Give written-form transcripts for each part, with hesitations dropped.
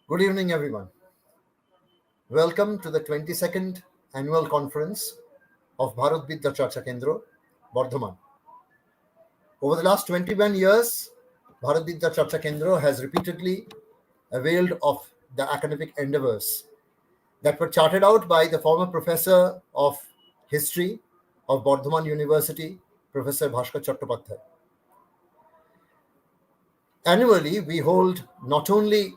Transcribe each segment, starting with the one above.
Good evening, everyone. Welcome to the 22nd Annual Conference of Bharat Vidya Charcha Kendra, Bardhaman. Over the last 21 years, Bharat Vidya Charcha Kendra has repeatedly availed of the academic endeavors that were charted out by the former professor of history of Bardhaman University, Professor Bhaskar Chattopadhyay. Annually, we hold not only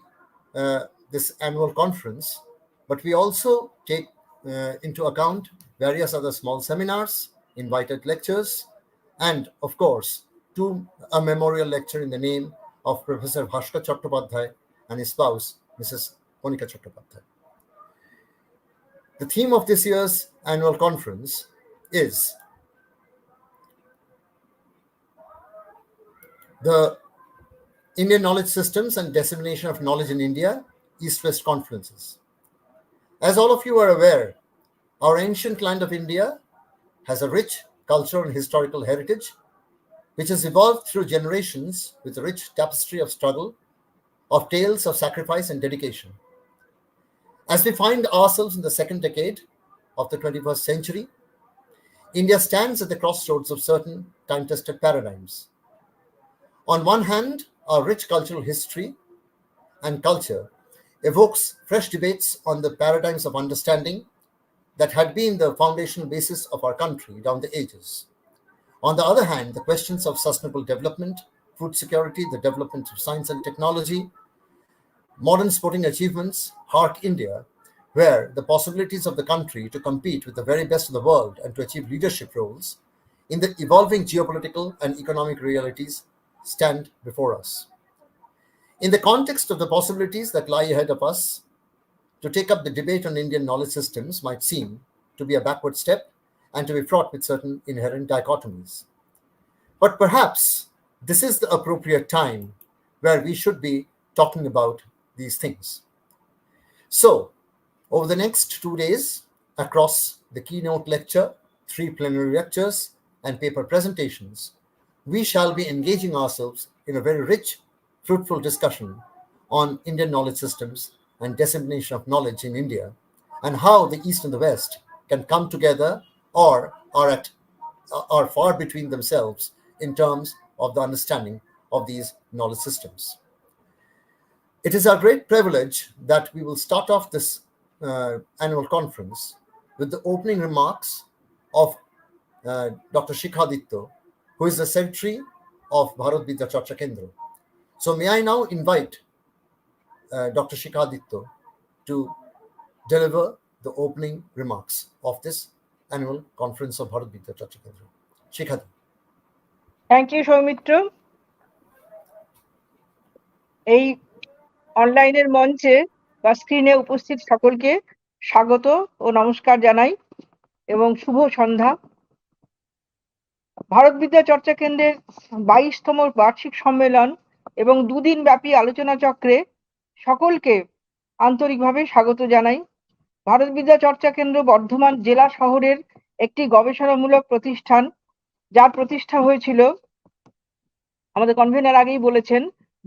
this annual conference, but we also take into account various other small seminars, invited lectures, and of course, a memorial lecture in the name of Professor Bhaskar Chattopadhyay and his spouse, Mrs. Konika Chattopadhyay. The theme of this year's annual conference is the Indian Knowledge Systems and Dissemination of Knowledge in India, East-West Confluences. As all of you are aware, our ancient land of India has a rich cultural and historical heritage, which has evolved through generations with a rich tapestry of struggle, of tales of sacrifice and dedication. As we find ourselves in the second decade of the 21st century, India stands at the crossroads of certain time-tested paradigms. On one hand, our rich cultural history and culture evokes fresh debates on the paradigms of understanding that had been the foundational basis of our country down the ages. On the other hand, the questions of sustainable development, food security, the development of science and technology, modern sporting achievements, hark India, where the possibilities of the country to compete with the very best of the world and to achieve leadership roles in the evolving geopolitical and economic realities stand before us. In the context of the possibilities that lie ahead of us, to take up the debate on Indian knowledge systems might seem to be a backward step and to be fraught with certain inherent dichotomies. But perhaps this is the appropriate time where we should be talking about these things. So, over the next 2 days, across the keynote lecture, 3 plenary lectures, and paper presentations, we shall be engaging ourselves in a very rich, fruitful discussion on Indian knowledge systems and dissemination of knowledge in India, and how the East and the West can come together or are far between themselves in terms of the understanding of these knowledge systems. It is our great privilege that we will start off this annual conference with the opening remarks of Dr. Shikhaditya, who is the Secretary of Bharat Vidya Charcha Kendra. So may I now invite Dr. Shikhaditya to deliver the opening remarks of this annual conference of Bharat Vidya Charcha Kendra. Shikhaditya. Thank you, Soumitra. এই অনলাইনের মঞ্চে বা স্ক্রিনে উপস্থিত সকলকে স্বাগত ও নমস্কার জানাই এবং শুভ সন্ধ্যা। ভারত বিদ্যা চর্চা কেন্দ্রের 22তম বার্ষিক সম্মেলন এবং 2 দিন ব্যাপী আলোচনা চক্রে সকলকে আন্তরিকভাবে স্বাগত জানাই। ভারত বিদ্যা চর্চা কেন্দ্র বর্ধমান জেলা শহরের একটি গবেষণামূলক প্রতিষ্ঠান, যার প্রতিষ্ঠা হয়েছিল, আমাদের কনভেনার আগেই বলেছেন,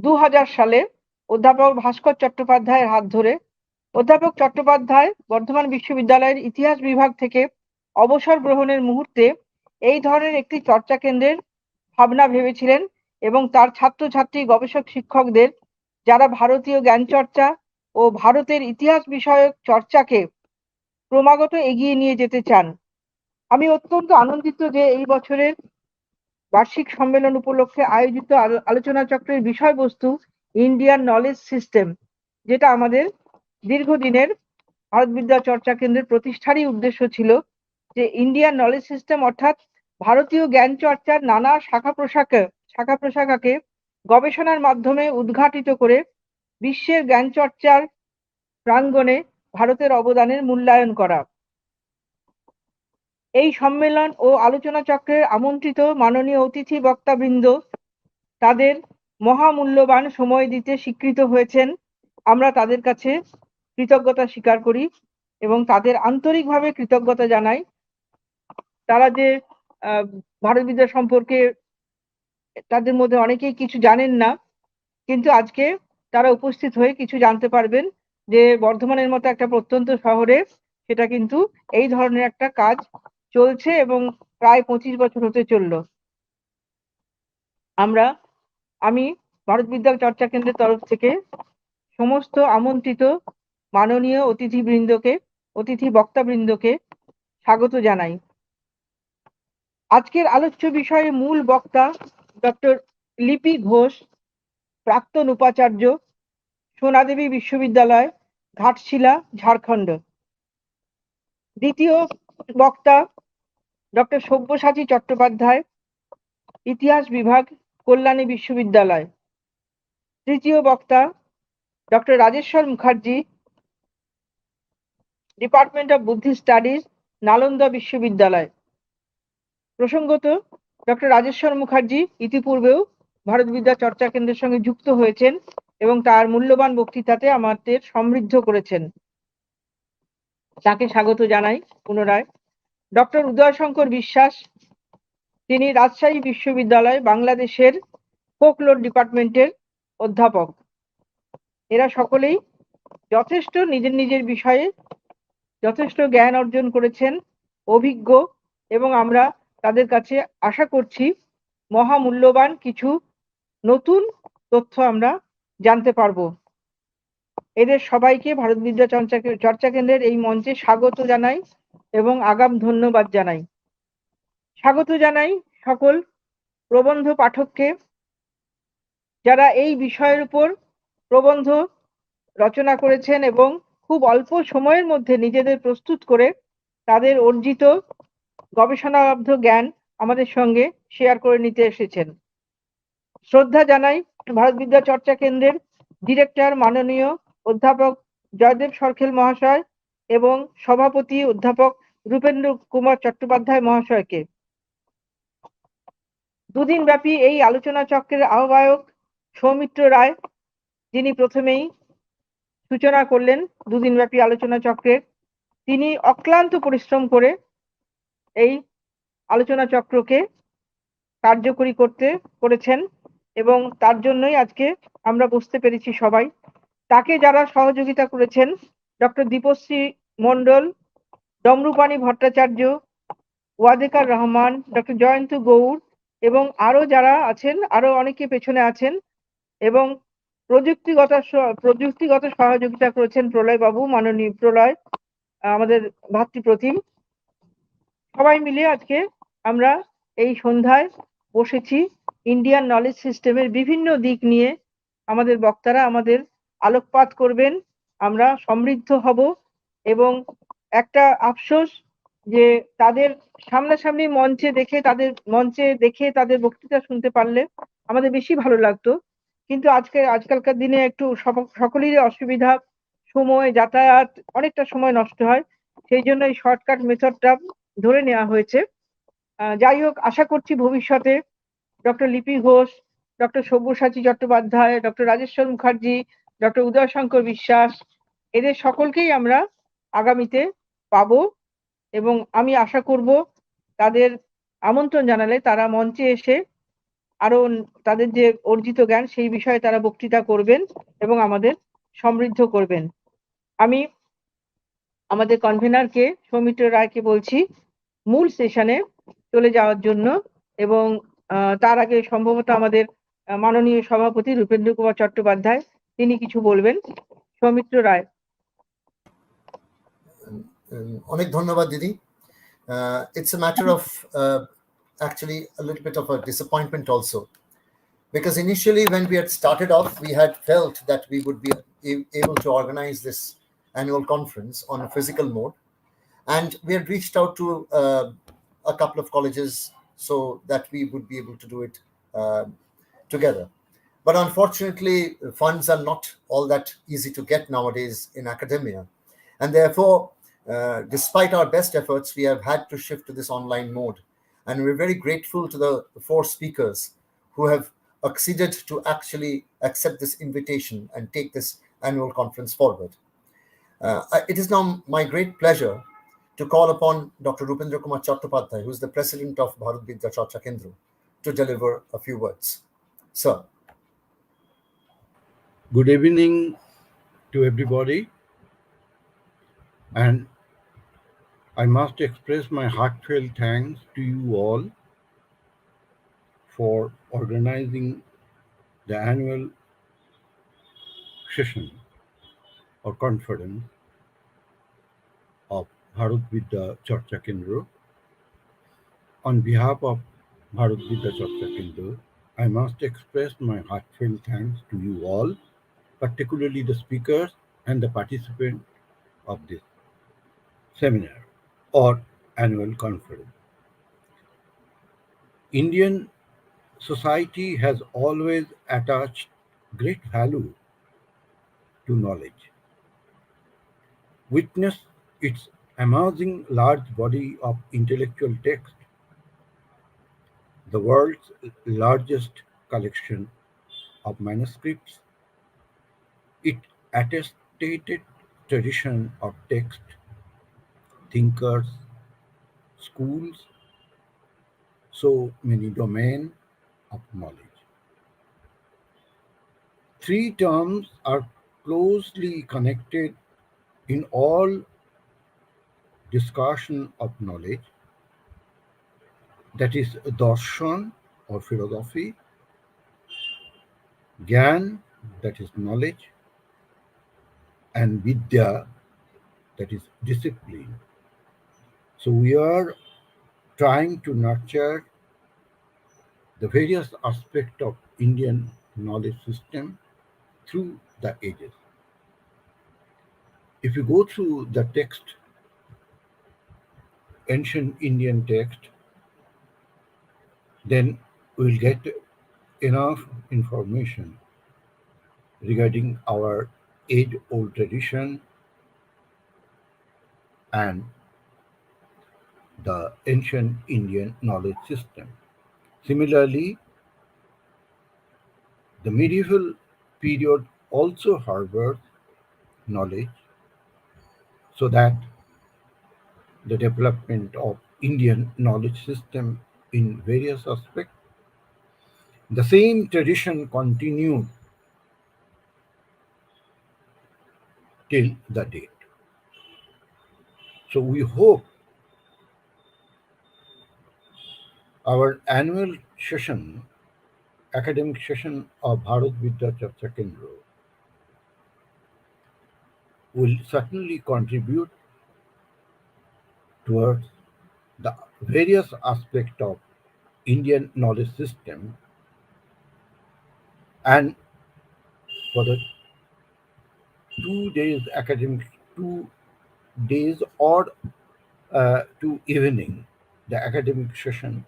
2000 সালে অধ্যাপক ভাস্কর চট্টোপাধ্যায়ের হাত ধরে। অধ্যাপক চট্টোপাধ্যায় বর্ধমান বিশ্ববিদ্যালয়ের ইতিহাস বিভাগ থেকে অবসর গ্রহণের মুহূর্তে এই ধরনের একটি চর্চা কেন্দ্রের ভাবনা ভেবেছিলেন এবং তার ছাত্রছাত্রী গবেষক শিক্ষকদের যারা ভারতীয় জ্ঞান চর্চা ও ভারতের ইতিহাস বিষয়ক চর্চাকে ক্রমাগত এগিয়ে নিয়ে যেতে চান। আমি অত্যন্ত আনন্দিত যে এই বছরের বার্ষিক সম্মেলন উপলক্ষে আয়োজিত আলোচনা চক্রের বিষয়বস্তু ইন্ডিয়ান নলেজ সিস্টেম, যেটা আমাদের দীর্ঘদিনের ভারত বিদ্যা চর্চা কেন্দ্রের প্রতিষ্ঠারই উদ্দেশ্য ছিল, যে ইন্ডিয়ান নলেজ সিস্টেম অর্থাৎ ভারতীয় জ্ঞান চর্চার নানা শাখা প্রশাখাকে গবেষণার মাধ্যমে উদ্ঘাটিত করে বিশ্বের জ্ঞান চর্চার প্রাঙ্গণে ভারতের অবদানের মূল্যায়ন করা। এই সম্মেলন ও আলোচনা চক্রের আমন্ত্রিত মাননীয় অতিথি বক্তাবৃন্দ তাদের মহামূল্যবান সময় দিতে স্বীকৃত হয়েছেন। আমরা তাদের কাছে কৃতজ্ঞতা স্বীকার করি এবং তাদের আন্তরিকভাবে কৃতজ্ঞতা জানাই। তারা যে ভারত বিদ্যা সম্পর্কে তাদের মধ্যে অনেকেই কিছু জানেন না, কিন্তু আজকে তারা উপস্থিত হয়ে কিছু জানতে পারবেন যে বর্ধমানের মতো একটা প্রত্যন্ত শহরে সেটা কিন্তু এই ধরনের একটা কাজ চলছে এবং প্রায় 25 বছর হতে চললো। আমি ভারত বিদ্যা চর্চা কেন্দ্রের তরফ থেকে সমস্ত আমন্ত্রিত মাননীয় অতিথি বক্তাবৃন্দকে স্বাগত জানাই। আজকের আলোচ্য বিষয়ে মূল বক্তা ডক্টর লিপি ঘোষ, প্রাক্তন উপাচার্য, সোনা দেবী বিশ্ববিদ্যালয়, ঘাটশিলা, ঝাড়খণ্ড। দ্বিতীয় বক্তা ডক্টর সব্যসাচী চট্টোপাধ্যায়, ইতিহাস বিভাগ, কল্যাণী বিশ্ববিদ্যালয়। তৃতীয় বক্তা doctor Rajeshwar Mukherjee, department of Buddhist studies, Nalanda বিশ্ববিদ্যালয়। প্রসঙ্গত, ডক্টর রাজেশ্বর মুখার্জি ইতিপূর্বেও ভারত বিদ্যা চর্চা কেন্দ্রের সঙ্গে যুক্ত হয়েছেন এবং তার মূল্যবান বক্তৃতাতে আমাদের সমৃদ্ধ করেছেন। তাকে স্বাগত জানাই পুনরায়। ডক্টর উদয়শঙ্কর বিশ্বাস, তিনি রাজশাহী বিশ্ববিদ্যালয় বাংলাদেশের ফোকলোর ডিপার্টমেন্টের অধ্যাপক। এরা সকলেই যথেষ্ট নিজের বিষয়ে যথেষ্ট জ্ঞান অর্জন করেছেন, অভিজ্ঞ, এবং আমরা তাদের কাছে আশা করছি মহামূল্যবান কিছু নতুন তথ্য আমরা জানতে পারবো। এদের সবাইকে ভারত বিদ্যা চর্চা কেন্দ্রের এই মঞ্চে স্বাগত জানাই এবং আগাম ধন্যবাদ জানাই। স্বাগত জানাই সকল প্রবন্ধ পাঠককে, যারা এই বিষয়ের উপর প্রবন্ধ রচনা করেছেন এবং খুব অল্প সময়ের মধ্যে নিজেদের প্রস্তুত করে তাদের অর্জিত গবেষণালব্ধ জ্ঞান আমাদের সঙ্গে শেয়ার করে নিতে এসেছেন। শ্রদ্ধা জানাই ভারত বিদ্যা চর্চা কেন্দ্রের ডিরেক্টর মাননীয় অধ্যাপক জয়দেব সরখেল মহাশয় এবং সভাপতি অধ্যাপক রূপেন্দ্র কুমার চট্টোপাধ্যায় মহাশয়কে। দুদিন ব্যাপী এই আলোচনা চক্রের আহ্বায়ক সৌমিত্র রায়, যিনি প্রথমেই সূচনা করলেন দুদিন ব্যাপী আলোচনা চক্রের, তিনি অক্লান্ত পরিশ্রম করে এই আলোচনা চক্রকে কার্যকরী করেছেন এবং তার জন্যই আজকে আমরা বুঝতে পেরেছি সবাই। তাকে যারা সহযোগিতা করেছেন, ডক্টর দীপশ্রী মণ্ডল, ডমরুপাণী ভট্টাচার্য, ওয়াদেকার রহমান, ডক্টর জয়ন্ত গৌড় এবং আরো যারা আছেন, আরো অনেকে পেছনে আছেন, এবং প্রযুক্তিগত সহযোগিতা করেছেন প্রলয় বাবু, মাননীয় প্রলয়, আমাদের ভাতৃপ্রতিম। সবাই মিলে আজকে আমরা এই সন্ধ্যায় বসেছি ইন্ডিয়ান নলেজ সিস্টেমের বিভিন্ন দিক নিয়ে আমাদের বক্তারা আমাদের আলোকপাত করবেন, আমরা সমৃদ্ধ হব। এবং একটা আফসোস যে তাদের সামনাসামনি মঞ্চে দেখে তাদের বক্তৃতা শুনতে পারলে আমাদের বেশি ভালো লাগতো, কিন্তু আজকালকার দিনে একটু সকলেরই অসুবিধা, সময়, যাতায়াত, অনেকটা সময় নষ্ট হয়, সেই জন্য এই শর্টকাট মেথডটা ধরে নেওয়া হয়েছে। যাই হোক, আশা করছি ভবিষ্যতে ডক্টর লিপি Ghosh, doctor Sabyasachi Chattopadhyay, doctor Rajeshwar Mukherjee, doctor Uday Shankar বিশ্বাস, এদের সকলকেই আমরা আগামীতে পাবো এবং আমি আশা করব তাদের আমন্ত্রণ জানালে তারা মঞ্চে এসে আরো তাদের যে অর্জিত জ্ঞান সেই বিষয়ে তারা বক্তৃতা করবেন এবং আমাদের সমৃদ্ধ করবেন। আমি আমাদের কনভেনারকে সৌমিত্র রায়কে বলছি মূল সেশনে চলে যাওয়ার জন্য, এবং তার আগে সম্ভবত আমাদের মাননীয় সভাপতি রূপেন্দ্র কুমার চট্টোপাধ্যায় তিনি কিছু বলবেন। সৌমিত্র রায়। অনেক ধন্যবাদ দিদি। It's a matter of actually a little bit of a disappointment also, because initially when we had started off, we had felt that we would be able to organize this annual conference on a physical mode, and we had reached out to a couple of colleges so that we would be able to do it together. But unfortunately, funds are not all that easy to get nowadays in academia, and therefore despite our best efforts, we have had to shift to this online mode. And we're very grateful to the 4 speakers who have acceded to actually accept this invitation and take this annual conference forward. It is now my great pleasure to call upon Dr. Rupendra Kumar Chattopadhyay, who is the president of Bharat Vidya Charcha Kendra, to deliver a few words. Sir. Good evening to everybody, and I must express my heartfelt thanks to you all for organizing the annual session or conference of Bharat Vidya Charcha Kendra. On behalf of Bharat Vidya Charcha Kendra, I must express my heartfelt thanks to you all, particularly the speakers and the participants of this seminar or annual conference. Indian society has always attached great value to knowledge. Witness its amazing large body of intellectual text, the world's largest collection of manuscripts, its attested tradition of text, thinkers, schools, so many domains of knowledge. Three terms are closely connected in all discussion of knowledge, that is darshan or philosophy, gyan, that is knowledge, and vidya, that is discipline. So we are trying to nurture the various aspects of Indian knowledge system through the ages. If you go through the text, ancient Indian text, then we'll get enough information regarding our age-old tradition and the ancient Indian knowledge system. Similarly, the medieval period also harbored knowledge, so that the development of Indian knowledge system in various aspects, the same tradition continued till the date. So we hope our annual session, academic session of Bharat Vidya Charcha Kendra, will certainly contribute towards the various aspects of Indian knowledge system, and for the 2 days academic, 2 days or 2 evening, the academic session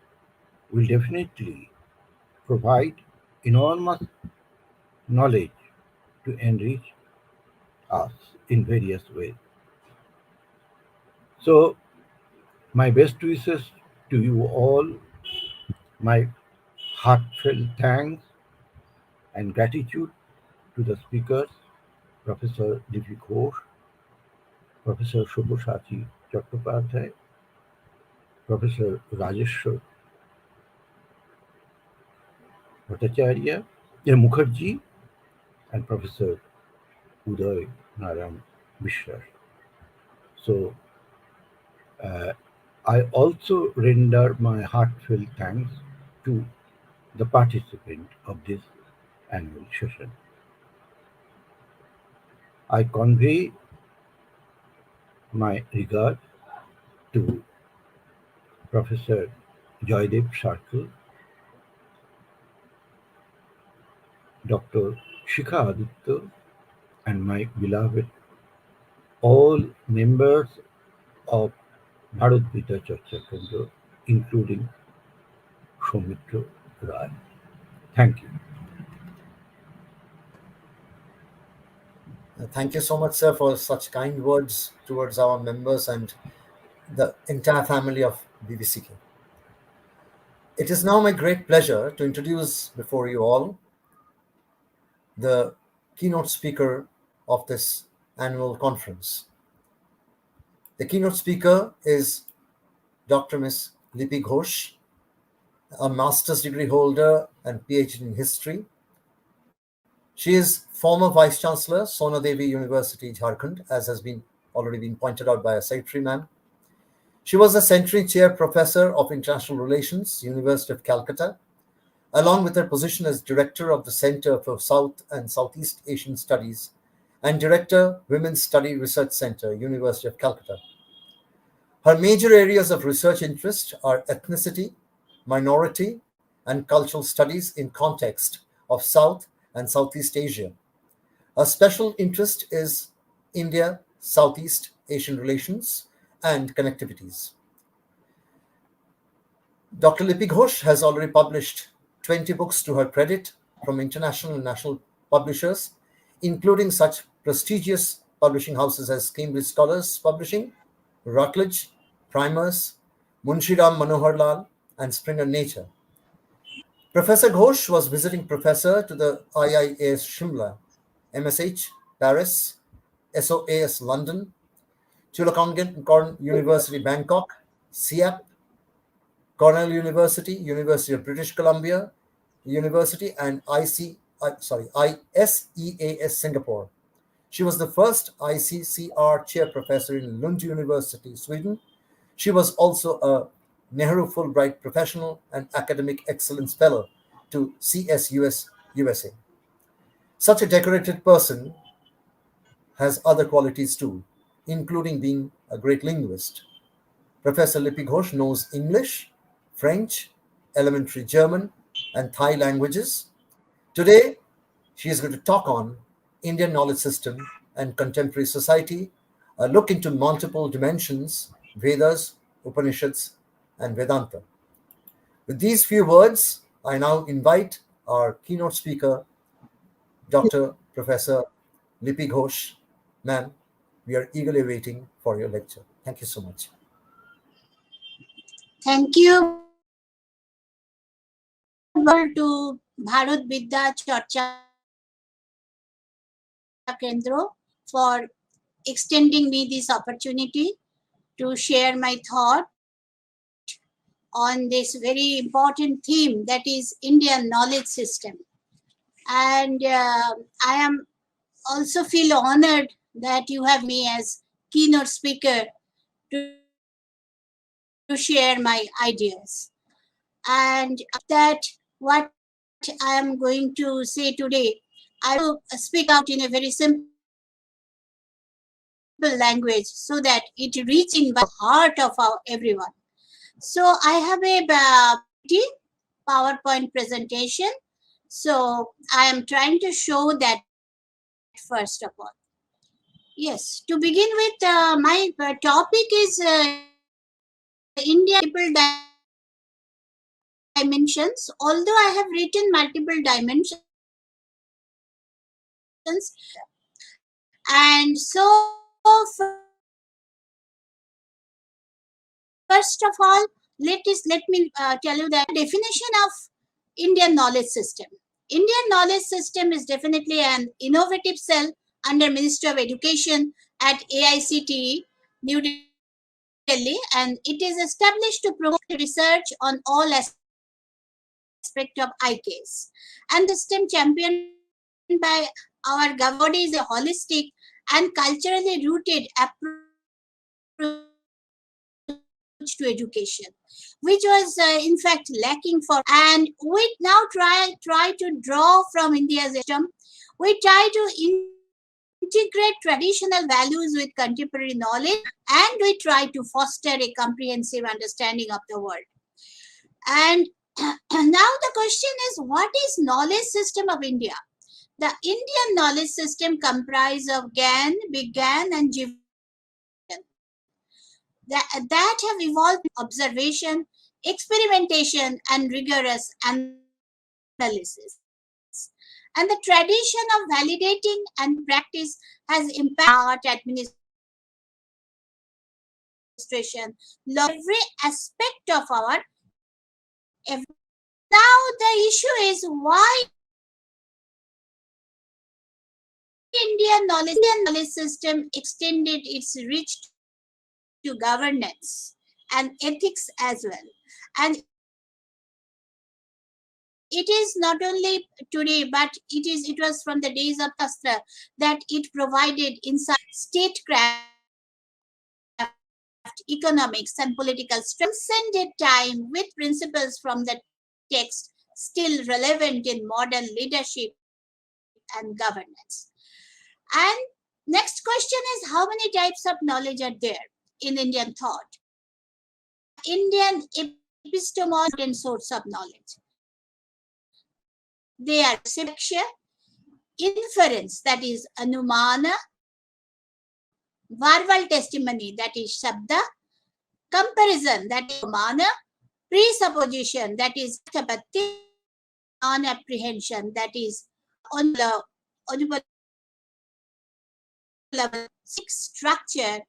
will definitely provide enormous knowledge to enrich us in various ways. So my best wishes to you all, my heartfelt thanks and gratitude to the speakers, Professor Lipi Ghosh, Professor Sabyasachi Chattopadhyay, Professor Rajeshwar Mukherjee, and Professor Uday Narayan Mishra. So uh, I also render my heartfelt thanks to the participant of this annual session. I convey my regard to Professor Joydev Sarkar, Dr. Shikha Aditya, and my beloved all members of Bharat Vidya Charcha Kendra, including Soumitra Rai. Thank you. Thank you so much, sir, for such kind words towards our members and the entire family of BVCK. It is now my great pleasure to introduce before you all the keynote speaker of this annual conference. The keynote speaker is Dr. Ms. Lipi Ghosh, a master's degree holder and PhD in history. She is former Vice-Chancellor, Sona Devi University, Jharkhand, as has been already been pointed out by a secretary ma'am. She was the Century Chair Professor of International Relations, University of Calcutta, along with her position as Director of the Center for South and Southeast Asian Studies and Director, Women's Study Research Center, University of Calcutta. Her major areas of research interest are ethnicity, minority, and cultural studies in context of South and Southeast Asia. A special interest is India, Southeast Asian relations and connectivities. Dr. Lipi Ghosh has already published 20 books to her credit from international and national publishers, including such prestigious publishing houses as Cambridge Scholars Publishing, Routledge, Primers, Munshi Ram Manohar Lal, and Springer Nature. Professor Ghosh was visiting professor to the IIAS Shimla, MSH Paris, SOAS London, Chulalongkorn University Bangkok, CIAP, Cornell University, University of British Columbia University, and ISEAS Singapore. She was the first ICCR chair professor in Lund University, Sweden. She was also a Nehru Fulbright Professional and Academic Excellence Fellow to CSUS, USA. Such a decorated person has other qualities too, including being a great linguist. Professor Lipi Ghosh knows English, French, elementary German, and Thai languages. Today, she is going to talk on Indian knowledge system and contemporary society, a look into multiple dimensions, Vedas, Upanishads, and Vedanta. With these few words, I now invite our keynote speaker, Dr. Professor Lipi Ghosh. Ma'am, we are eagerly waiting for your lecture. Thank you so much. Thank you. To Bharat Vidya Charcha Kendra for extending me this opportunity to share my thought on this very important theme, that is Indian knowledge system. And I am also feel honored that you have me as keynote speaker to share my ideas. And that what I am going to say today, I will speak out in a very simple language so that it reaches in the heart of everyone. So I have a PowerPoint presentation. So I am trying to show that first of all. Yes, to begin with, my topic is India multiple dimensions. Although I have written multiple dimensions, and so first of all, let me tell you the definition of Indian knowledge system. Indian knowledge system is definitely an innovative cell under Ministry of Education at AICTE, New Delhi, and it is established to promote research on all aspects of IKS. And the system championed by our government body is a holistic and culturally rooted approach to education, which was in fact lacking for. And we now try to draw from India's system. We try to integrate traditional values with contemporary knowledge, and we try to foster a comprehensive understanding of the world. And now the question is, what is knowledge system of India? The Indian knowledge system comprises of Gyan, Vigyan, and Jivan that have evolved observation, experimentation, and rigorous analysis. And the tradition of validating and practice has impacted art, administration, law, every aspect of our. Now the issue is why Indian knowledge system extended its reach to governance and ethics as well. And it is not only today, but it was from the days of Shastra that it provided insight, statecraft, economics, and political transcended time with principles from the text still relevant in modern leadership and governance. And next question is, how many types of knowledge are there in Indian thought? Indian epistemology and source of knowledge. They are perception, inference, that is anumana, verbal testimony, that is shabda, comparison, that is umana, presupposition, that is tapatti, non-apprehension, that is onupala, six structure.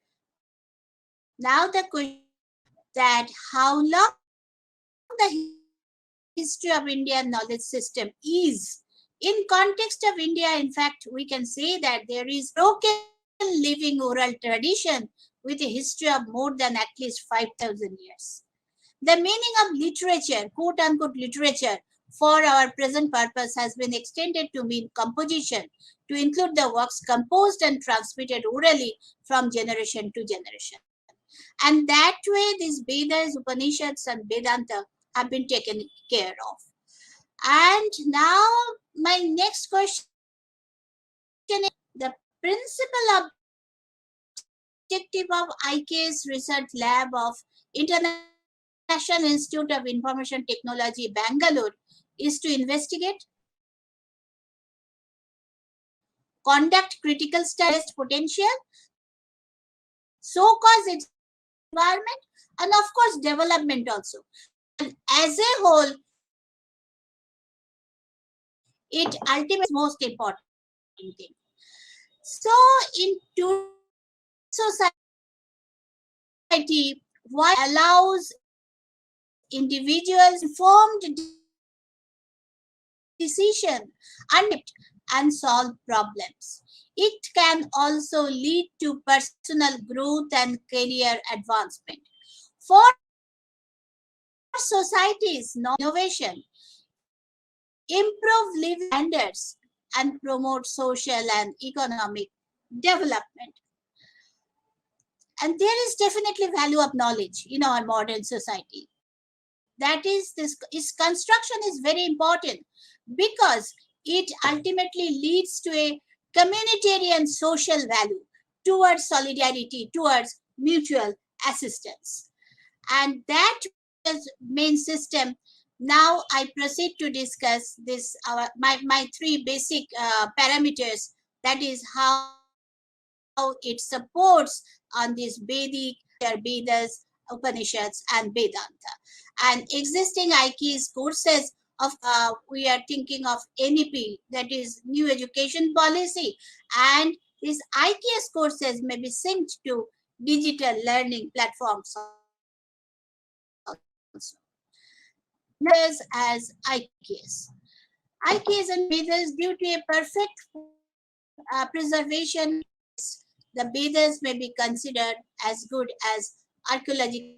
Now the question that how long the history of Indian knowledge system is. In context of India, in fact, we can say that there is broken living oral tradition with a history of more than at least 5,000 years. The meaning of literature, quote-unquote literature, for our present purpose has been extended to mean composition, to include the works composed and transmitted orally from generation to generation. And that way, these Vedas, Upanishads, and Vedanta have been taken care of. And now, my next question is the principal objective of IK's Research Lab of International Institute of Information Technology, Bangalore, is to investigate, conduct critical studies, potential, so cause its environment, and of course development also. And as a whole, it ultimately is most important thing. So in today's society, what allows individuals informed decision and solve problems. It can also lead to personal growth and career advancement. For societies, innovation, improve living standards, and promote social and economic development. And there is definitely value of knowledge in our modern society. That is, this construction is very important because it ultimately leads to a communitarian social value towards solidarity, towards mutual assistance. And that is main system. Now I proceed to discuss this my three basic parameters, that is how it supports on this Vedic, Vedas, Upanishads, and Vedanta. And existing IK's courses of we are thinking of NEP, that is New Education Policy, and these IKS courses may be synced to digital learning platforms also. As IKS. IKS and Vedas, due to a perfect preservation, the Vedas may be considered as good as archaeological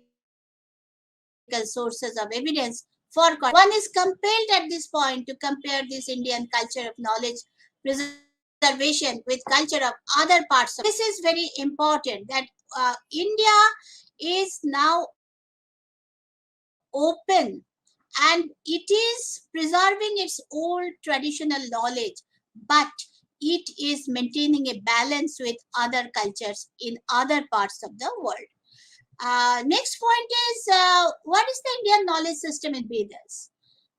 sources of evidence for one is compelled at this point to compare this Indian culture of knowledge preservation with culture of other parts of. This is very important, that India is now open and it is preserving its old traditional knowledge, but it is maintaining a balance with other cultures in other parts of the world. Next point is, what is the Indian knowledge system in Vedas?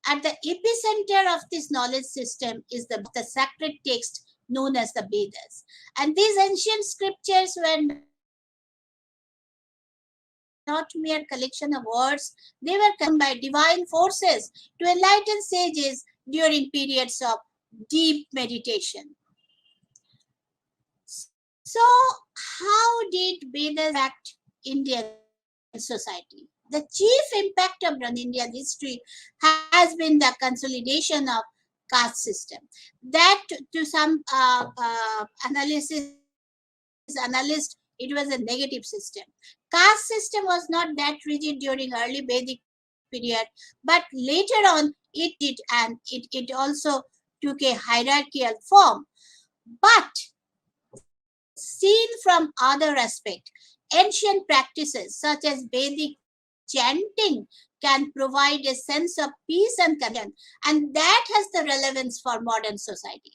At the epicenter of this knowledge system is the sacred text known as the Vedas. And these ancient scriptures were not mere collection of words, they were come by divine forces to enlighten sages during periods of deep meditation. So, how did Vedas impact Indian society? The chief impact of Indian history has been the consolidation of caste system. That to some analyst, it was a negative system. Caste system was not that rigid during early Vedic period, but later on it also took a hierarchical form. But seen from other aspect, ancient practices such as Vedic chanting can provide a sense of peace and connection, and that has the relevance for modern society.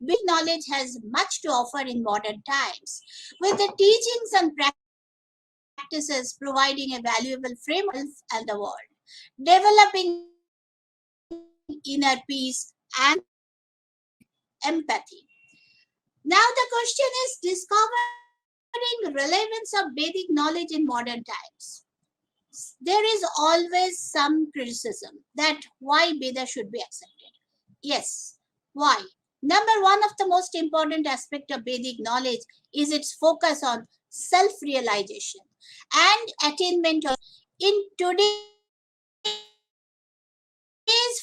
Big knowledge has much to offer in modern times, with the teachings and practices providing a valuable framework and the world, developing inner peace and empathy. Now the question is discovering relevance of Vedic knowledge in modern times. There is always some criticism that why Veda should be accepted. Yes, why? Number one of the most important aspect of Vedic knowledge is its focus on self-realization and attainment of in today's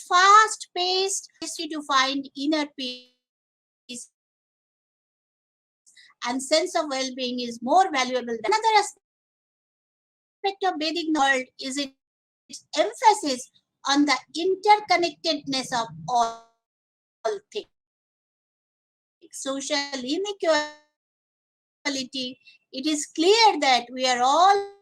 fast-paced to find inner peace and sense of well-being is more valuable than another aspect of Vedic knowledge is its emphasis on the interconnectedness of all things. Social inequality, it is clear that we are all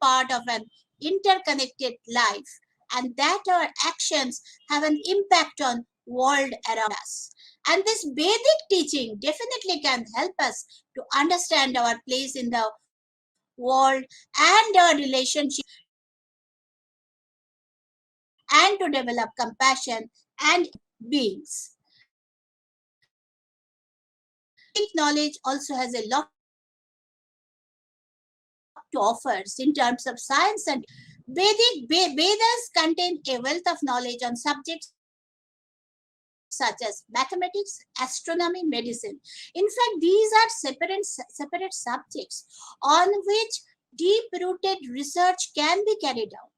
part of an interconnected life and that our actions have an impact on world around us. And this Vedic teaching definitely can help us to understand our place in the world and our relationship and to develop compassion and beings. Vedic knowledge also has a lot to offer in terms of science, and Vedas contain a wealth of knowledge on subjects such as mathematics, astronomy, medicine. In fact, these are separate subjects on which deep-rooted research can be carried out,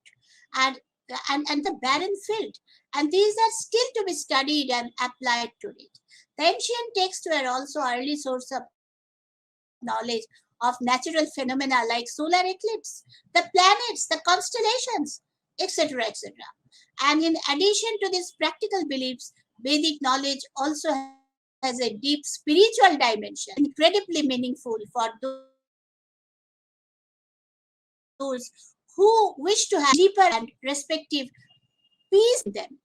and the barren field. And these are still to be studied and applied to it. The ancient texts were also early source of knowledge of natural phenomena like solar eclipse, the planets, the constellations, etc., etc. And in addition to these practical beliefs, Vedic knowledge also has a deep spiritual dimension, incredibly meaningful for those who wish to have deeper and respective peace in them.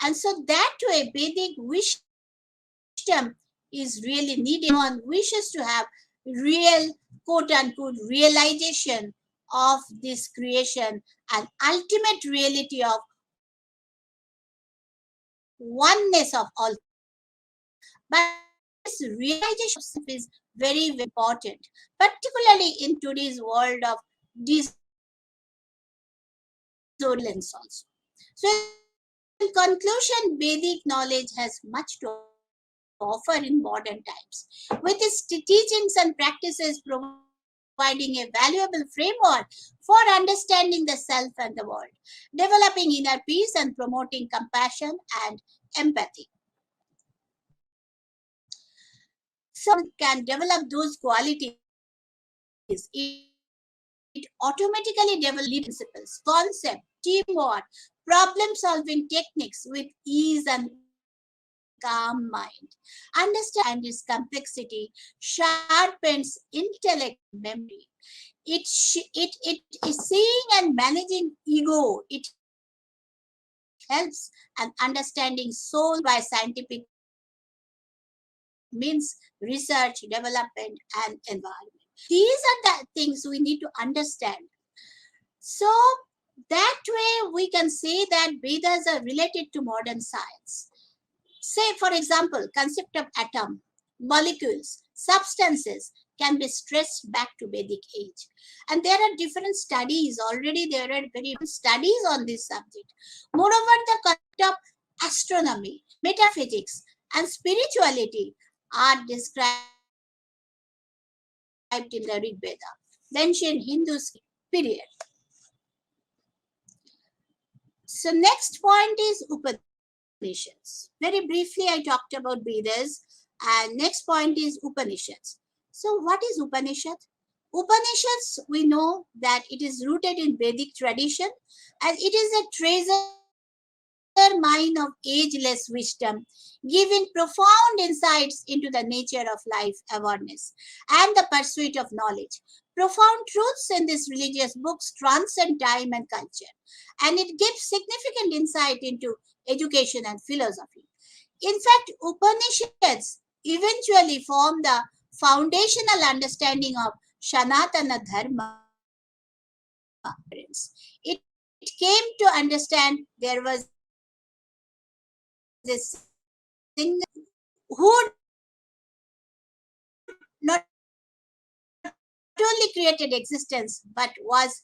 And so that way, Vedic wisdom is really needed. One wishes to have real, quote-unquote, realization of this creation and ultimate reality of oneness of all. But this realization of self is very, very important, particularly in today's world of disorders also. So in conclusion, Vedic knowledge has much to offer in modern times, with its teachings and practices providing a valuable framework for understanding the self and the world, developing inner peace and promoting compassion and empathy. So can develop those qualities. It automatically develops principles, concept, teamwork, problem-solving techniques with ease and calm mind. Understand its complexity sharpens intellect memory. It is seeing and managing ego. It helps and understanding soul by scientific means research, development, and environment. These are the things we need to understand. So that way we can say that Vedas are related to modern science. Say, for example, concept of atom, molecules, substances can be stressed back to Vedic age. And there are different studies. Already there are very different studies on this subject. Moreover, the concept of astronomy, metaphysics, and spirituality are described in the Rig Veda, the ancient Hindu period. So next point is Upanishads. Very briefly, I talked about Vedas, and next point is Upanishads. So what is Upanishad? Upanishads, we know that it is rooted in Vedic tradition, and it is a treasure mine of ageless wisdom, giving profound insights into the nature of life, awareness, and the pursuit of knowledge. Profound truths in these religious books transcend time and culture, and it gives significant insight into education and philosophy. In fact, Upanishads eventually form the foundational understanding of Sanatana Dharma. It came to understand there was this single who not only created existence but was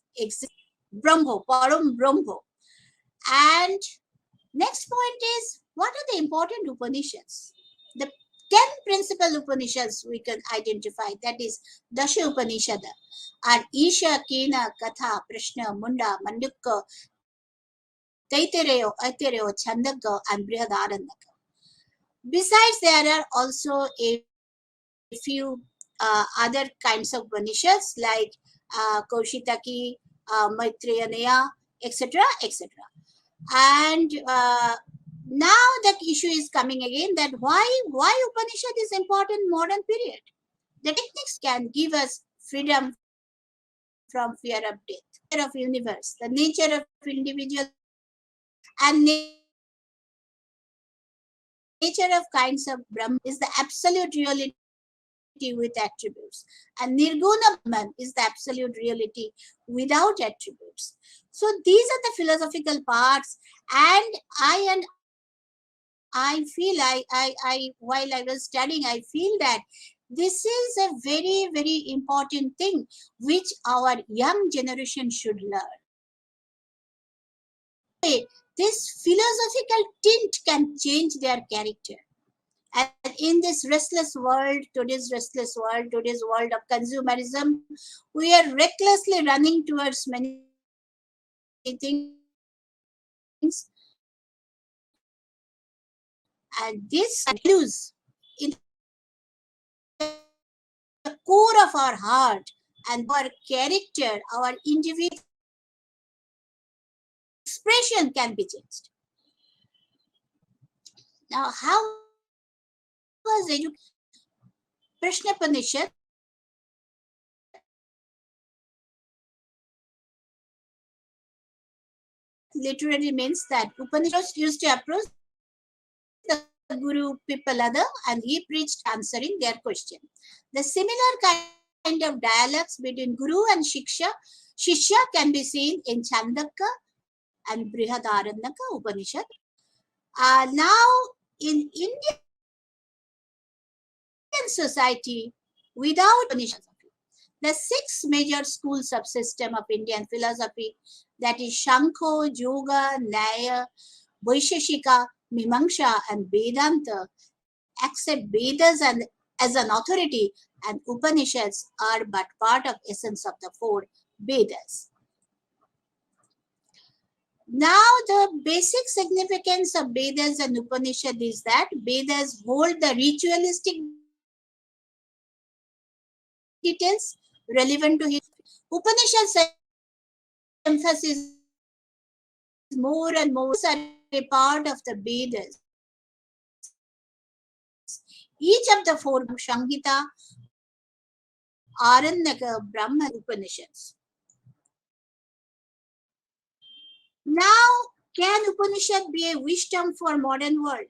Brahmo, Param Brahmo. And next point is, what are the important Upanishads? The 10 principal Upanishads we can identify, that is Dasha Upanishad, are Isha, Kena, Katha, Prashna, Munda, Mandukya, Taittiriya, Aitareya, Chandogya, and Brihadaranyaka. Besides, there are also a few other kinds of Upanishads like Kaushitaki, Maitreyanaya, etc., etc. And now the issue is coming again that why Upanishad is important in modern period. The techniques can give us freedom from fear of death, fear of universe, the nature of individual, and nature of kinds of Brahman is the absolute reality with attributes, and Nirguna Brahman is the absolute reality without attributes. So these are the philosophical parts, and I feel I while I was studying, I feel that this is a very, very important thing which our young generation should learn. This philosophical tint can change their character. And in this restless world, today's world of consumerism, we are recklessly running towards many things. And this values in the core of our heart and our character, our individual expression can be changed. Now, how was education? Prashnapanishad literally means that Upanishads used to approach the Guru Pippalada and he preached answering their question. The similar kind of dialogues between Guru and Shishya can be seen in Chandogya and Brihadaranyaka Upanishad. Now, in Indian society, without Upanishads, the 6 major school subsystem of Indian philosophy, that is Shankho, Yoga, Nyaya, Vaisheshika, Mimamsa, and Vedanta, accept Vedas and as an authority, and Upanishads are but part of essence of the 4 Vedas. Now, the basic significance of Vedas and Upanishad is that Vedas hold the ritualistic details relevant to his Upanishads emphasis more and more are a part of the Vedas. Each of the 4 Shangita, Aranyaka, Brahma, Upanishads. Now, can Upanishad be a wisdom for modern world?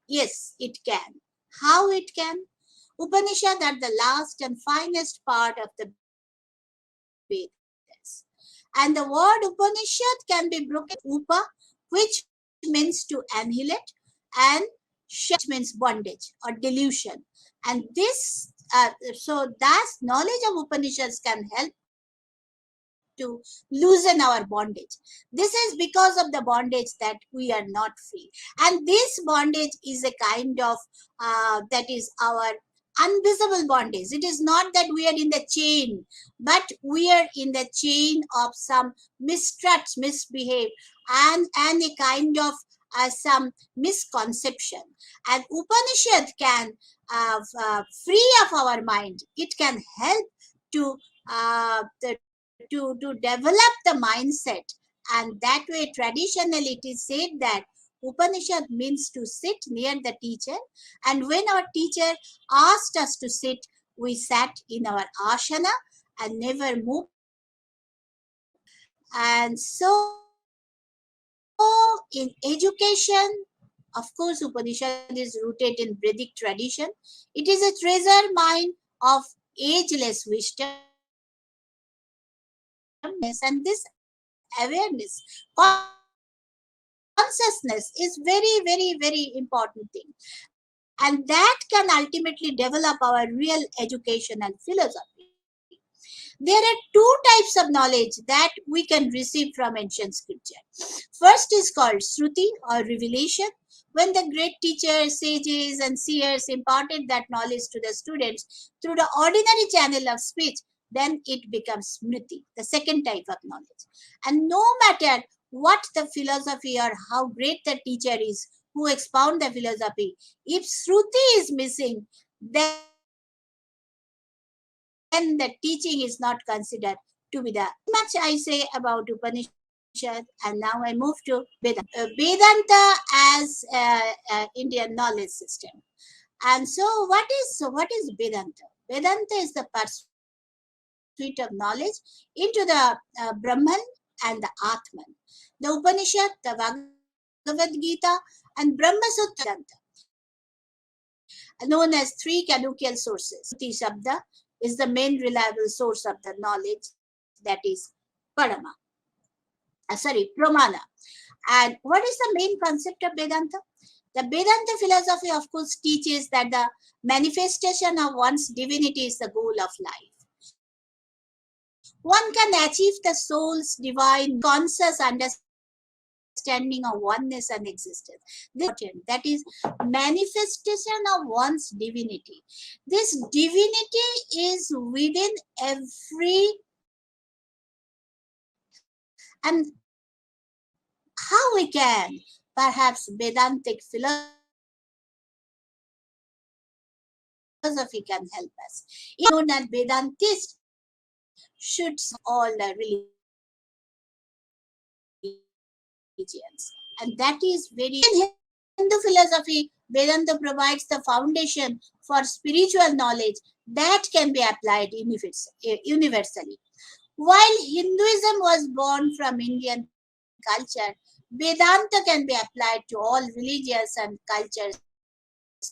Yes, it can. How it can? Upanishad are the last and finest part of the Vedas. And the word Upanishad can be broken upa, which means to annihilate, and shat means bondage or delusion. And this, so that knowledge of Upanishads can help to loosen our bondage. This is because of the bondage that we are not free. And this bondage is a kind of, that is our invisible bondage. It is not that we are in the chain, but we are in the chain of some mistrust, misbehave, and a kind of some misconception. And Upanishad can free up our mind. It can help to to develop the mindset. And that way, traditionally, it is said that Upanishad means to sit near the teacher. And when our teacher asked us to sit, we sat in our asana and never moved. And so, in education, of course, Upanishad is rooted in Vedic tradition. It is a treasure mine of ageless wisdom, and this awareness, consciousness is very, very, very important thing. And that can ultimately develop our real educational philosophy. There are two types of knowledge that we can receive from ancient scripture. First is called Shruti or revelation. When the great teachers, sages, and seers imparted that knowledge to the students through the ordinary channel of speech, then it becomes Smriti, the second type of knowledge. And no matter what the philosophy or how great the teacher is who expound the philosophy, if Shruti is missing, then the teaching is not considered to be the much I say about Upanishad. And now I move to Vedanta. Vedanta as Indian knowledge system. And so what is Vedanta? Vedanta is the pursuit of knowledge into the Brahman and the Atman. The Upanishad, the Bhagavad Gita, and Brahma Sutra, known as three canonical sources. Shruti Shabda is the main reliable source of the knowledge, that is Pramana. And what is the main concept of Vedanta? The Vedanta philosophy, of course, teaches that the manifestation of one's divinity is the goal of life. One can achieve the soul's divine conscious understanding of oneness and existence. That is manifestation of one's divinity. This divinity is within every, and how we can, perhaps Vedantic philosophy can help us. It's known as Vedantist should all religions. And that is very, in Hindu philosophy, Vedanta provides the foundation for spiritual knowledge that can be applied universally. While Hinduism was born from Indian culture, Vedanta can be applied to all religions and cultures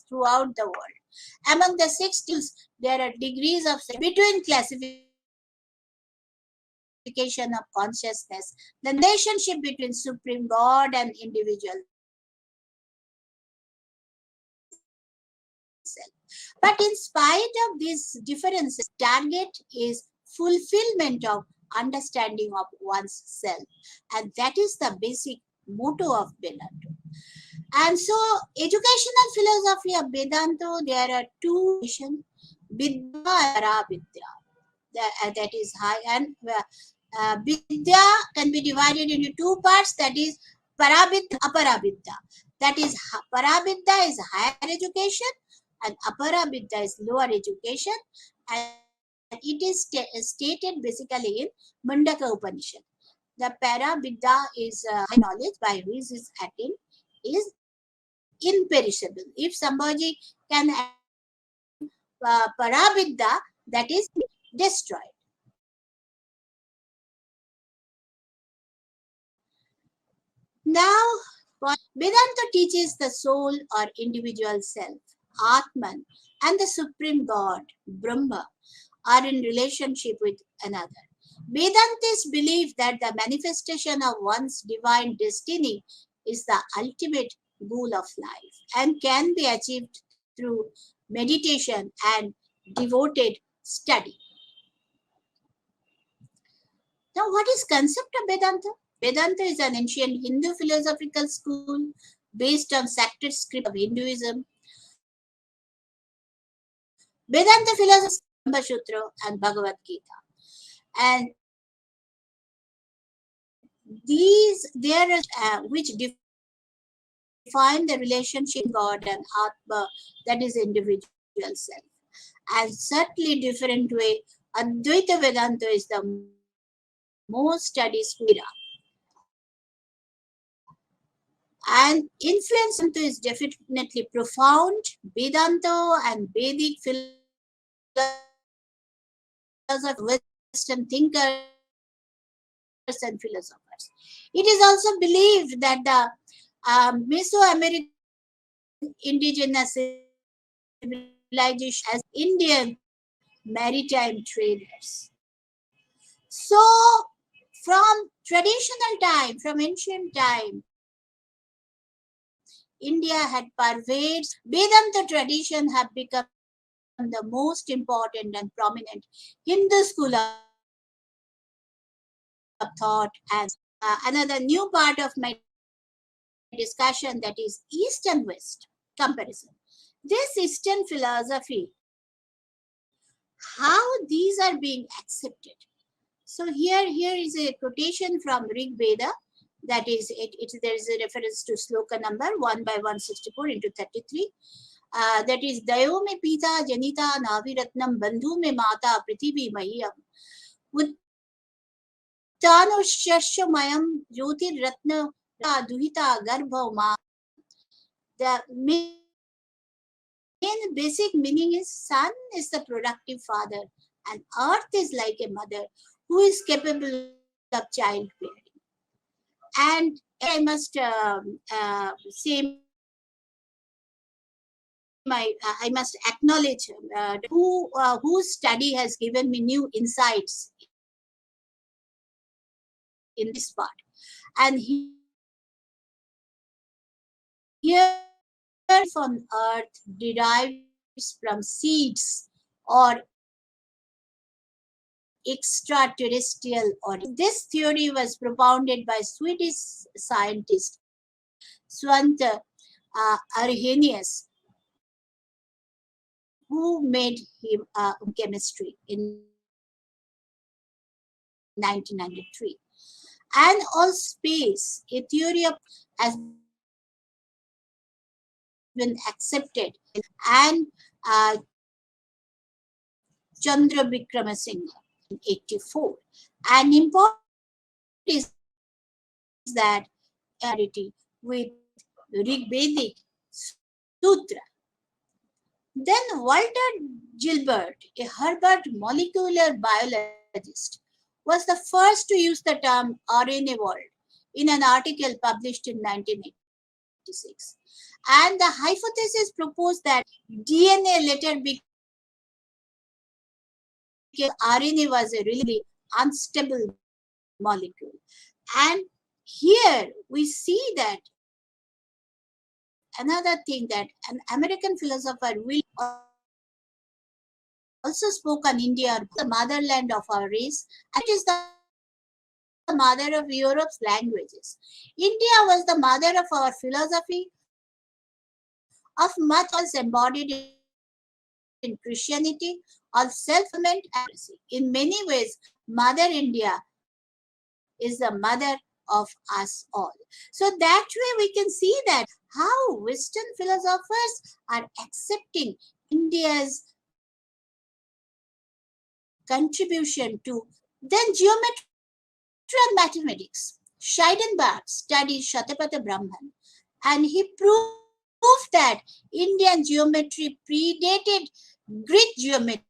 throughout the world. Among the 6 schools, there are degrees of between classification of consciousness, the relationship between Supreme God and individual self. But in spite of these differences, target is fulfillment of understanding of one's self, and that is the basic motto of Vedanta. And so, educational philosophy of Vedanta, there are two: Vidya and Paravidya. That is high, and Vidya can be divided into two parts, that is Paravidya, Aparavidya. That is, Paravidya is higher education and Aparavidya is lower education, and it is stated basically in Mundaka Upanishad. The Paravidya is high knowledge by which is attained is imperishable. If somebody can Paravidya, that is destroyed. Now, Vedanta teaches the soul or individual self, Atman, and the Supreme God, Brahma, are in relationship with another. Vedantists believe that the manifestation of one's divine destiny is the ultimate goal of life and can be achieved through meditation and devoted study. Now, what is concept of Vedanta? Vedanta is an ancient Hindu philosophical school based on sacred script of Hinduism. Vedanta philosophy is Brahma Sutra and Bhagavad Gita. And these, there is which define the relationship God and Atma, that is individual self. And certainly different way Advaita Vedanta is the most studied school. And influence is definitely profound. Vedanta and Vedic philosophy, Western thinkers and philosophers. It is also believed that the Mesoamerican indigenous civilization as Indian maritime traders. So, from traditional time, from ancient time, India had pervades. Vedanta tradition have become the most important and prominent Hindu school of thought. And another new part of my discussion, that is East and West comparison. This Eastern philosophy, how these are being accepted. So here is a quotation from Rig Veda. That is, there is a reference to sloka number 1 by 164 into 33. That is, Dayo me pita janita naviratnam bandhu me mata prithivi mayam uttanushashyamayam jyotir ratna duhita garbha ma. The main basic meaning is sun is the productive father and earth is like a mother who is capable of childbearing. And I must say I must acknowledge whose study has given me new insights in this part. And here on earth derives from seeds or extraterrestrial origin. This theory was propounded by Swedish scientist Svante Arrhenius, who made him chemistry in 1993. And all space, a theory of has been accepted, and Chandra Vikramasinghe in 1984. And important is that with Rig Vedic Sutra. Then Walter Gilbert, a Harvard molecular biologist, was the first to use the term RNA world in an article published in 1986. And the hypothesis proposed that DNA later became RNA was a really unstable molecule. And here we see that another thing, that an American philosopher will also spoke on India, the motherland of our race, and it is the mother of Europe's languages. India was the mother of our philosophy, of much was embodied in Christianity, of self-government and democracy. In many ways, Mother India is the mother of us all. So that way we can see that how Western philosophers are accepting India's contribution to then geometry and mathematics. Scheidenbach studied Shatapatha Brahman, and he proved that Indian geometry predated Greek geometry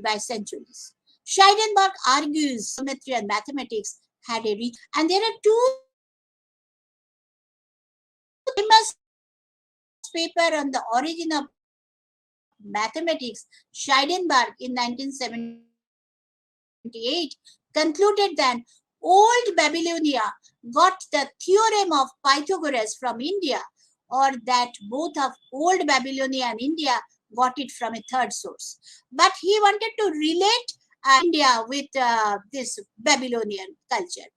by centuries. Scheidenbach argues geometry and mathematics had a reach, and there are two famous papers on the origin of mathematics. Scheidenbach in 1978 concluded that old Babylonia got the theorem of Pythagoras from India, or that both of old Babylonia and India got it from a third source. But he wanted to relate India with this Babylonian culture.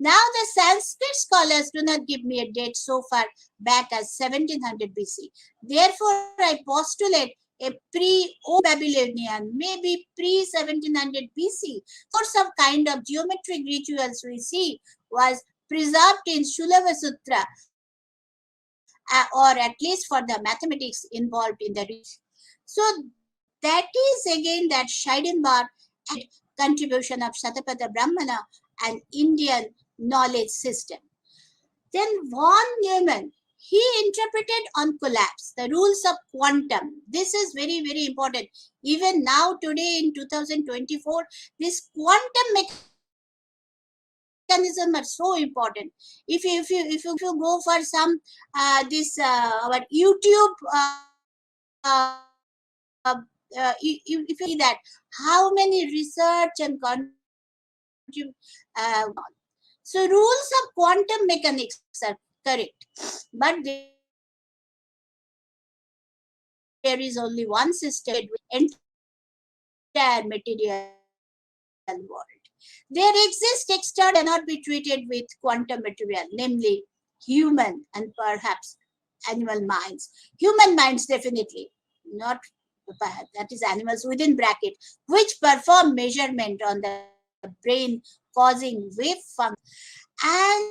Now the Sanskrit scholars do not give me a date so far back as 1700 BC. Therefore, I postulate a pre-Babylonian, maybe pre-1700 BC, source of kind of geometric rituals we see was preserved in Shulava Sutra, or at least for the mathematics involved in the ritual. So that is again that Scheidenbach and contribution of Shatapatha Brahmana and Indian knowledge system. Then von Neumann, he interpreted on collapse the rules of quantum. This is very, very important. Even now, today in 2024, this quantum mechanism are so important. If you go for some our YouTube, if you see that how many research and so rules of quantum mechanics are correct, but there is only one system with entire material world. There exists external cannot be treated with quantum material, namely human and perhaps animal minds. Human minds definitely, not that is animals within bracket, which perform measurement on the brain causing wave function and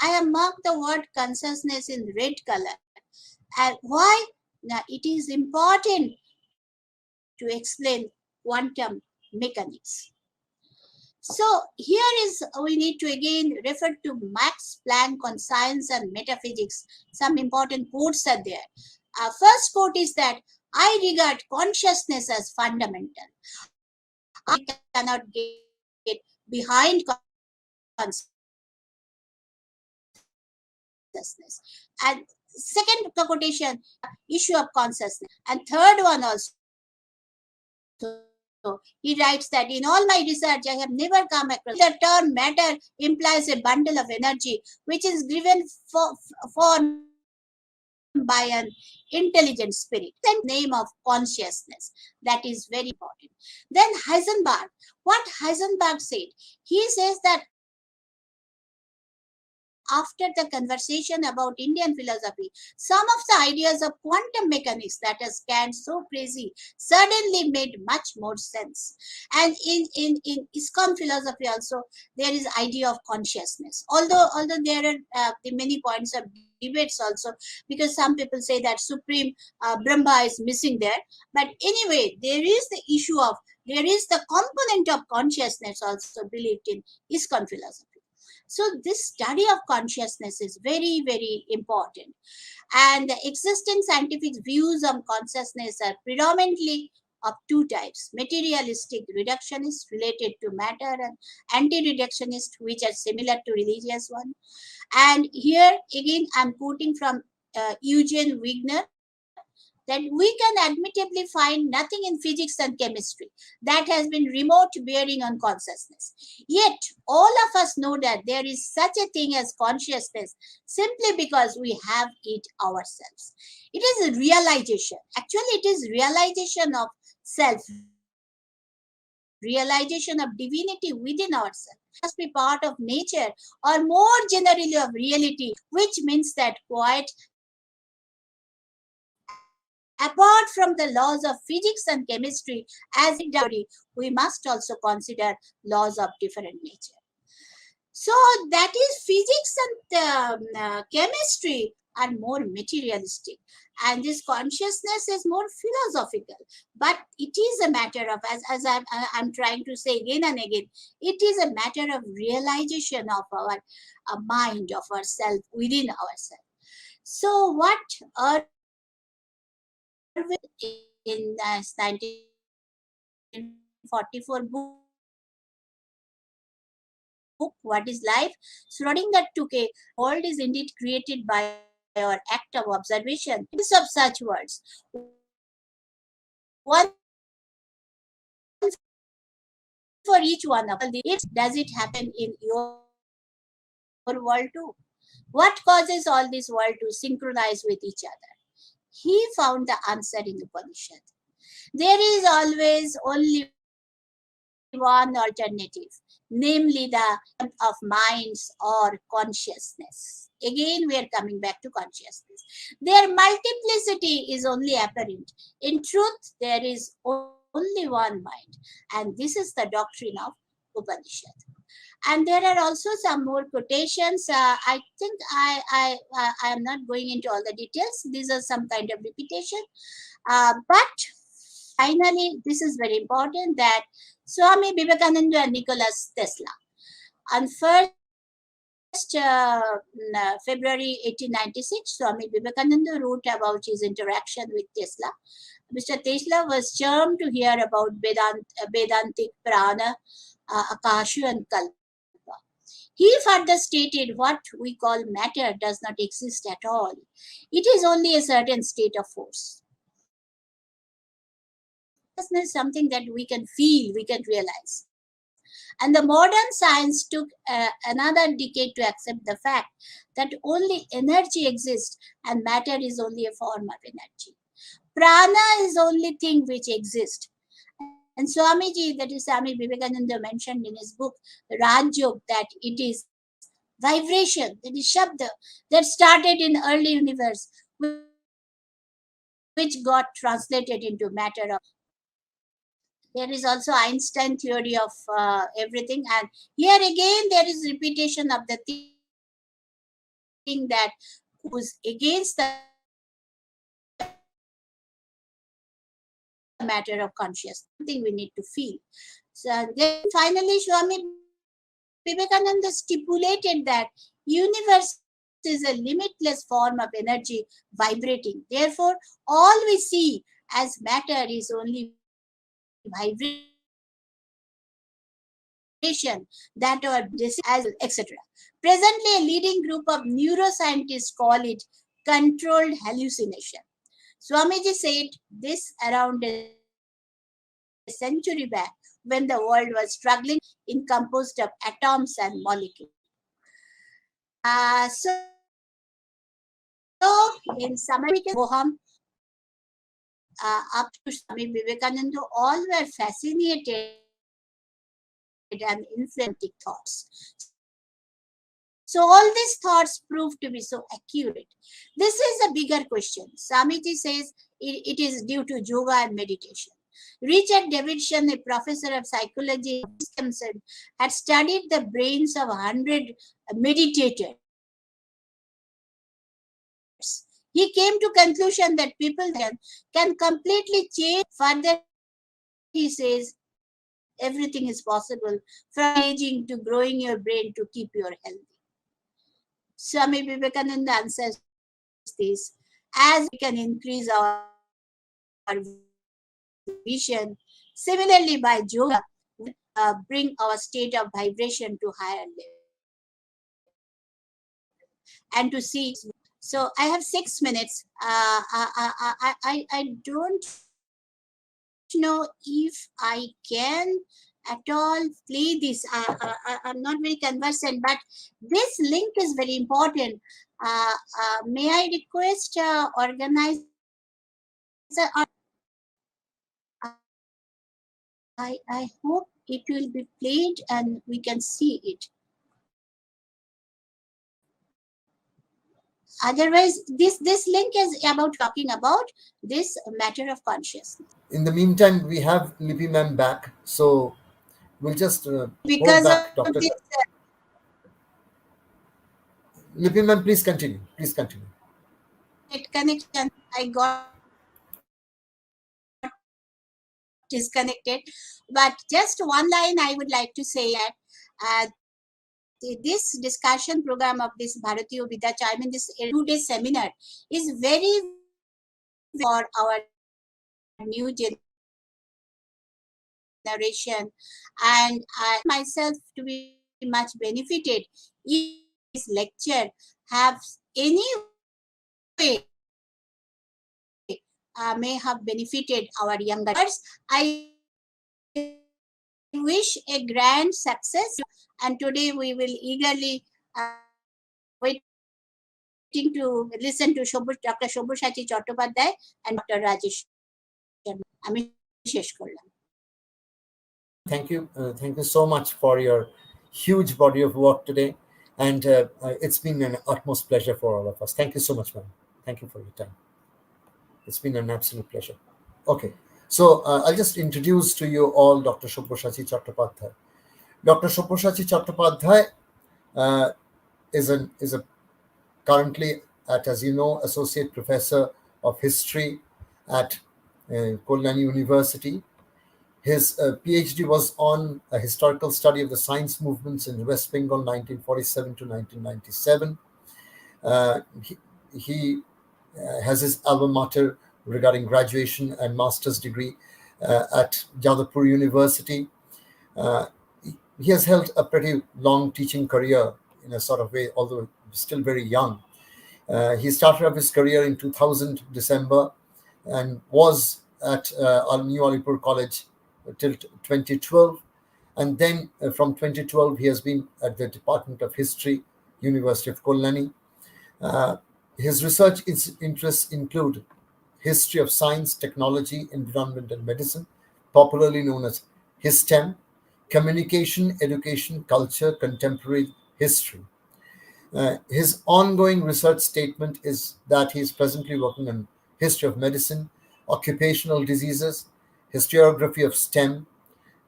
I have marked the word consciousness in red color. And why? Now, it is important to explain quantum mechanics. So here is, we need to again refer to Max Planck on science and metaphysics. Some important quotes are there. First quote is that, I regard consciousness as fundamental. I cannot get behind consciousness. And second quotation, issue of consciousness. And third one also, he writes that in all my research, I have never come across the term matter implies a bundle of energy which is driven form by an intelligent spirit. The name of consciousness. That is very important. Then Heisenberg, what Heisenberg said, he says that after the conversation about Indian philosophy, some of the ideas of quantum mechanics that are scanned so crazy suddenly made much more sense. And in ISKCON philosophy also, there is idea of consciousness. Although there are many points of debates also, because some people say that Supreme Brahma is missing there. But anyway, there is the issue of, there is the component of consciousness also believed in ISKCON philosophy. So this study of consciousness is very, very important. And the existing scientific views on consciousness are predominantly of two types: materialistic reductionist related to matter, and anti-reductionist, which are similar to religious one. And here again, I'm quoting from Eugene Wigner, that we can admittedly find nothing in physics and chemistry that has been remote bearing on consciousness. Yet, all of us know that there is such a thing as consciousness simply because we have it ourselves. It is a realization. Actually, it is realization of self, realization of divinity within ourselves. It must be part of nature, or more generally of reality, which means that quite apart from the laws of physics and chemistry, as in theory, we must also consider laws of different nature. So that is, physics and chemistry are more materialistic, and this consciousness is more philosophical. But it is a matter of, as I'm trying to say again and again, it is a matter of realization of our mind, of ourself, within ourselves. So what in 1944 book, What is Life? Schrödinger took a world is indeed created by our act of observation. Use of such words. One for each one of it. Does it happen in your world too? What causes all this world to synchronize with each other? He found the answer in the Upanishad. There is always only one alternative, namely the of minds or consciousness. Again, we are coming back to consciousness. Their multiplicity is only apparent. In truth, there is only one mind, and this is the doctrine of Upanishad. And there are also some more quotations. I think I am not going into all the details. These are some kind of repetition. But finally, this is very important, that Swami Vivekananda and Nicholas Tesla, on 1st February 1896, Swami Vivekananda wrote about his interaction with Tesla. Mr. Tesla was charmed to hear about Vedantic Prana, Akashu and Kalpa. He further stated what we call matter does not exist at all. It is only a certain state of force. Consciousness is something that we can feel, we can realize. And the modern science took another decade to accept the fact that only energy exists and matter is only a form of energy. Prana is the only thing which exists. And Swamiji, that is Swami Vivekananda, mentioned in his book, Rajyog, that it is vibration, that is Shabda, that started in early universe, which got translated into matter of. There is also Einstein theory of everything, and here again there is repetition of the thing that goes against the matter of consciousness, something we need to feel. So then finally Swami Vivekananda stipulated that universe is a limitless form of energy vibrating. Therefore, all we see as matter is only vibration, that or as etc. Presently, a leading group of neuroscientists call it controlled hallucination. Swamiji said this around a century back, when the world was struggling in composed of atoms and molecules. So in summary, we can go home up to Swami Vivekananda, all were fascinated and influential thoughts. So all these thoughts proved to be so accurate. This is a bigger question. Swamiji says it is due to yoga and meditation. Richard Davidson, a professor of psychology at Wisconsin, had studied the brains of 100 meditators. He came to conclusion that people can completely change. Further, he says everything is possible, from aging to growing your brain to keep you healthy. Swami Vivekananda answers this, as we can increase our vision. Similarly, by yoga, bring our state of vibration to higher level. And to see, so I have 6 minutes. I don't know if I can at all play this. I'm not very conversant, but this link is very important. May I request organizer? I hope it will be played and we can see it. Otherwise, this link is about talking about this matter of consciousness. In the meantime, we have Lipi ma'am back, so we'll just hold Because back of Dr. this Lipi ma'am, please continue. Please continue. connection, I got disconnected. But just one line I would like to say that this discussion program of this Bharatiya Vidacha, I mean this 2-day seminar, is very for our new generation, and I myself to be much benefited if this lecture have any way may have benefited our younger. I wish a grand success, and today we will eagerly waiting to listen to Dr. Sabyasachi Chattopadhyay and Dr. Rajeshwar. আমি শেষ করলাম. Thank you so much for your huge body of work today, and it's been an utmost pleasure for all of us. Thank you so much, ma'am. Thank you for your time. It's been an absolute pleasure. Okay, so I'll just introduce to you all Dr. Sabyasachi Chattopadhyay. Dr. Sabyasachi Chattopadhyay is a currently at, as you know, Associate Professor of History at Kalyani University. His PhD was on a historical study of the science movements in West Bengal 1947 to 1997. He has his alma mater regarding graduation and master's degree at Jadavpur University. He has held a pretty long teaching career in a sort of way, although still very young. He started off his career in 2000 December and was at New Alipur College till 2012. And then from 2012, he has been at the Department of History, University of Kalyani. His research interests include history of science, technology, environment, and medicine, popularly known as HISTEM, communication, education, culture, contemporary history. His ongoing research statement is that he is presently working on history of medicine, occupational diseases, historiography of STEM,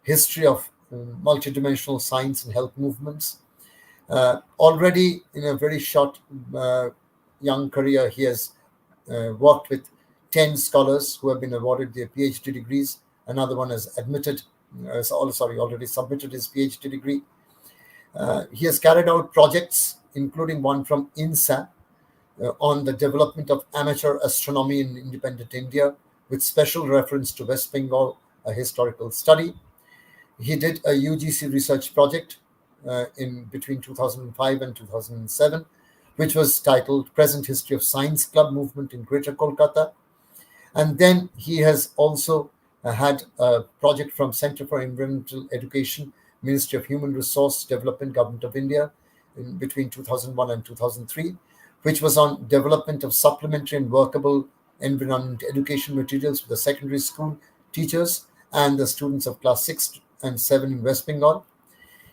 history of multidimensional science and health movements. Already in a very short young career, he has worked with 10 scholars who have been awarded their PhD degrees. Another one has already submitted his PhD degree. He has carried out projects, including one from INSA on the development of amateur astronomy in independent India, with special reference to West Bengal, a historical study. He did a UGC research project in between 2005 and 2007, which was titled Present History of Science Club Movement in Greater Kolkata. And then he has also had a project from Center for Environmental Education, Ministry of Human Resource Development, Government of India, in between 2001 and 2003, which was on development of supplementary and workable environment education materials for the secondary school teachers and the students of class 6 and 7 in West Bengal.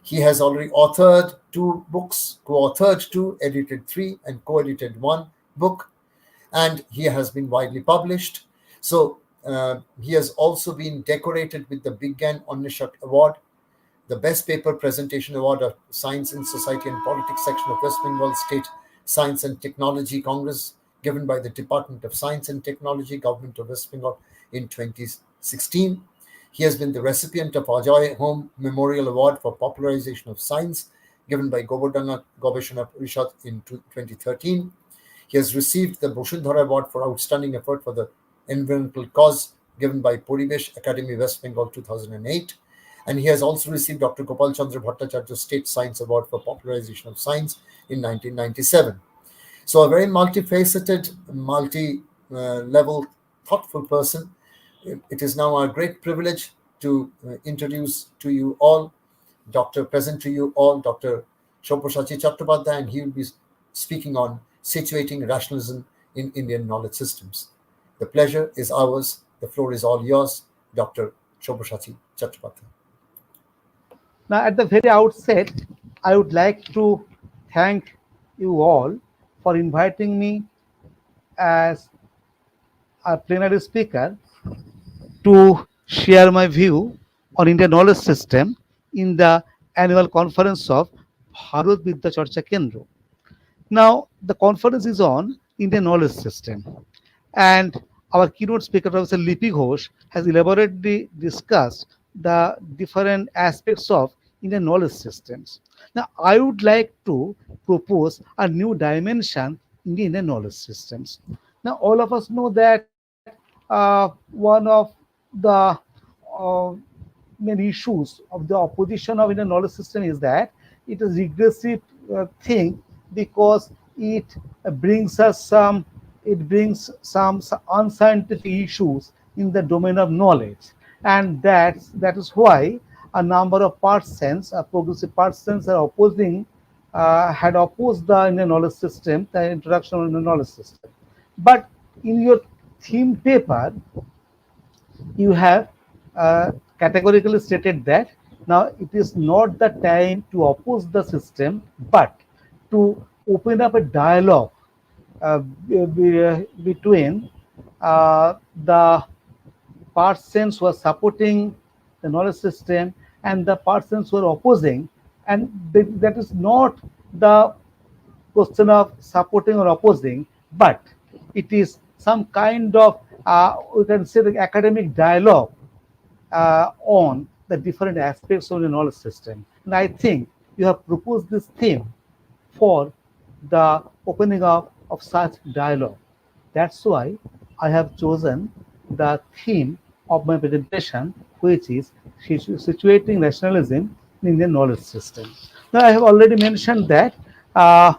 He has already authored 2 books, co-authored 2, edited 3, and co-edited 1 book, and he has been widely published. So he has also been decorated with the Bigyan Onneshak Award, the Best Paper Presentation Award of Science and Society and Politics section of West Bengal State Science and Technology Congress, given by the Department of Science and Technology, Government of West Bengal in 2016. He has been the recipient of Ajoy Home Memorial Award for Popularization of Science, given by Govardhana Gobeshona Parishad in 2013. He has received the Boshundhara Award for Outstanding Effort for the Environmental Cause, given by Poribesh Academy, West Bengal 2008. And he has also received Dr. Gopal Chandra Bhattacharya State Science Award for Popularization of Science in 1997. So a very multifaceted, multi-level, thoughtful person. It is now our great privilege to introduce to you all, present to you all, Dr. Sabyasachi Chattopadhyay, and he will be speaking on situating rationalism in Indian knowledge systems. The pleasure is ours. The floor is all yours, Dr. Sabyasachi Chattopadhyay. Now, at the very outset, I would like to thank you all for inviting me as a plenary speaker to share my view on Indian knowledge system in the annual conference of Bharat Vidya Charcha Kendra. Now, the conference is on Indian knowledge system, and our keynote speaker, Professor Lipi Ghosh, has elaborately discussed the different aspects of Indian knowledge systems. Now, I would like to propose a new dimension in the Indian knowledge systems. Now, all of us know that one of the main issues of the opposition of Indian knowledge system is that it is regressive thing, because it brings some unscientific issues in the domain of knowledge, and that is why a number of persons, progressive persons, are had opposed the Indian knowledge system, the introduction of the knowledge system. But in your theme paper, you have categorically stated that now it is not the time to oppose the system, but to open up a dialogue between the persons who are supporting the knowledge system and the persons who are opposing, and that is not the question of supporting or opposing, but it is some kind of we can say the academic dialogue on the different aspects of the knowledge system. And I think you have proposed this theme for the opening up of such dialogue. That's why I have chosen the theme of my presentation, which is situating nationalism in Indian knowledge system. Now, I have already mentioned that uh,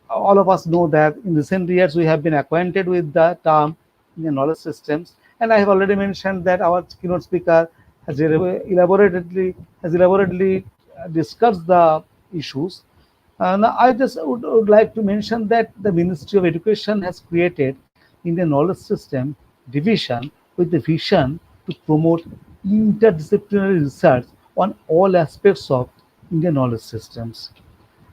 all of us know that in recent years we have been acquainted with the term Indian knowledge systems, and I have already mentioned that our keynote speaker has elaborately discussed the issues. Now, I just would like to mention that the Ministry of Education has created Indian knowledge system division with the vision to promote interdisciplinary research on all aspects of Indian knowledge systems,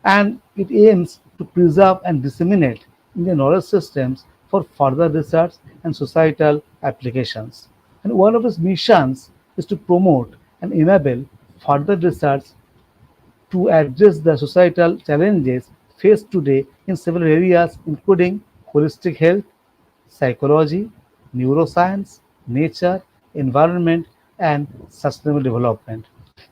and it aims to preserve and disseminate Indian knowledge systems for further research and societal applications. And one of its missions is to promote and enable further research to address the societal challenges faced today in several areas, including holistic health, psychology, neuroscience, nature, environment, and sustainable development.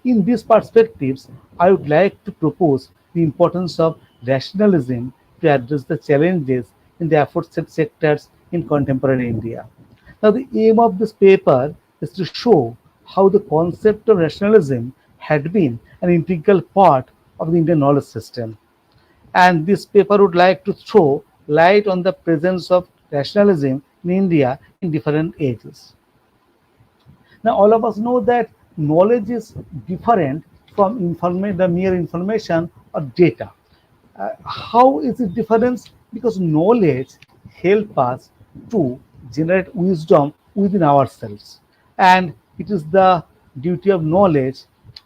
In these perspectives, I would like to propose the importance of rationalism to address the challenges in the aforesaid sectors in contemporary India. Now, the aim of this paper is to show how the concept of rationalism had been an integral part of the Indian knowledge system, and this paper would like to throw light on the presence of rationalism in India in different ages. Now, all of us know that knowledge is different from the mere information or data. How is it different? Because knowledge help us to generate wisdom within ourselves, and it is the duty of knowledge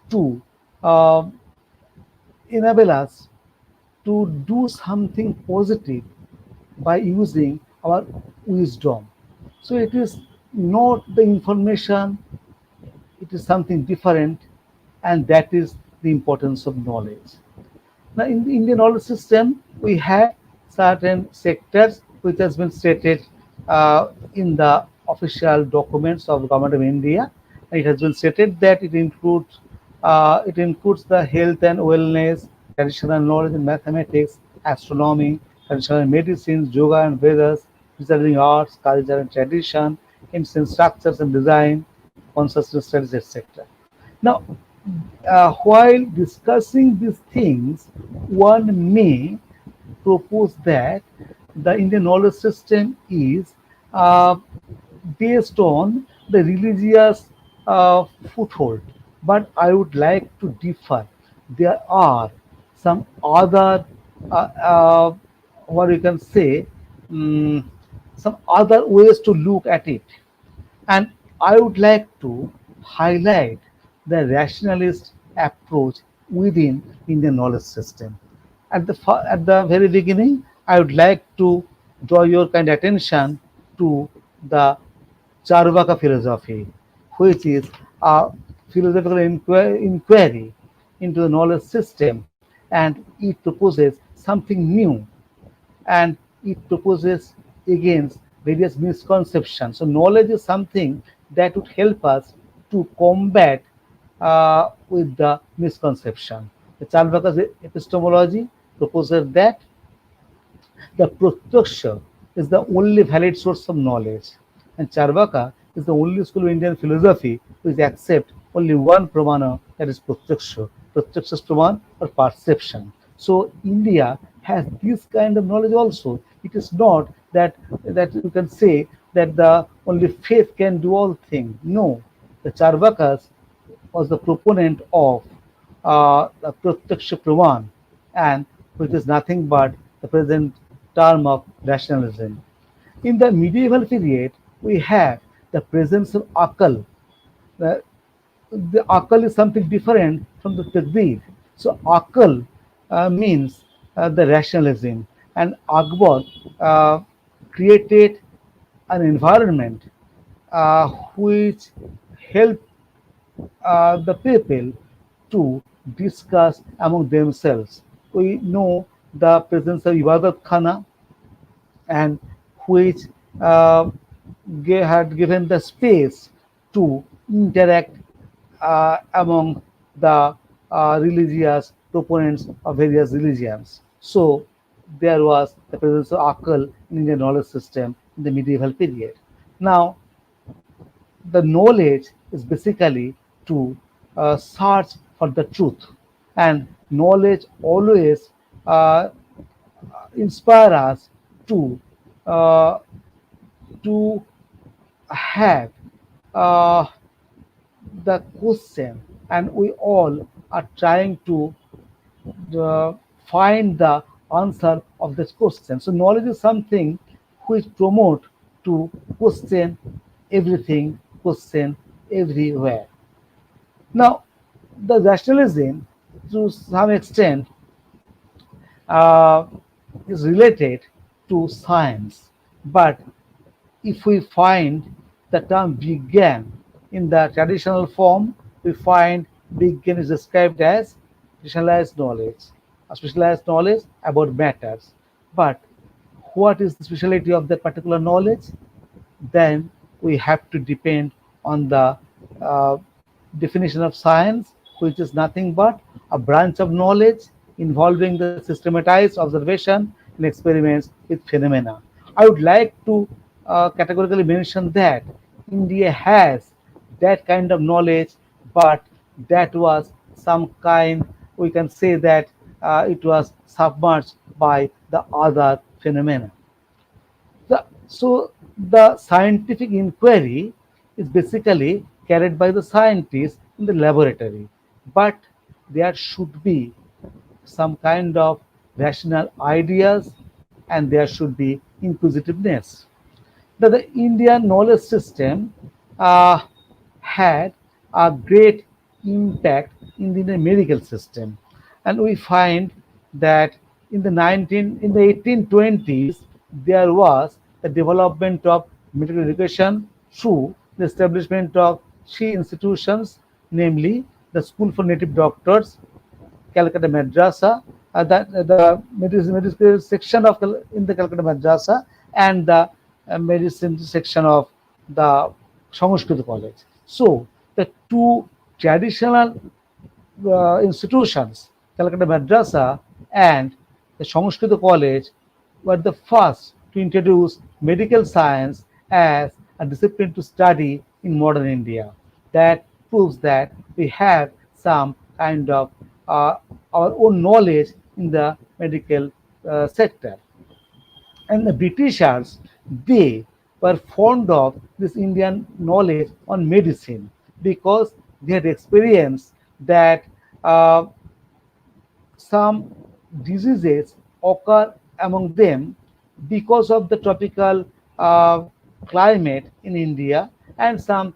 to uh, enable us to do something positive by using our wisdom. So it is not the information, it is something different, and that is the importance of knowledge. Now, in the Indian knowledge system, we have certain sectors which has been stated in the official documents of the Government of India. It has been stated that it includes the health and wellness, traditional knowledge in mathematics, astronomy, traditional medicine, yoga and Vedas, preserving arts, culture and tradition, ancient structures and design, consciousness studies, etc. Now, while discussing these things, one may propose that the Indian knowledge system is uh, based on the religious foothold. But I would like to differ. There are some other, uh, uh, what you can say, mm, some other ways to look at it. And I would like to highlight the rationalist approach within Indian knowledge system. At the very beginning, I would like to draw your kind attention to the Charvaka philosophy, which is a philosophical inquiry into the knowledge system, and it proposes something new, and it proposes against various misconceptions. So, knowledge is something that would help us to combat with the misconception. The Charvaka's epistemology proposes that the Pratyaksha is the only valid source of knowledge, and Charvaka is the only school of Indian philosophy which accepts only one pramana, that is Pratyaksha. Pratyaksha is praman or perception. So India has this kind of knowledge also. It is not that you can say that the only faith can do all things. No, the Charvakas was the proponent of the Pratyaksha Praman, and which is nothing but the present term of rationalism. In the medieval period, we have the presence of akal. The, the akal is something different from the takdir. So akal means the rationalism, and Akbar created an environment which helped the people to discuss among themselves. We know the presence of Ibadat Khana, and which uh, had given the space to interact among the religious proponents of various religions. So there was the presence of Akal in Indian knowledge system in the medieval period. Now, the knowledge is basically to search for the truth, and knowledge always uh, inspire us to uh, to have uh, the question, and we all are trying to uh, find the answer of this question. So knowledge is something which promote to question everything, question everywhere. Now, the rationalism, to some extent, uh, is related to science, but if we find the term began in the traditional form, we find began is described as specialized knowledge, a specialized knowledge about matters. But what is the speciality of that particular knowledge? Then we have to depend on the uh, definition of science, which is nothing but a branch of knowledge involving the systematized observation and experiments with phenomena. I would like to categorically mention that India has that kind of knowledge, but that was some kind, we can say that it was submerged by the other phenomena. So the scientific inquiry is basically carried by the scientists in the laboratory, but there should be some kind of rational ideas, and there should be inquisitiveness. The Indian knowledge system uh, had a great impact in the medical system, and we find that in the 1820s there was the development of medical education through the establishment of three institutions, namely the School for Native Doctors, Calcutta Madrasa, the medical section of in the Calcutta Madrasa, and the medicine section of the Sanskrit College. So the two traditional institutions, Calcutta Madrasa and the Sanskrit College, were the first to introduce medical science as a discipline to study in modern India. That proves that we have some kind of uh, our own knowledge in the medical sector. And the Britishers, they were fond of this Indian knowledge on medicine because they had experienced that uh, some diseases occur among them because of the tropical climate in India, and some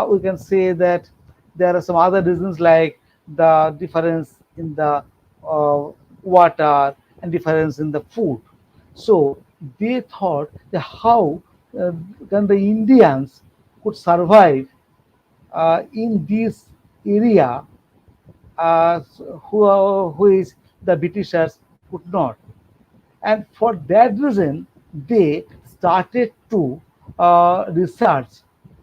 we can say that there are some other reasons like the difference in the water and difference in the food. So they thought that how uh, can the Indians could survive in this area which the Britishers could not. And for that reason, they started to research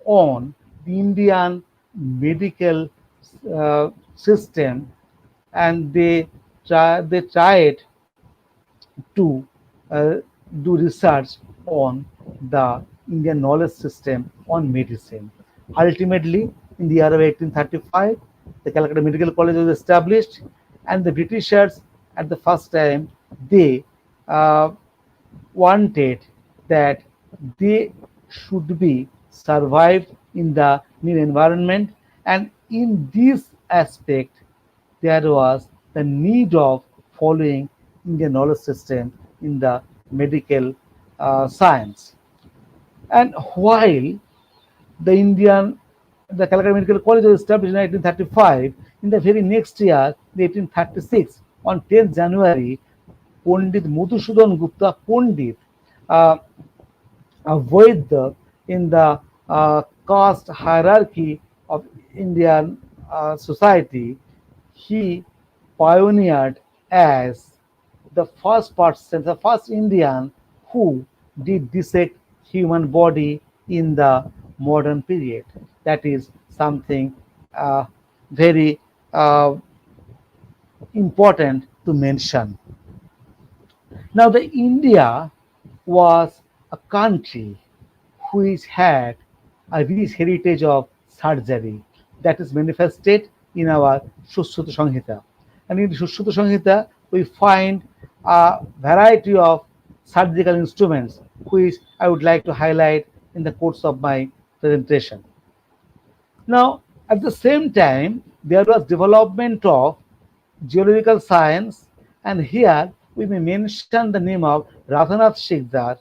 on the Indian medical system, and they tried to uh, do research on the Indian knowledge system on medicine. Ultimately, in the year of 1835, the Calcutta Medical College was established, and the Britishers, at the first time, they uh, wanted that they should be survived in the new environment, and in this aspect there was the need of following Indian knowledge system in the medical science. And while the Calcutta Medical College was established in 1835, in the very next year, in 1836, on 10th January, Pandit Madhusudan Gupta Pandit, a Vaidya in the caste hierarchy of Indian society, he pioneered as the first person, the first Indian who did dissect human body in the modern period. That is something very important to mention. Now, the India was a country which had a rich heritage of surgery that is manifested in our Sushruta Samhita. And in Sushruta Samhita, we find a variety of surgical instruments which I would like to highlight in the course of my presentation. Now, at the same time, there was development of geological science, and here we may mention the name of Radhanath Sikdar,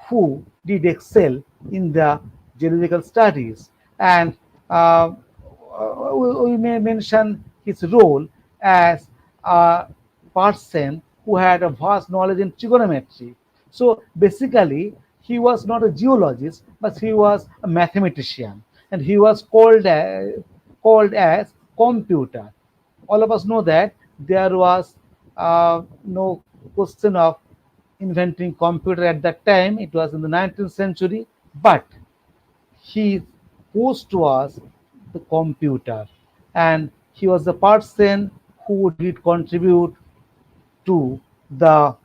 who did excel in the geological studies, and we may mention his role as a person who had a vast knowledge in trigonometry. So basically, he was not a geologist, but he was a mathematician, and he was called as computer. All of us know that there was no question of inventing computer at that time. It was in the 19th century, but he posed was the computer, and he was the person who did contribute to the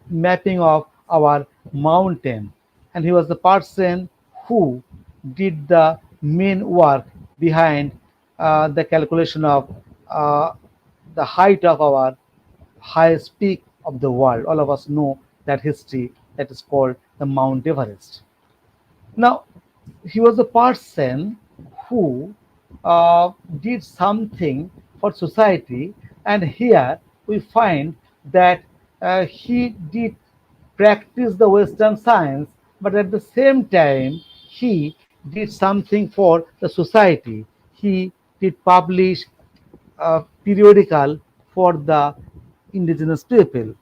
mapping of our mountain, and he was the person who did the main work behind the calculation of uh, the height of our highest peak of the world. All of us know that history that is called the Mount Everest. Now, he was a person who did something for society, and here we find that he did practice the Western science, but at the same time, he did something for the society. He did publish a periodical for the indigenous people.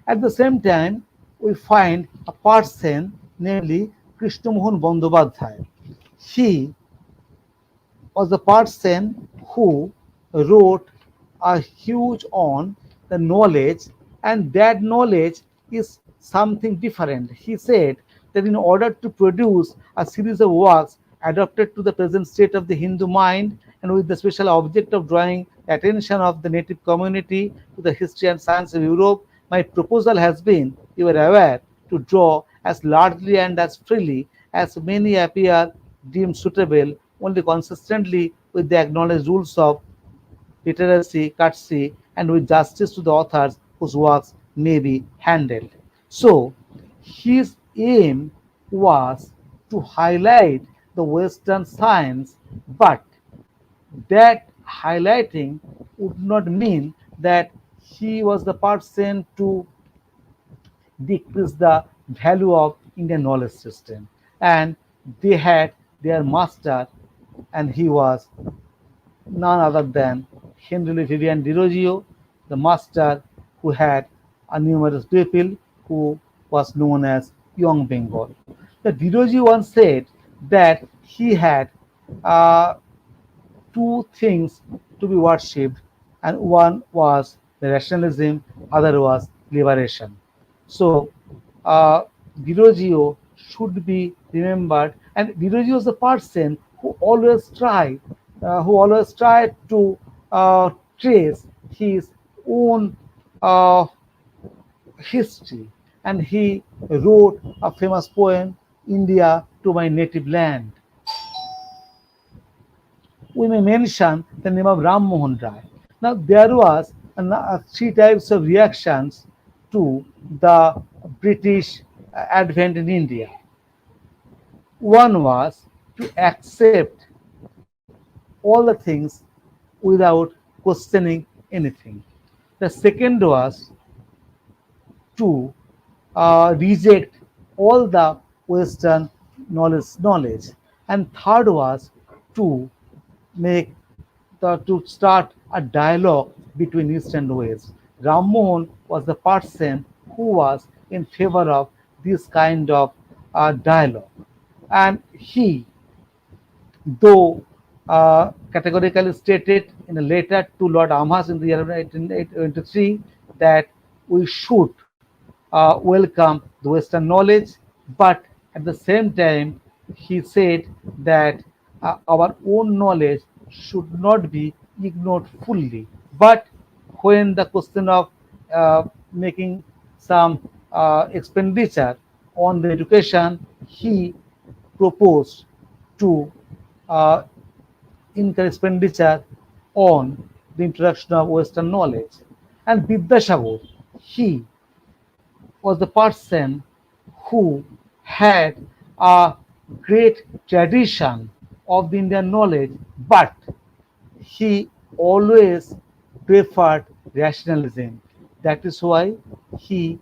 At the same time, we find a person, namely Krishnamohan Bandyopadhyay. He was the person who wrote a huge on the knowledge, and that knowledge is something different. He said that in order to produce a series of works adapted to the present state of the Hindu mind and with the special object of drawing attention of the native community to the history and science of Europe, my proposal has been, you are aware, to draw as largely and as freely as many appear deemed suitable, only consistently with the acknowledged rules of literacy, courtesy, and with justice to the authors whose works may be handled. So, his aim was to highlight the Western science, but that highlighting would not mean that he was the person to decrease the value of Indian knowledge system. And they had their master, and he was none other than Henry Louis Vivian Dirogio, the master who had a numerous pupil who was known as Young Bengal. The Dirogio once said that he had uh, two things to be worshipped, and one was the rationalism, other was liberation. So, uh, Virogio should be remembered, and Virogio is the person who always tried to trace his own uh, history, and he wrote a famous poem, "India to my native land." We may mention the name of Ram Mohan Rai. Now, there was three types of reactions to the British advent in India. One was to accept all the things without questioning anything. The second was to reject all the Western knowledge, and third was to make to start a dialogue between East and West. Ram Mohan was the person who was in favor of this kind of dialogue, and he though categorically stated in a letter to Lord Amherst in the year 1823 that we should welcome the Western knowledge, but at the same time, he said that our own knowledge should not be ignored fully. But when the question of making some expenditure on the education, he proposed to uh, incur expenditure on the introduction of Western knowledge. And Vidyasagar, he was the person who had a great tradition of the Indian knowledge, but he always preferred rationalism. That is why he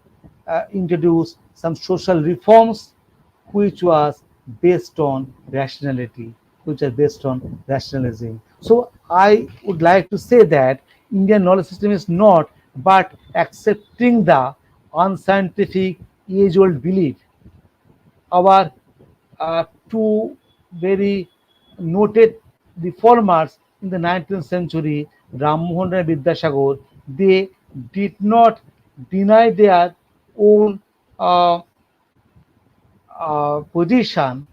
introduced some social reforms which was based on rationality, which are based on rationalism. So I would like to say that Indian knowledge system is not but accepting the unscientific age-old belief. Our two very noted reformers in the 19th century, Ram Mohan Rai Vidyasagar, they did not deny their own uh, position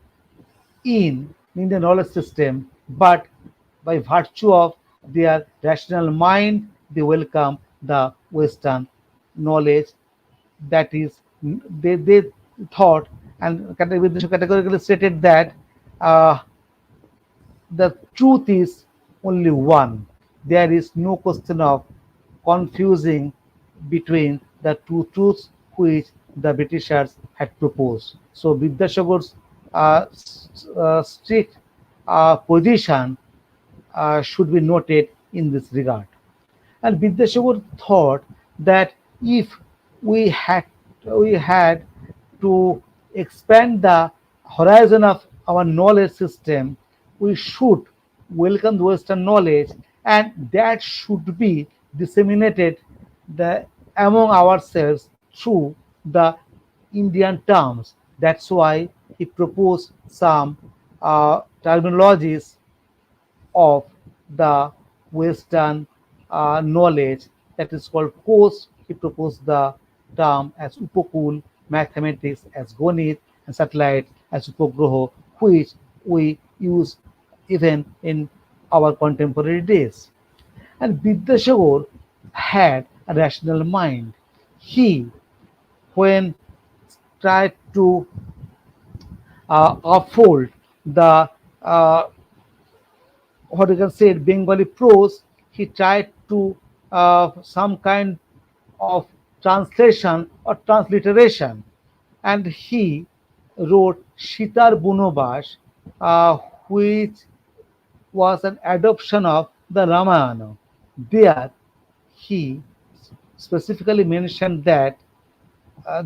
in Indian knowledge system, but by virtue of their rational mind, they welcome the Western knowledge. That is, they thought and categorically stated that uh, the truth is only one. There is no question of confusing between the two truths which the Britishers had proposed. So Vidyasagar's strict position should be noted in this regard. And Vidyasagar thought that if we had we had to expand the horizon of our knowledge system, we should welcome the Western knowledge, and that should be disseminated among ourselves through the Indian terms. That's why he proposed some terminologies of the Western knowledge, that is called course. He proposed the term as Upakul, mathematics as Gonit, and satellite as Upagroho, which we use even in our contemporary days. And Vidyasagar had a rational mind. He, when tried to uphold the what you can say Bengali prose, he tried to some kind of translation or transliteration, and he wrote Shitar Bunobas, which was an adoption of the Ramayana. There, he specifically mentioned that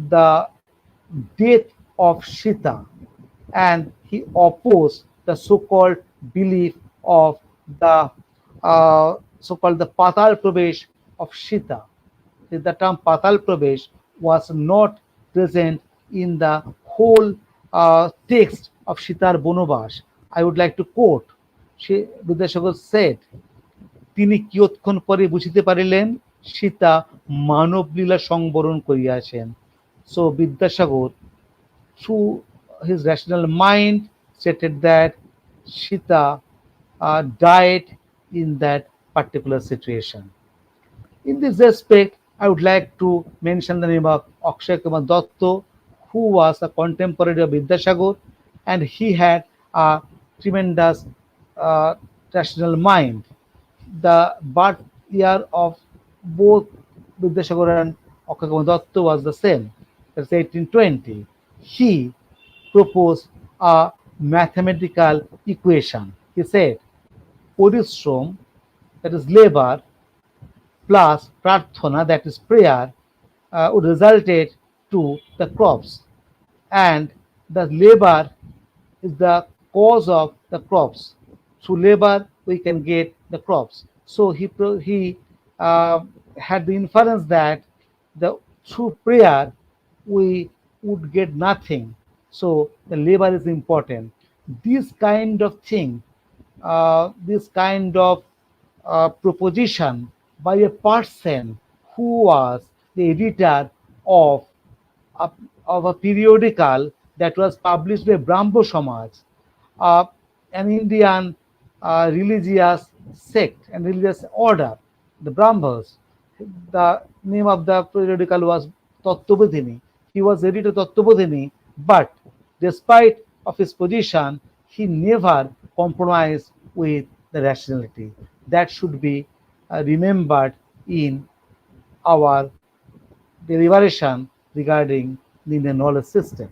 the death of Sita, and he opposed the so-called belief of the so-called the Patal Pravesh of Sita. The term Patal Pravesh was not present in the whole text of Sitar Bonobas. I would like to quote. Vidyasagar said, তিনি কিয়ৎক্ষণ পরে বুঝিতে পারিলেন সীতা মানবলীলা সংবরণ করিয়াছেন. So Vidyasagar, through his rational mind, stated that Sita died in that particular situation. In this respect, I would like to mention the name of Akshay Kumar Datta, who was a contemporary of Vidyasagar, and he had a tremendous rational mind. The birth year of both Vidyasagar and Akshay Kumar Datta was the same, that's 1820. He proposed a mathematical equation. He said, Parishrom, that is labor, plus prarthana, that is prayer, would resulted to the crops, and the labor is the cause of the crops. Through labor we can get the crops. So he had the inference that through prayer we would get nothing. So the labor is important. This kind of thing this kind of proposition by a person who was the editor of a, of a periodical that was published by Brahmo Samaj, uh, an Indian religious sect and religious order, the Brahmas. The name of the periodical was Tattvabodhini. He was editor Tattvabodhini, but despite of his position, he never compromised with the rationality. That should be remembered in our deliberation regarding the Indian knowledge system.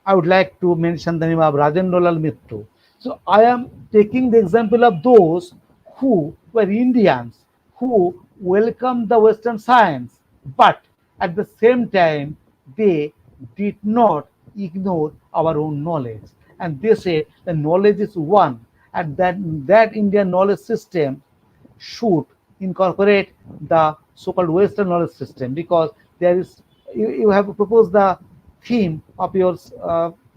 I would like to mention the name of Rajendra Mitra. So I am taking the example of those who were Indians who welcomed the Western science, but at the same time they did not ignore our own knowledge. And they say the knowledge is one, and that Indian knowledge system should incorporate the so-called Western knowledge system, because there is you have proposed the theme of your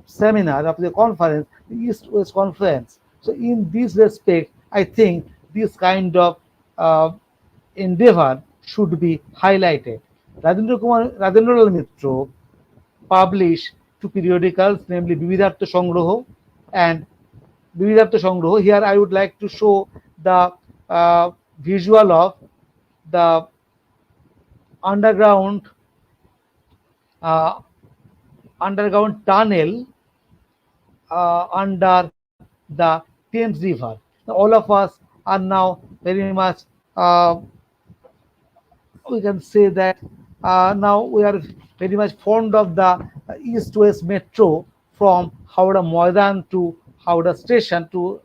seminar, of the conference, the East-West Conference. So in this respect, I think this kind of endeavor should be highlighted. Rajendra Mitra published two periodicals, namely Vividhartha Sangroho and Vividhartha Sangroho. Here I would like to show the visual of the underground uh, underground tunnel under the Thames River. Now, all of us are now very much, we can say that now we are very much fond of the East-West Metro from Howrah Maidan to Howrah Station to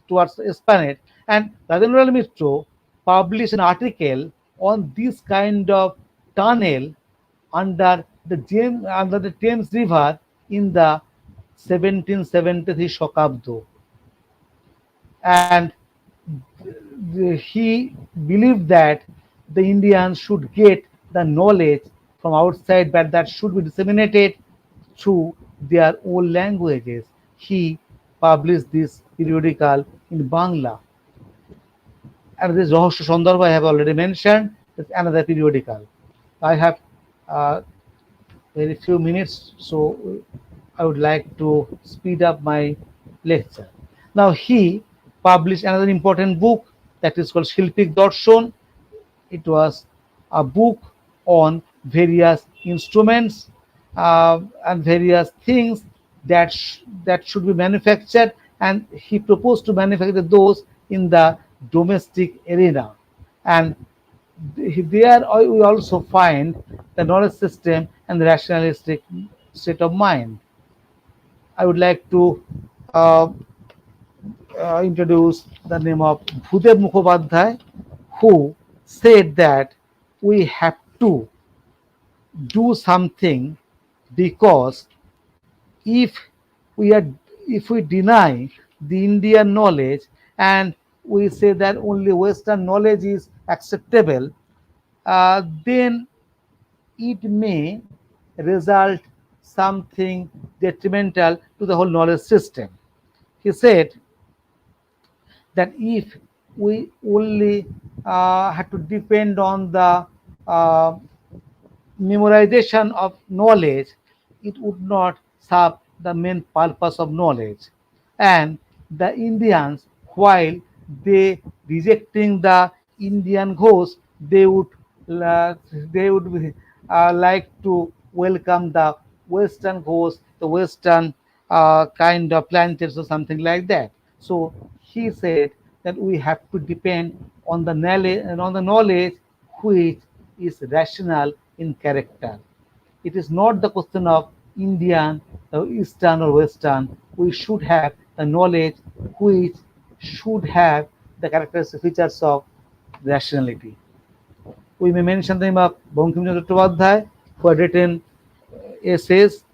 towards Esplanade. And Rajendra Mitra published an article on this kind of tunnel under the Thames River in the 1773 Shokabdo. And he believed that the Indians should get the knowledge from outside, but that should be disseminated through their own languages. He published this periodical in Bangla. And this Rahasya Sandarbha I have already mentioned, is another periodical. I have very few minutes, so I would like to speed up my lecture. Now, he published another important book that is called Shilpik Darshan. It was a book on various instruments and various things that should be manufactured, and he proposed to manufacture those in the domestic arena. And there we also find the knowledge system and the rationalistic state of mind. I would like to uh, introduce the name of Bhudev Mukhopadhyay, who said that we have to do something, because if we are if we deny the Indian knowledge and we say that only Western knowledge is acceptable, then it may result something detrimental to the whole knowledge system. He said that if we only had to depend on the uh, memorization of knowledge, it would not serve the main purpose of knowledge. And the Indians, while they rejecting the Indian ghost, uh, they would be, like to welcome the Western ghost, the Western kind of planets or something like that. So he said that we have to depend on the knowledge which is rational in character. It is not the question of Indian, Eastern or Western. We should have the knowledge which should have the characteristic features of rationality. We may mention the name of Bankim Chattopadhyay, who had written essays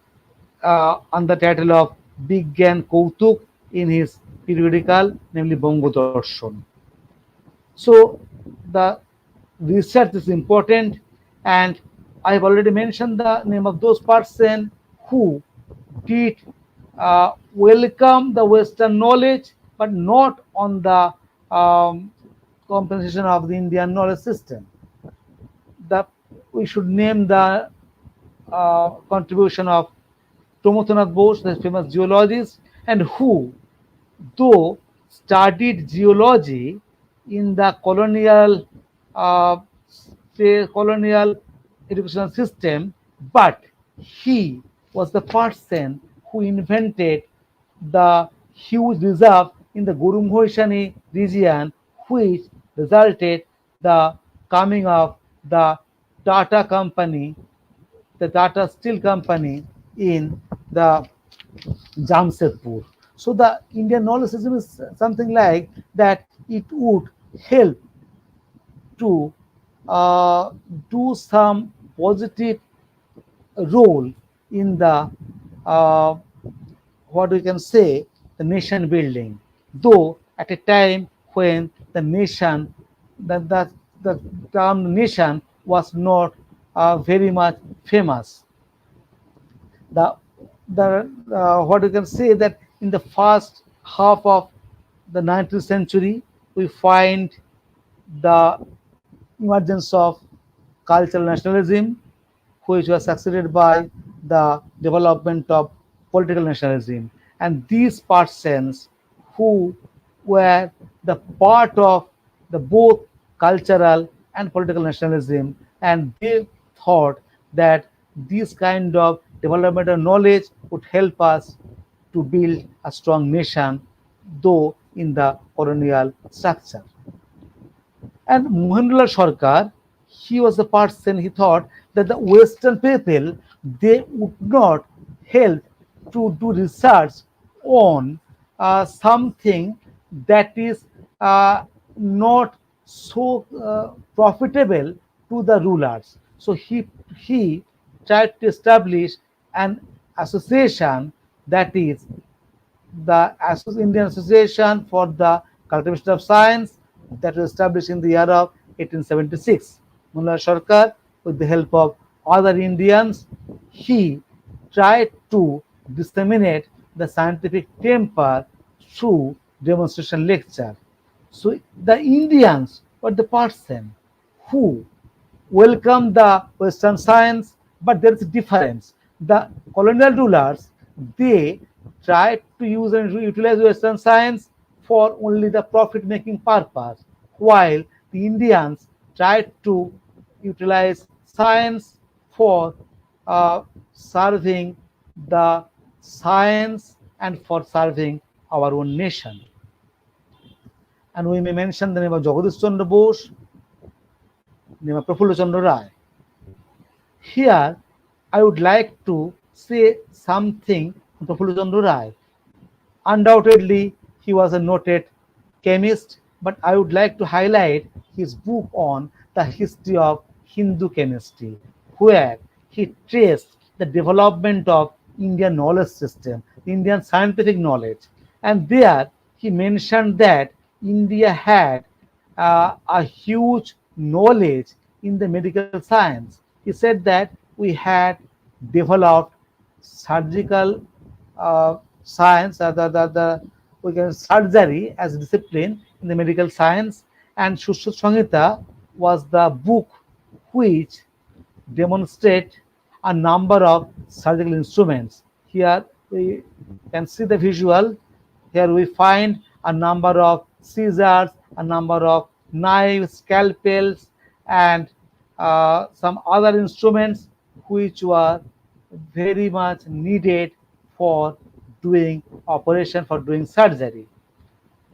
on the title of Bigyan Kautuk in his periodical, namely Bongo Darshan. So the research is important, and I have already mentioned the name of those persons who did welcome the Western knowledge but not on the compensation of the Indian knowledge system. We should name the contribution of Pramodnath Bose, the famous geologist, and who, though studied geology in the uh, colonial educational system, but he was the person who invented the huge reserve in the Gurumhoishani region, which resulted the coming of the Tata company, the Tata Steel Company in the Jamshedpur. So the Indian knowledge system is something like that. It would help to uh, do some positive role in the uh, what we can say the nation building. Though at a time when the nation, the term nation was not very much famous. the what we can say that in the first half of the 19th century we find the emergence of cultural nationalism, which was succeeded by the development of political nationalism. And these persons who were the part of the both cultural and political nationalism, and they thought that this kind of developmental knowledge would help us to build a strong nation, though in the colonial structure. And Mohanlal Sarkar, he was the person he thought that the Western people they would not help to do research on something that is not so profitable to the rulers. So he tried to establish an association, that is the Indian Association for the Cultivation of Science, that was established in the year of 1876. Mullah Sarkar, with the help of other Indians, he tried to disseminate the scientific temper through demonstration lecture. So the Indians were the person who welcome the Western science, but there is a difference. The colonial rulers they tried to use and utilize Western science for only the profit making purpose, while the Indians tried to utilize science for serving the science and for serving our own nation. And we may mention the name of Jagadish Chandra Bose, name of Prafulla Chandra Rai. Here, I would like to say something on Prafulla Chandra Rai. Undoubtedly, he was a noted chemist, but I would like to highlight his book on the history of Hindu chemistry, where he traced the development of Indian knowledge system, Indian scientific knowledge. And there he mentioned that India had a huge knowledge in the medical science. He said that we had developed surgical science, we can surgery as a discipline in the medical science, and Shushruta Samhita was the book which demonstrate a number of surgical instruments. Here we can see the visual. Here we find a number of scissors, a number of knives, scalpels, and some other instruments which were very much needed for doing operation, for doing surgery.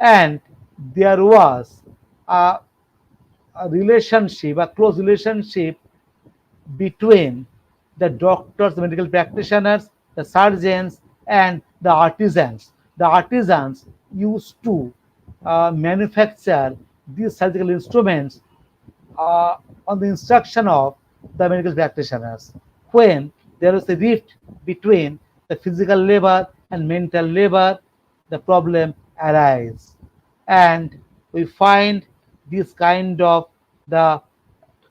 And there was a, a relationship, a close relationship between the doctors, the medical practitioners, the surgeons, and the artisans. The artisans used to manufacture these surgical instruments on the instruction of the medical practitioners. When there was a rift between the physical labor and mental labor, the problem arises. And we find this kind of the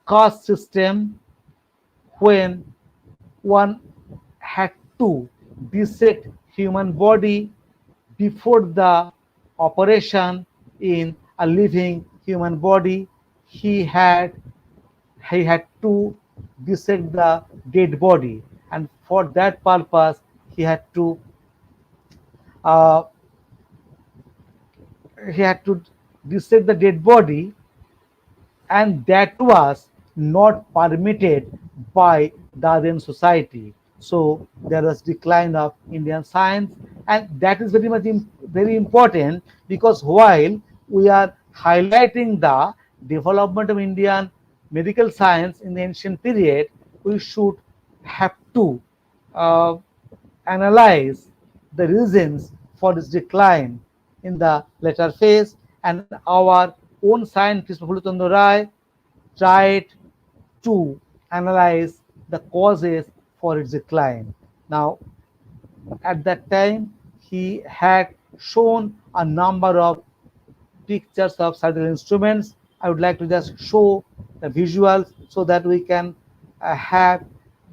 caste system when one had to dissect human body before the operation in a living human body, he had to dissect the dead body, and for that purpose uh, he had to dissect the dead body, and that was not permitted by the Aryan society. So there was decline of Indian science, and that is very much very important, because while we are highlighting the development of Indian medical science in the ancient period, we should have to uh, analyze the reasons for its decline in the later phase, and our own scientist Prafullo Chandra Ray tried to analyze the causes for its decline. Now, at that time, he had shown a number of pictures of surgical instruments. I would like to just show the visuals so that we can have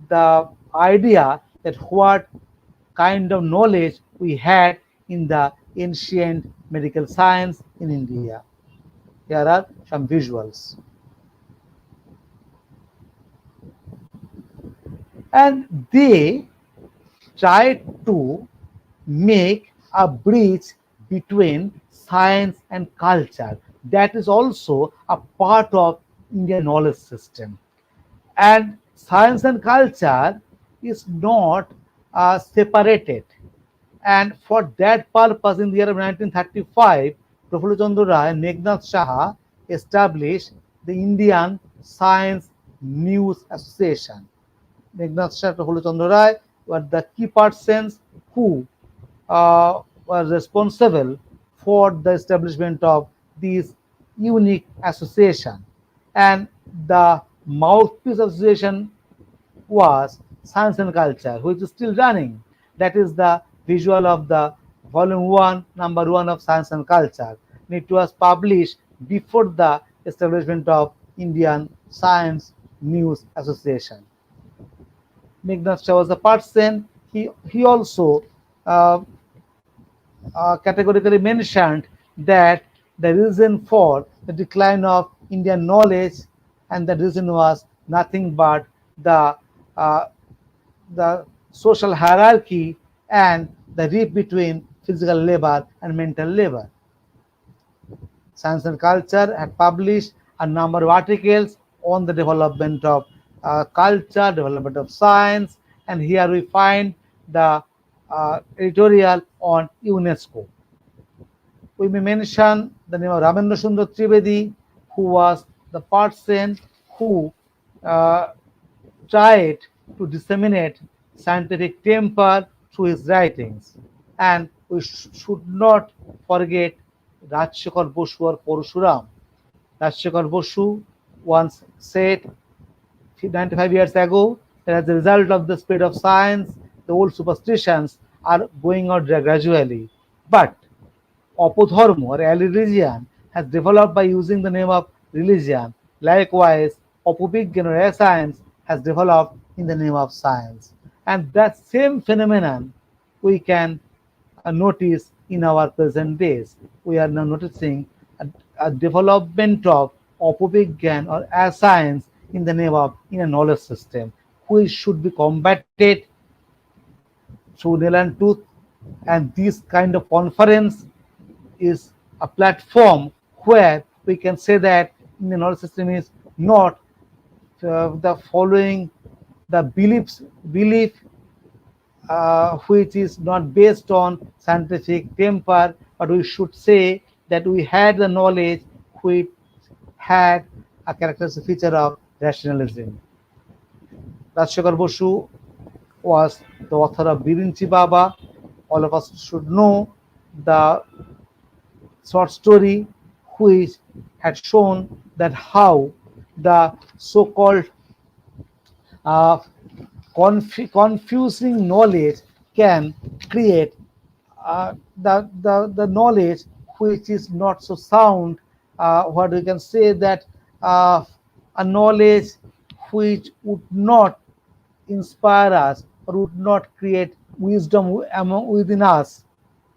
the idea that what kind of knowledge we had in the ancient medical science in India. Here are some visuals. And they tried to make a bridge between science and culture. That is also a part of Indian knowledge system. And science and culture is not separated. And for that purpose, in the year of 1935, Prafullo Chandra Ray and Meghnad Saha established the Indian Science News Association. Meghnad Saha and Prafullo Chandra Ray were the key persons who were responsible for the establishment of this unique association. And the mouthpiece association was Science and Culture, which is still running. That is the visual of the volume 1, number 1 of Science and Culture. It was published before the establishment of Indian Science News Association. Meghnad Saha was a person. He also uh, categorically mentioned that the reason for the decline of Indian knowledge, and the reason was nothing but uh, the social hierarchy and the rift between physical labor and mental labor. Science and Culture had published a number of articles on the development of culture, development of science, and here we find the editorial on UNESCO. We may mention the name of Ramendra Sundar Trivedi, who was the person who uh, tried to disseminate scientific temper through his writings. And we should not forget Rajeshwar Bosu or Poroshuram. Rajeshwar Bosu once said 95 years ago that as a result of the spread of science, the old superstitions are going out gradually. But Apodharma or religion has developed by using the name of religion. Likewise, Apobigyan or science has developed in the name of science. And that same phenomenon we can notice in our present days. We are now noticing a development of Apobigyan or science in the name of in a knowledge system, which should be combated through nail and tooth. And this kind of conference is a platform where we can say that Indian knowledge system is not the following the belief which is not based on scientific temper, but we should say that we had the knowledge which had a characteristic feature of rationalism. Rajeshwar Bosu was the author of Birinchi Baba. All of us should know the short story which had shown that how the so-called uh, confusing knowledge can create the knowledge which is not so sound. What we can say that a knowledge which would not inspire us or would not create wisdom among within us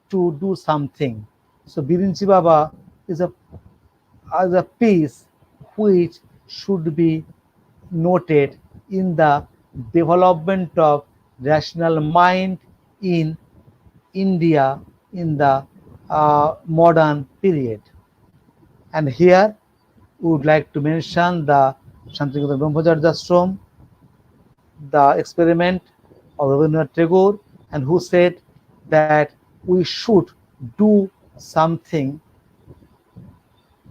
to do something. So Birinchi Baba is a piece which should be noted in the development of rational mind in India in the modern period. And here we would like to mention the Shantiniketan Brahmacharya Ashram, the experiment of Rabindranath Tagore, and who said that we should do something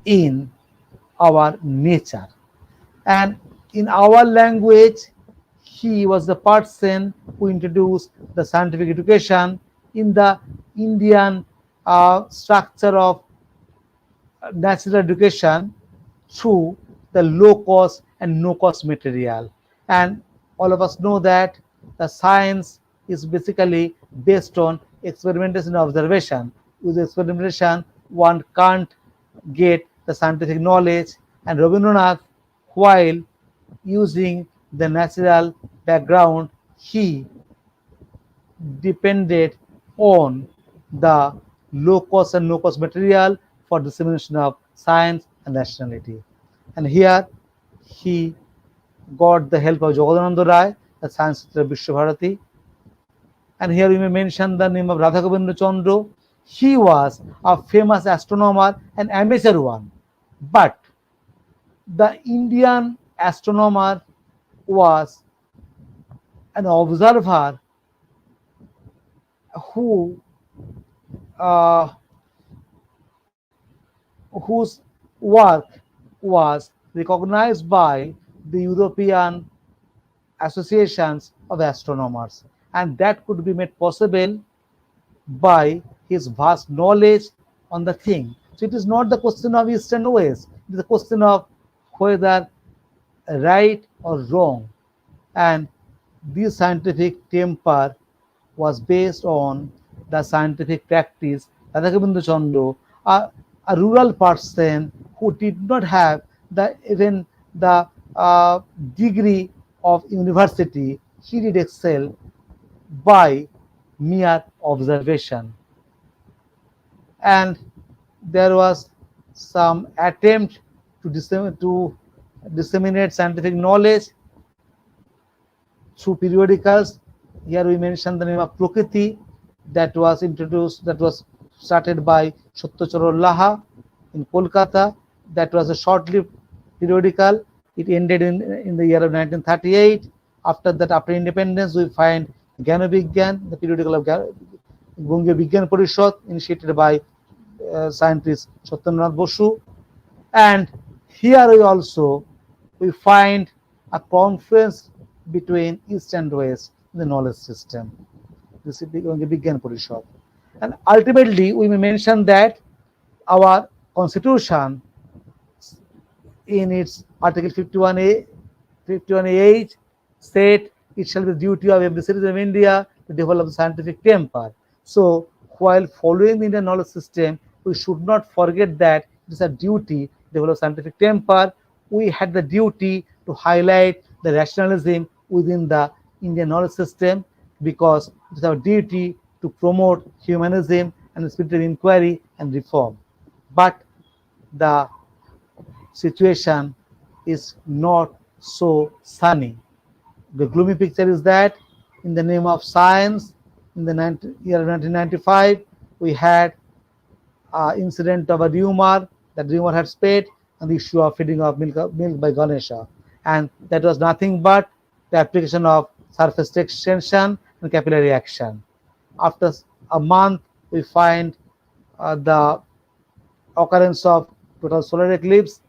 in our nature. And in our language, he was the person who introduced the scientific education in the Indian structure of natural education through the low cost and no cost material. And all of us know that the science is basically based on experimentation and observation. With experimentation, one can't get the scientific knowledge. And Rabindranath, while using the natural background, he depended on the low cost and no cost material for dissemination of science and rationality. And here he got the help of Jagadhananda Rai, the science teacher of Vishwabharati. And here we may mention the name of Radha Govinda Chandra. He was a famous astronomer, an amateur one. But the Indian astronomer was an observer who uh, whose work was recognized by the European associations of astronomers, and that could be made possible by his vast knowledge on the thing. So it is not the question of east and west, it is a question of whether right or wrong. And this scientific temper was based on the scientific practice. Radhagovinda Chandra, a rural person who did not have even the degree of university, he did excel by mere observation. And there was some attempt to disseminate scientific knowledge through periodicals. Here we mention the name of Prakriti that was introduced, that was started by Satyacharya Laha in Kolkata. That was a short-lived periodical. It ended in the year of 1938. After that, after independence, we find Gyana Vigyan, the periodical of Gangya Vigyan Parishad, initiated by scientist Satyendranath Basu. And here we find a conference between East and West in the knowledge system. This is the Vigyan Parishad. And ultimately, we may mention that our constitution, in its Article 51A8, said it shall be the duty of every citizen of India to develop scientific temper. So, while following the Indian knowledge system, we should not forget that it is a duty to develop scientific temper. We had the duty to highlight the rationalism within the Indian knowledge system, because it is our duty to promote humanism and the spirit of inquiry and reform. But the situation is not so sunny. The gloomy picture is that in the name of science, in the year 1995, we had an incident of a rumor that rumor had spread on the issue of feeding of milk by Ganesha. And that was nothing but the application of surface extension and capillary action. After a month, we find the occurrence of total solar eclipse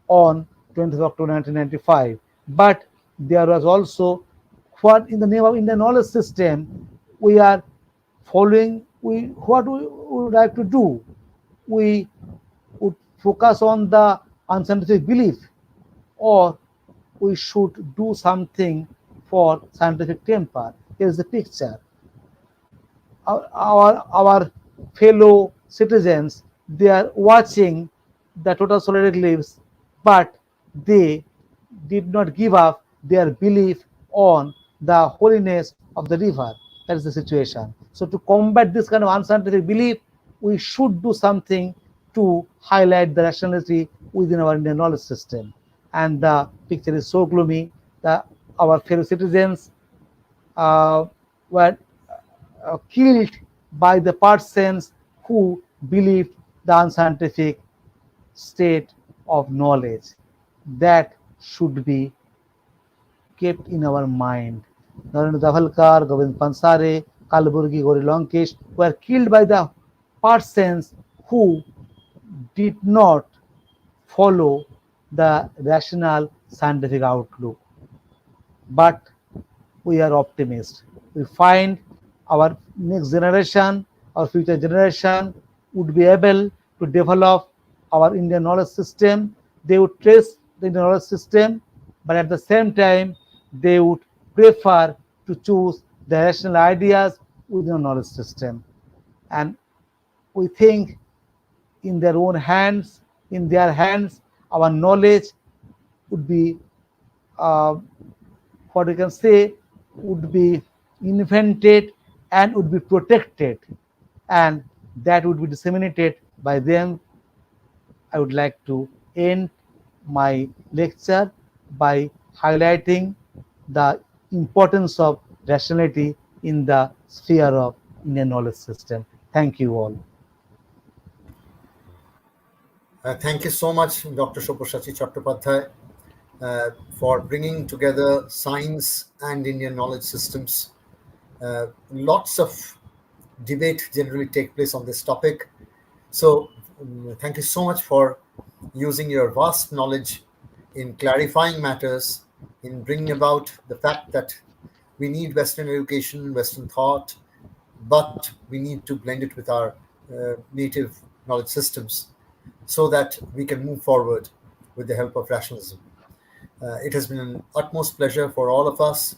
on 20th October 1995. But there was also, what in the name of Indian knowledge system, we are following, what we would like to do, we would focus on the unscientific belief, or we should do something for scientific temper. Here is the picture. Our fellow citizens, they are watching the total solar eclipse, but they did not give up their belief on the holiness of the river. That is the situation. So to combat this kind of unscientific belief, we should do something to highlight the rationality within our Indian knowledge system. And the picture is so gloomy that our fellow citizens were killed by the persons who believed the unscientific state of knowledge. That should be kept in our mind. Narendra Davalkar, Govind Pansare, Kalburgi, Gauri Lankesh were killed by the persons who did not follow the rational scientific outlook. But we are optimists. We find our next generation, our future generation would be able to develop our Indian knowledge system. They would trace the Indian knowledge system, but at the same time, they would prefer to choose the rational ideas within the knowledge system. And we think in their own hands, in their hands, our knowledge would be uh, what we can say would be invented and would be protected, and that would be disseminated by them. I would like to end my lecture by highlighting the importance of rationality in the sphere of Indian knowledge system. Thank you all. Thank you so much, Dr. Sabyasachi Chattopadhyay, for bringing together science and Indian knowledge systems. Lots of debate generally take place on this topic. So thank you so much for using your vast knowledge in clarifying matters, in bringing about the fact that we need Western education, Western thought, but we need to blend it with our native knowledge systems so that we can move forward with the help of rationalism. It has been an utmost pleasure for all of us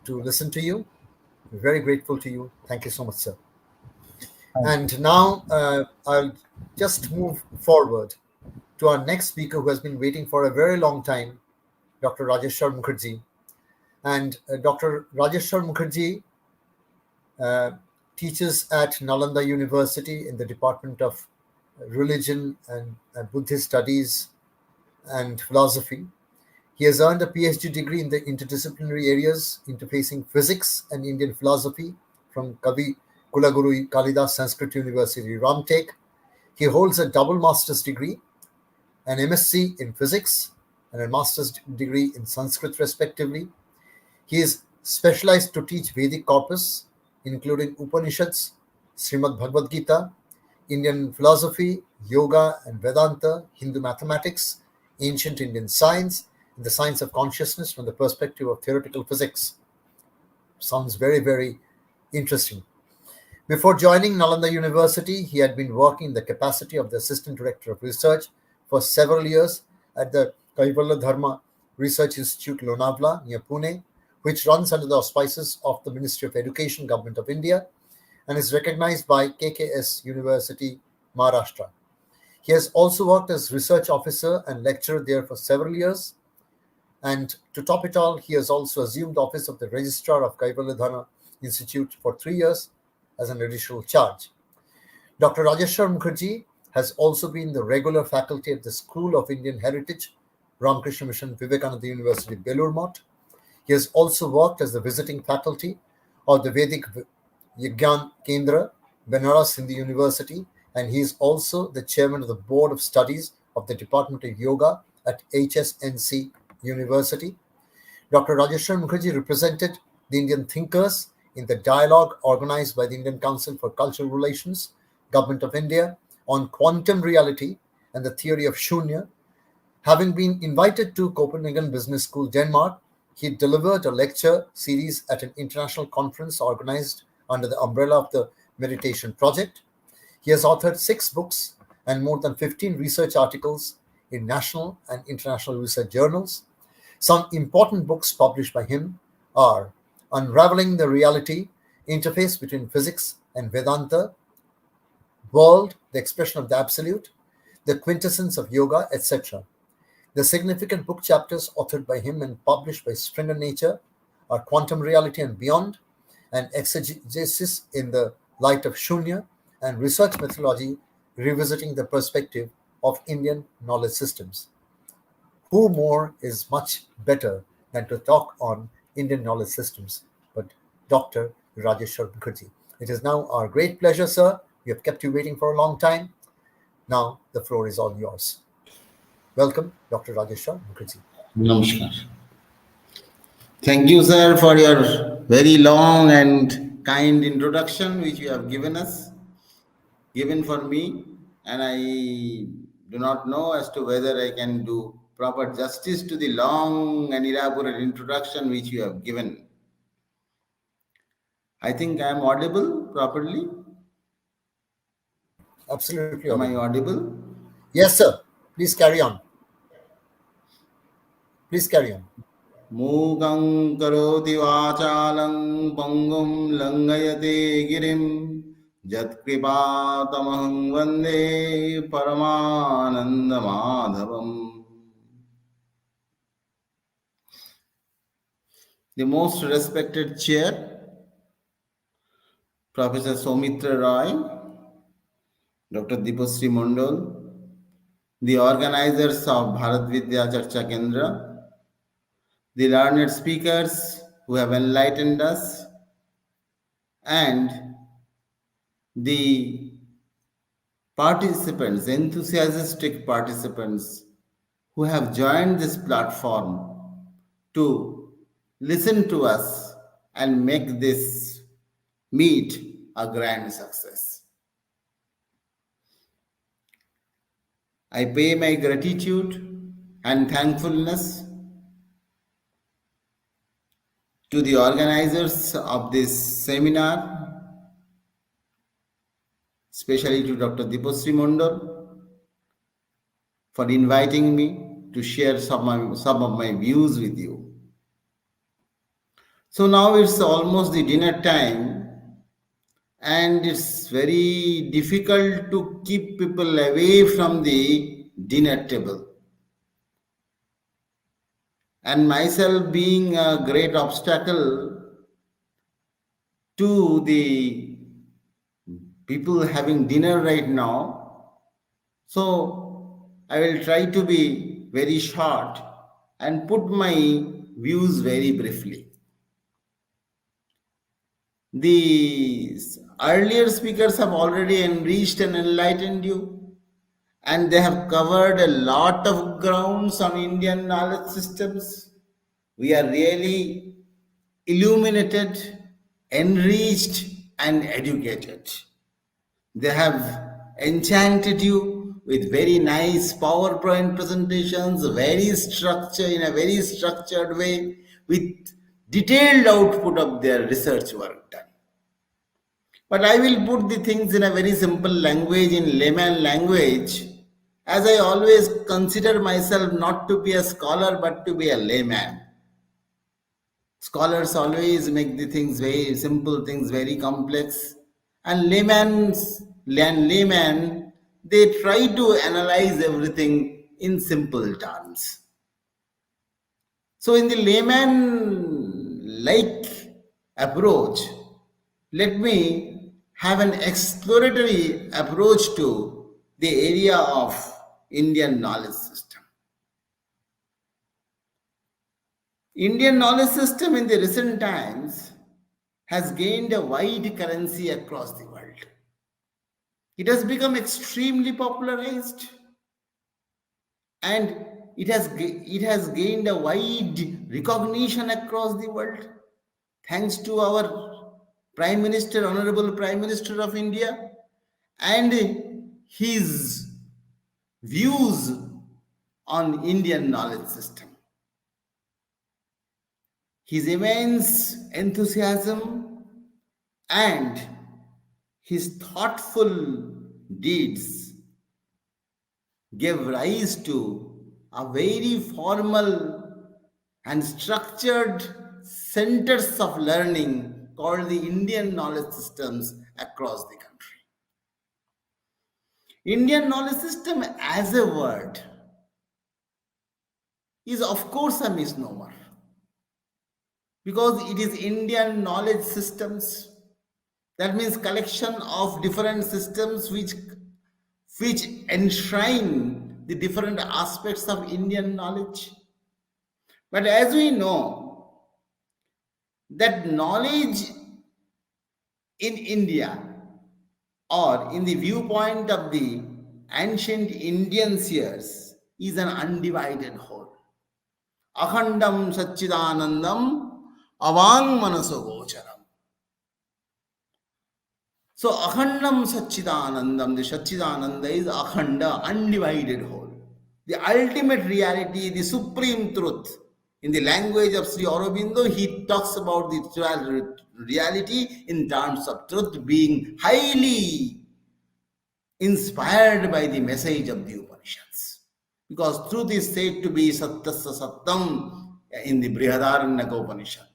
to listen to you. We're very grateful to you. Thank you so much, sir. And now I'll just move forward to our next speaker who has been waiting for a very long time, Dr. Rajeshwar Mukherjee. And Dr. Rajeshwar Mukherjee teaches at Nalanda University in the Department of Religion and Buddhist Studies and Philosophy. He has earned a PhD degree in the interdisciplinary areas interfacing physics and Indian philosophy from Kavi Kulaguru Kalidas Sanskrit University, Ramtek. He holds a double master's degree, an MSc in physics and a master's degree in Sanskrit respectively. He is specialized to teach Vedic corpus, including Upanishads, Srimad Bhagavad Gita, Indian philosophy, yoga and Vedanta, Hindu mathematics, ancient Indian science, and the science of consciousness from the perspective of theoretical physics. Sounds very, very interesting. Before joining Nalanda University, he had been working in the capacity of the Assistant Director of Research for several years at the Kaivalya Dharma Research Institute, Lonavla, near Pune, which runs under the auspices of the Ministry of Education, Government of India, and is recognized by KKS University, Maharashtra. He has also worked as research officer and lecturer there for several years. And to top it all, he has also assumed the office of the Registrar of Kaivalya Dharma Institute for 3 years as an additional charge. Dr. Rajeshwar Mukherjee has also been the regular faculty at the School of Indian Heritage, Ramakrishna Mission, Vivekananda University, Belur Math. He has also worked as the visiting faculty of the Vedic Yagyan Kendra, Banaras Hindu University, and he is also the chairman of the Board of Studies of the Department of Yoga at HSNC University. Dr. Rajeshwar Mukherjee represented the Indian thinkers in the dialogue organized by the Indian Council for Cultural Relations, Government of India, on quantum reality and the theory of Shunya. Having been invited to Copenhagen Business School, Denmark, he delivered a lecture series at an international conference organized under the umbrella of the Meditation Project. He has authored 6 books and more than 15 research articles in national and international research journals. Some important books published by him are Unraveling the Reality, Interface Between Physics and Vedanta, World, the Expression of the Absolute, The Quintessence of Yoga, etc. The significant book chapters authored by him and published by Springer Nature are Quantum Reality and Beyond, and Exegesis in the Light of Shunya, and research methodology revisiting the perspective of Indian knowledge systems. Who more is much better than to talk on Indian knowledge systems but Dr. Rajeshwar Mukherjee? It is now our great pleasure, sir. We have kept you waiting for a long time. Now the floor is all yours. Welcome, Dr. Rajeshwar Mukherjee. Namaskar. Thank you, sir, for your very long and kind introduction which you have given for me, and I do not know as to whether I can do proper justice to the long and elaborate introduction which you have given. I think I am audible properly. Absolutely Am I audible. audible? Yes, sir. Please carry on. Please carry on. Mukang karoti vachalang pangum langayate girim Jatkripatamaham vande paramananda madhavam. The most respected chair, Professor Soumitra Roy, Dr. Deepasri Mondal, the organizers of Bharat Vidya Charcha Kendra, the learned speakers who have enlightened us, and the participants, enthusiastic participants who have joined this platform to listen to us and make this meet a grand success. I pay my gratitude and thankfulness to the organizers of this seminar, especially to Dr. Deepasri Mondal, for inviting me to share some of my views with you. So now it's almost the dinner time, and it's very difficult to keep people away from the dinner table. And myself being a great obstacle to the people having dinner right now, so I will try to be very short and put my views very briefly. The earlier speakers have already enriched and enlightened you, and they have covered a lot of grounds on Indian knowledge systems. We are really illuminated, enriched, and educated. They have enchanted you with very nice PowerPoint presentations, in a very structured way, with detailed output of their research work done. But I will put the things in a very simple language, in layman language, as I always consider myself not to be a scholar but to be a layman. Scholars always make the things very simple, things very complex, and laymen, they try to analyze everything in simple terms. So in the layman-like approach, let me have an exploratory approach to the area of Indian knowledge system. Indian knowledge system in the recent times has gained a wide currency across the world. It has become extremely popularized, and it has gained a wide recognition across the world thanks to our Prime Minister, Honorable Prime Minister of India, and his views on Indian knowledge system. His immense enthusiasm and his thoughtful deeds gave rise to a very formal and structured centers of learning called the Indian knowledge systems across the country. Indian knowledge system as a word is of course a misnomer, because it is Indian knowledge systems That means collection of different systems which enshrine the different aspects of Indian knowledge. But as we know, that knowledge in India, or in the viewpoint of the ancient Indian seers, is an undivided whole. Akhandam Satchidanandam Avang Manaso Gocharam. So Akhandam Satchidanandam, the Satchidananda is Akhanda, undivided whole. The ultimate reality, the supreme truth. In the language of Sri Aurobindo, he talks about the reality in terms of truth being highly inspired by the message of the Upanishads. Because truth is said to be Sattasya Sattam in the Brihadaranyaka Upanishad.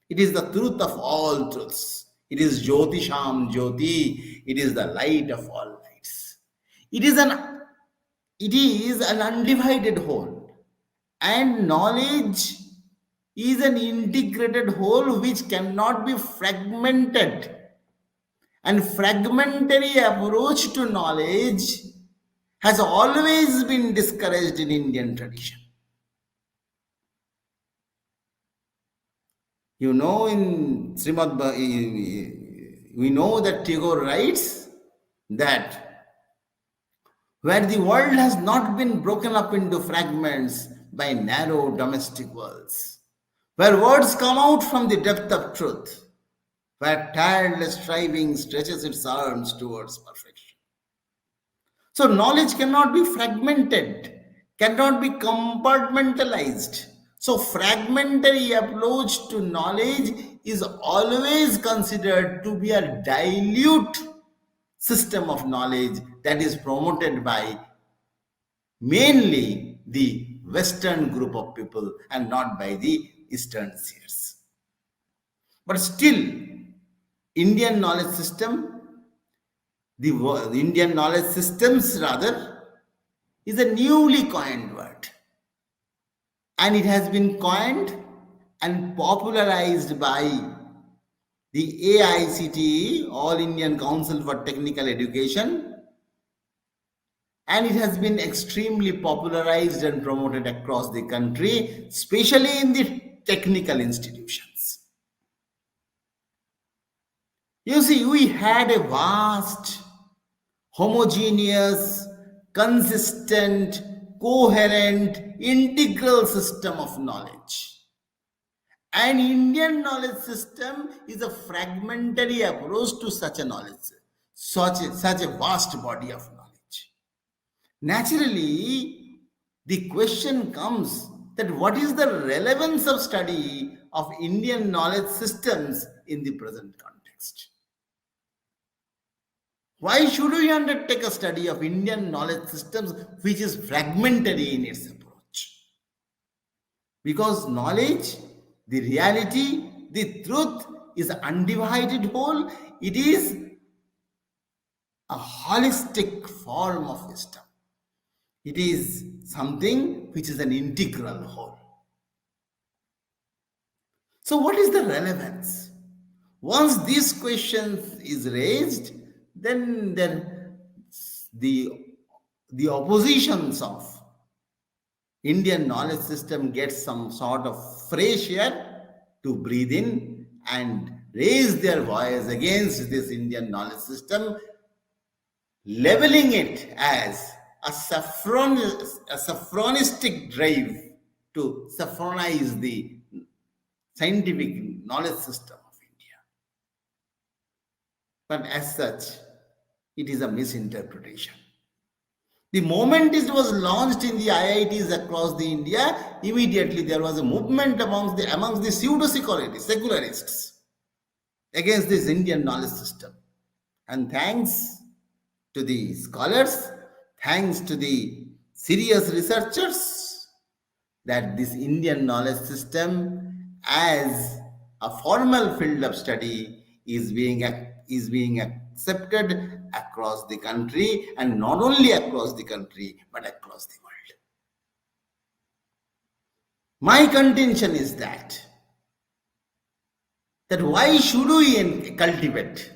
It is the truth of all truths. It is Jyotisham Jyoti. It is the light of all lights. It is an undivided whole. And knowledge is an integrated whole which cannot be fragmented. And fragmentary approach to knowledge has always been discouraged in Indian tradition. You know, in Srimad, we know that Tagore writes that where the world has not been broken up into fragments by narrow domestic worlds, where words come out from the depth of truth, where tireless striving stretches its arms towards perfection. So knowledge cannot be fragmented, cannot be compartmentalized. So fragmentary approach to knowledge is always considered to be a dilute system of knowledge that is promoted by mainly the Western group of people and not by the Eastern seers. But still, Indian knowledge system, the Indian knowledge systems rather, is a newly coined word. And it has been coined and popularized by the AICTE, All Indian Council for Technical Education, and it has been extremely popularized and promoted across the country, especially in the technical institutions. You see, we had a vast, homogeneous, consistent, coherent, integral system of knowledge. An Indian knowledge system is a fragmentary approach to such a knowledge, such a vast body of knowledge. Naturally, the question comes that what is the relevance of study of Indian knowledge systems in the present context? Why should we undertake a study of Indian knowledge systems which is fragmentary in its approach? Because knowledge, the reality, the truth is an undivided whole. It is a holistic form of wisdom. It is something which is an integral whole. So what is the relevance? Once this question is raised, then the oppositions of Indian knowledge system gets some sort of fresh air to breathe in and raise their voice against this Indian knowledge system, labeling it as a saffronistic drive to saffronize the scientific knowledge system of India. But as such, it is a misinterpretation. The moment it was launched in the IITs across the India, immediately there was a movement amongst the pseudo-secularists against this Indian knowledge system. And thanks to the scholars, thanks to the serious researchers, that this Indian knowledge system as a formal field of study is being accepted across the country, and not only across the country but across the world. My contention is that why should we cultivate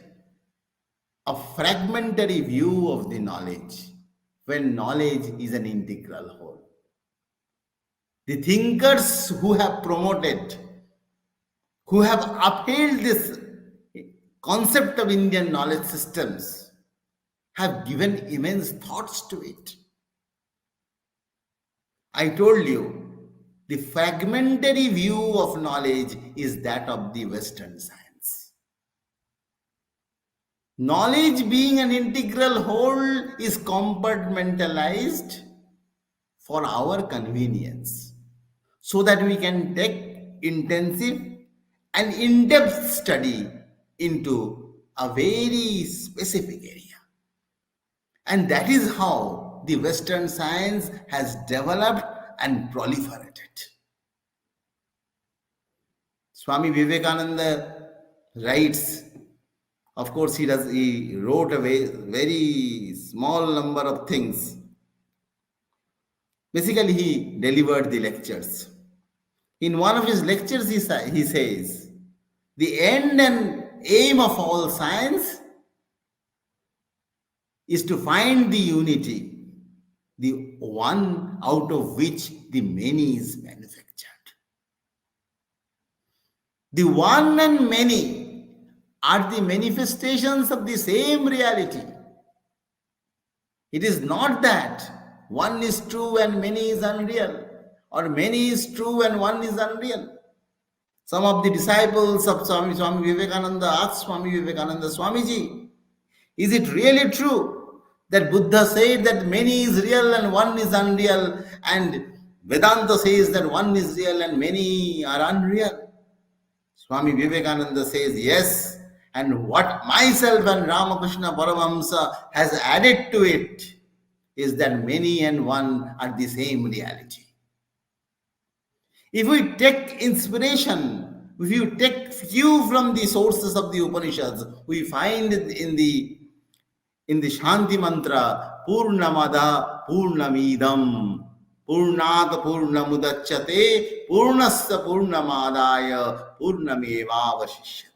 a fragmentary view of the knowledge when knowledge is an integral whole. The thinkers who have promoted, who have upheld this concept of Indian knowledge systems, have given immense thoughts to it. I told you, the fragmentary view of knowledge is that of the Western science. Knowledge being an integral whole is compartmentalized for our convenience, so that we can take intensive and in-depth study into a very specific area. And that is how the Western science has developed and proliferated. Swami Vivekananda writes, of course he wrote a very small number of things. Basically, he delivered the lectures. In one of his lectures, he says, the end and aim of all science is to find the unity, the one out of which the many is manufactured. The one and many are the manifestations of the same reality. It is not that one is true and many is unreal, or many is true and one is unreal. Some of the disciples of Swami Vivekananda asked Swami Vivekananda, Swamiji, is it really true that Buddha said that many is real and one is unreal, and Vedanta says that one is real and many are unreal? Swami Vivekananda says, yes, and what myself and Ramakrishna Paramahamsa has added to it is that many and one are the same reality. If we take inspiration, if you take few from the sources of the Upanishads, we find in the Shanti mantra, Purnamada Purnamidam, Purnat Purnamudachyate, Purnasya Purnamadaya, Purnameva Vashishyate.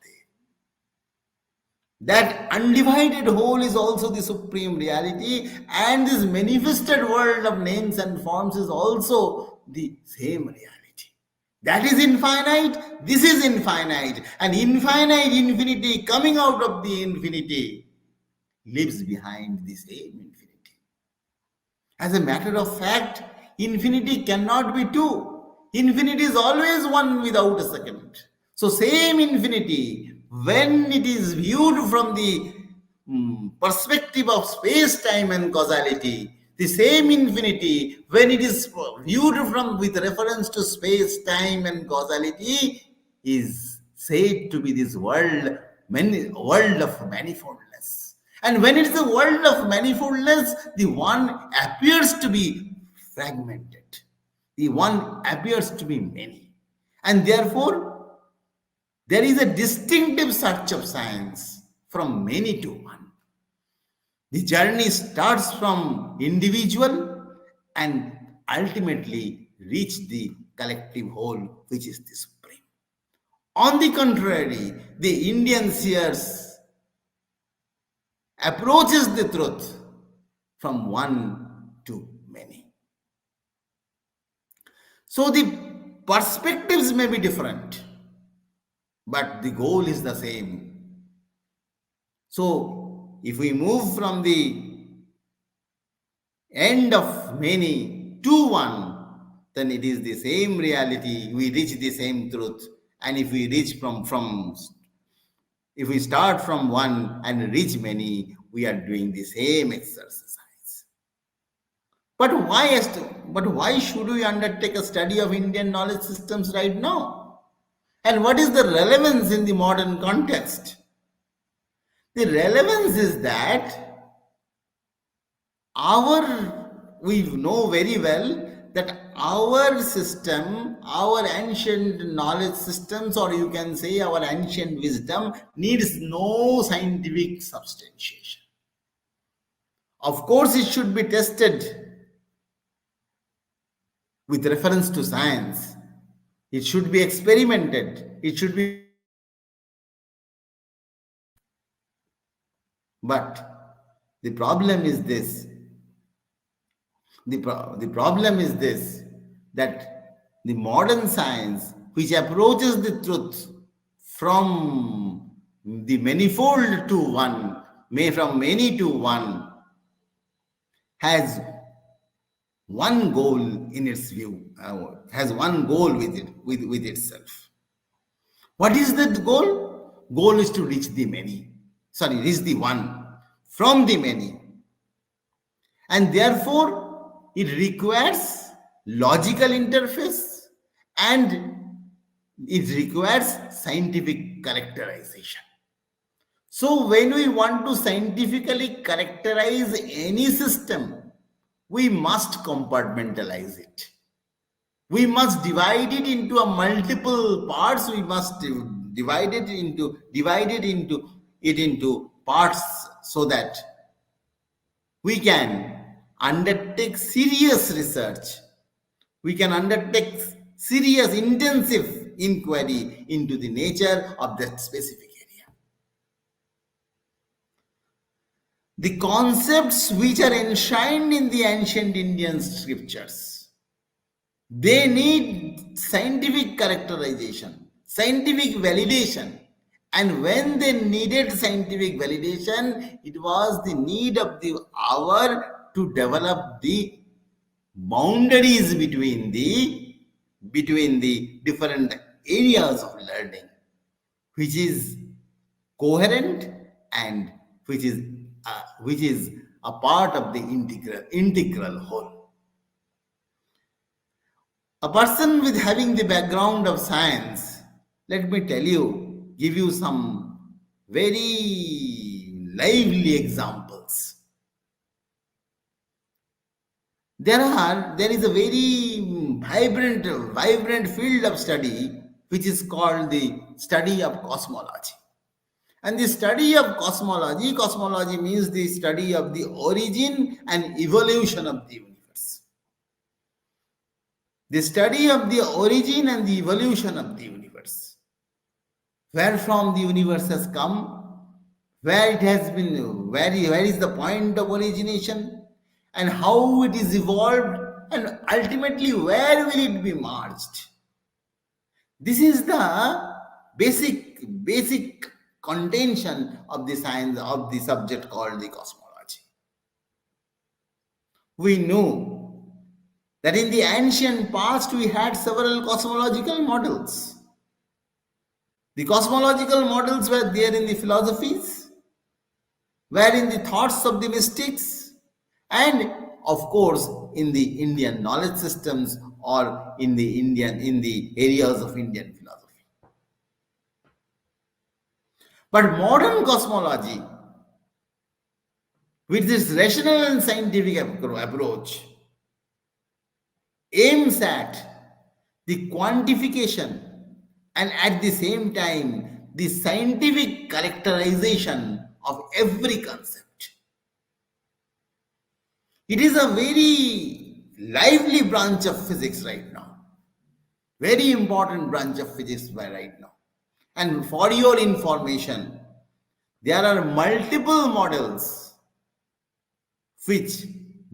That undivided whole is also the supreme reality, and this manifested world of names and forms is also the same reality. That is infinite, this is infinite, and infinite infinity coming out of the infinity lives behind the same infinity. As a matter of fact, infinity cannot be two. Infinity is always one without a second. So same infinity, when it is viewed from the perspective of space, time and causality, the same infinity, when it is viewed from with reference to space, time and causality, is said to be this world of manifoldness. And when it is a world of manifoldness, the one appears to be fragmented. The one appears to be many. And therefore, there is a distinctive search of science from many to one. The journey starts from individual and ultimately reach the collective whole, which is the supreme. On the contrary, the Indian seers approaches the truth from one to many. So the perspectives may be different, but the goal is the same. So if we move from the end of many to one, then it is the same reality, we reach the same truth. And if we reach if we start from one and reach many, we are doing the same exercise. But why should we undertake a study of Indian knowledge systems right now? And what is the relevance in the modern context? The relevance is that we know very well that our system, our ancient knowledge systems, or you can say our ancient wisdom, needs no scientific substantiation. Of course, it should be tested with reference to science. It should be experimented. It should be. But the problem is this. The problem is this, that the modern science, which approaches the truth from the manifold to one, from many to one, has one goal in its view, has one goal with itself. What is that goal? Goal is to reach the many. Reach the one from the many. And therefore, it requires logical interface and it requires scientific characterization. So when we want to scientifically characterize any system, we must compartmentalize it. We must divide it into a multiple parts. We must divide it into parts so that we can undertake serious research. We can undertake serious, intensive inquiry into the nature of that specific area. The concepts which are enshrined in the ancient Indian scriptures, they need scientific characterization, scientific validation. And when they needed scientific validation, it was the need of the hour to develop the boundaries between the different areas of learning, which is coherent and which is a part of the integral whole. A person with having the background of science, let me tell you, give you some very lively examples. There is a very vibrant field of study which is called the study of cosmology. And the study of cosmology means the study of the origin and evolution of the universe. The study of the origin and the evolution of the universe. Where from the universe has come, where it has been, where is the point of origination, and how it is evolved, and ultimately where will it be merged. This is the basic contention of the science of the subject called the cosmology. We know that in the ancient past we had several cosmological models. The cosmological models were there in the philosophies, were in the thoughts of the mystics, and of course in the Indian knowledge systems or in the areas of Indian philosophy. But modern cosmology, with this rational and scientific approach, aims at the quantification and at the same time the scientific characterization of every concept. It is a very lively branch of physics right now. Very important branch of physics right now. And for your information, there are multiple models which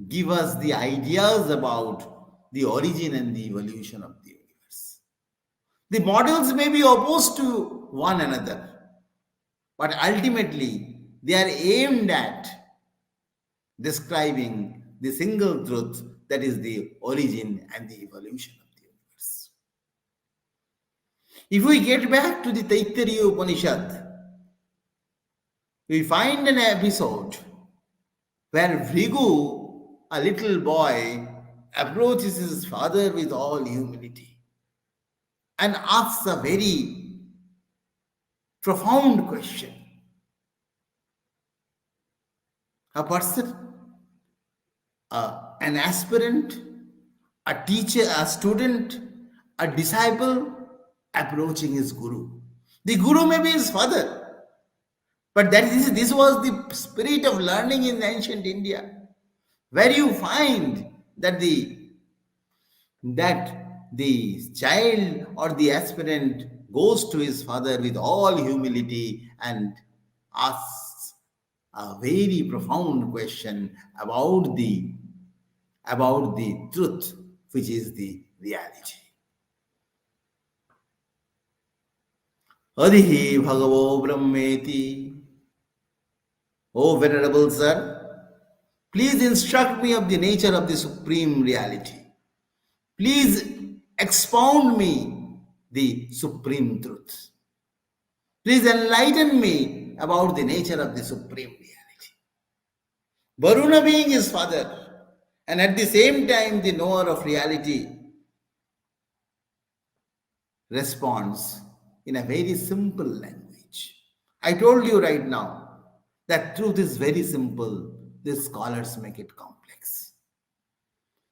give us the ideas about the origin and the evolution of the universe. The models may be opposed to one another, but ultimately they are aimed at describing the single truth, that is the origin and the evolution of the universe. If we get back to the Taittiriya Upanishad, we find an episode where Vrigu, a little boy, approaches his father with all humility and asks a very profound question. A person, an aspirant, a teacher, a student, a disciple approaching his guru. The guru may be his father, but this was the spirit of learning in ancient India, where you find that the child or the aspirant goes to his father with all humility and asks a very profound question about the truth, which is the reality. Adihi Bhagavo Brahmeti. O Venerable Sir, please instruct me of the nature of the supreme reality. Please expound me the supreme truth. Please enlighten me about the nature of the supreme reality. Varuna, being his father, and at the same time the knower of reality, responds in a very simple language. I told you right now that truth is very simple. The scholars make it complex.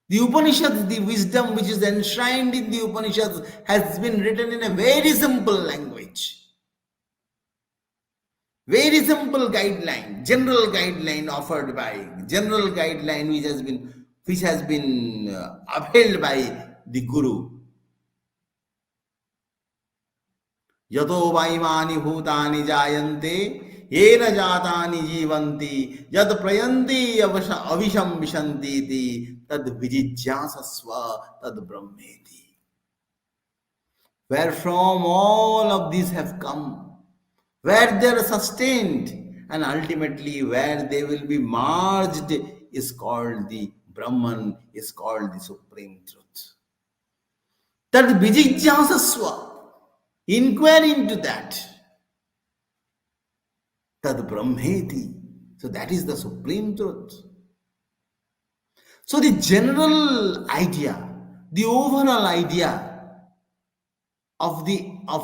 The Upanishads, the wisdom which is enshrined in the Upanishads, has been written in a very simple language. Very simple guideline, general guideline offered by, general guideline which has been upheld by the Guru. Yato vaimani bhutani jayante, yena jatani jivanti, yad prayanti avisham vishanti ti, tad vijijyasasva tad brahmeti. Where from all of these have come, where they are sustained, and ultimately where they will be merged, is called the Brahman, is called the Supreme Truth. Tad vijijyasasva. Inquire into that. Tad Brahmeti. So that is the supreme truth. So the general idea, the overall idea of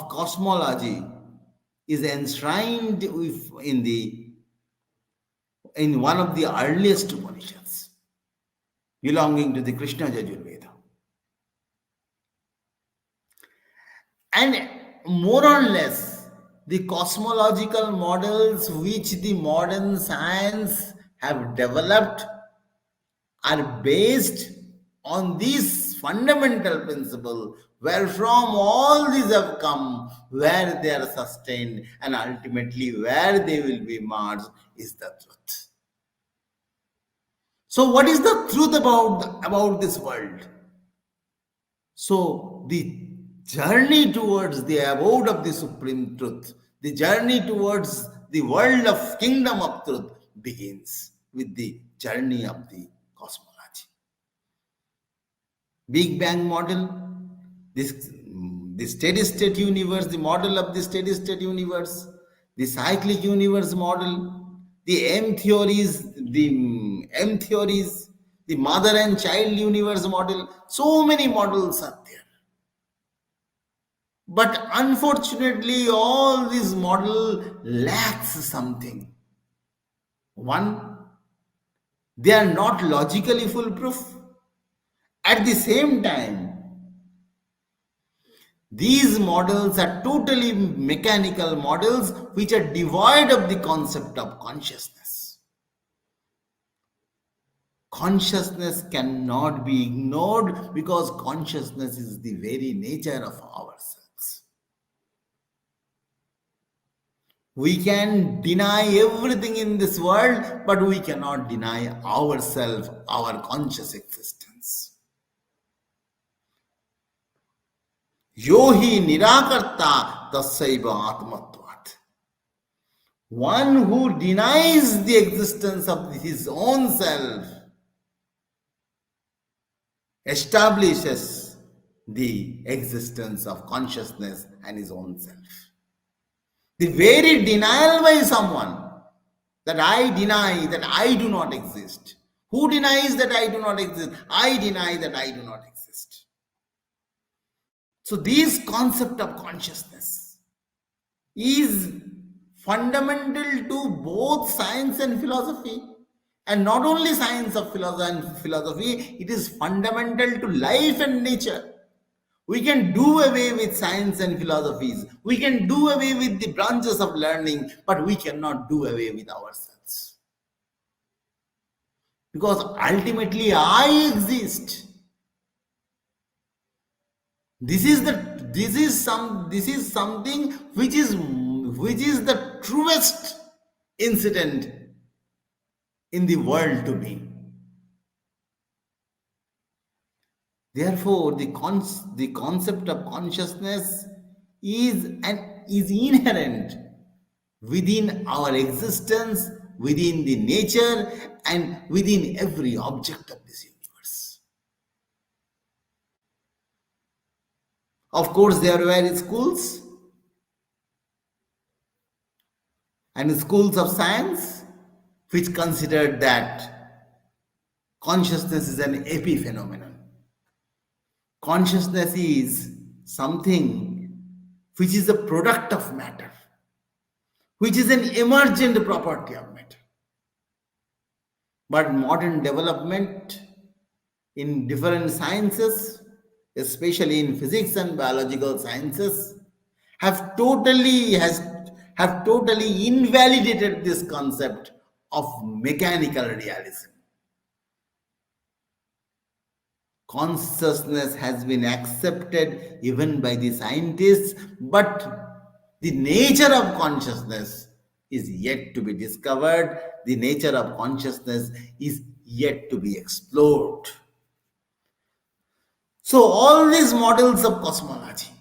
cosmology is enshrined in one of the earliest Upanishads belonging to the Krishna Yajurveda. And more or less, the cosmological models which the modern science have developed are based on this fundamental principle, where from all these have come, where they are sustained, and ultimately where they will be merged, is the truth. So what is the truth about this world? So the journey towards the abode of the supreme truth, the journey towards the world of kingdom of truth, begins with the journey of the cosmology. Big Bang model, the steady state universe, the model of the steady state universe, the cyclic universe model, the M theories, the mother and child universe model. So many models are there. But unfortunately, all this model lacks something. One, they are not logically foolproof. At the same time, these models are totally mechanical models which are devoid of the concept of consciousness. Consciousness cannot be ignored because consciousness is the very nature of ourselves. We can deny everything in this world, but we cannot deny ourselves, our conscious existence. Yohi nirakarta tassaiva atmatvat. One who denies the existence of his own self establishes the existence of consciousness and his own self. The very denial by someone that I deny that I do not exist. Who denies that I do not exist? I deny that I do not exist. So this concept of consciousness is fundamental to both science and philosophy. And not only science of philosophy, it is fundamental to life and nature. We can do away with science and philosophies. We can do away with the branches of learning, but we cannot do away with ourselves. Because ultimately I exist. This is something which is the truest incident in the world to be. Therefore, the concept of consciousness is inherent within our existence, within the nature, and within every object of this universe. Of course, there were schools and schools of science which considered that consciousness is an epiphenomenon. Consciousness is something which is a product of matter, which is an emergent property of matter. But modern development in different sciences, especially in physics and biological sciences, have totally invalidated this concept of mechanical realism. Consciousness has been accepted even by the scientists, but the nature of consciousness is yet to be discovered. The nature of consciousness is yet to be explored. So all these models of cosmology,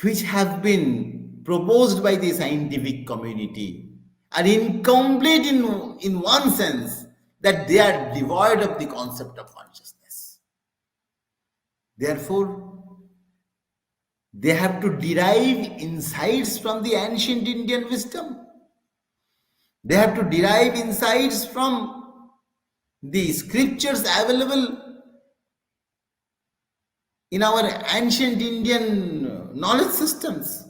which have been proposed by the scientific community, are incomplete in one sense, that they are devoid of the concept of consciousness. Therefore, they have to derive insights from the ancient Indian wisdom. They have to derive insights from the scriptures available in our ancient Indian knowledge systems.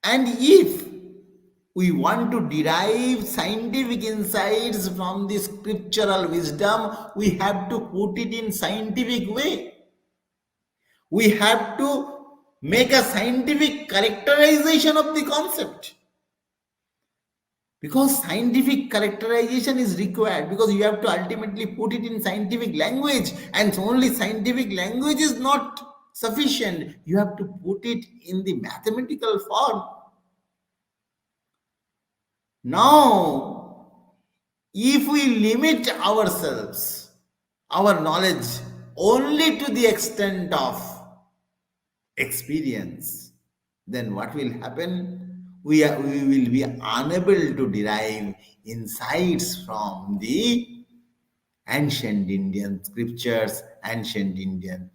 And if we want to derive scientific insights from the scriptural wisdom, we have to put it in scientific way. We have to make a scientific characterization of the concept. Because scientific characterization is required, because you have to ultimately put it in scientific language, and only scientific language is not sufficient. You have to put it in the mathematical form. Now, if we limit ourselves, our knowledge, only to the extent of experience, then what will happen? We will be unable to derive insights from the ancient Indian scriptures, ancient Indian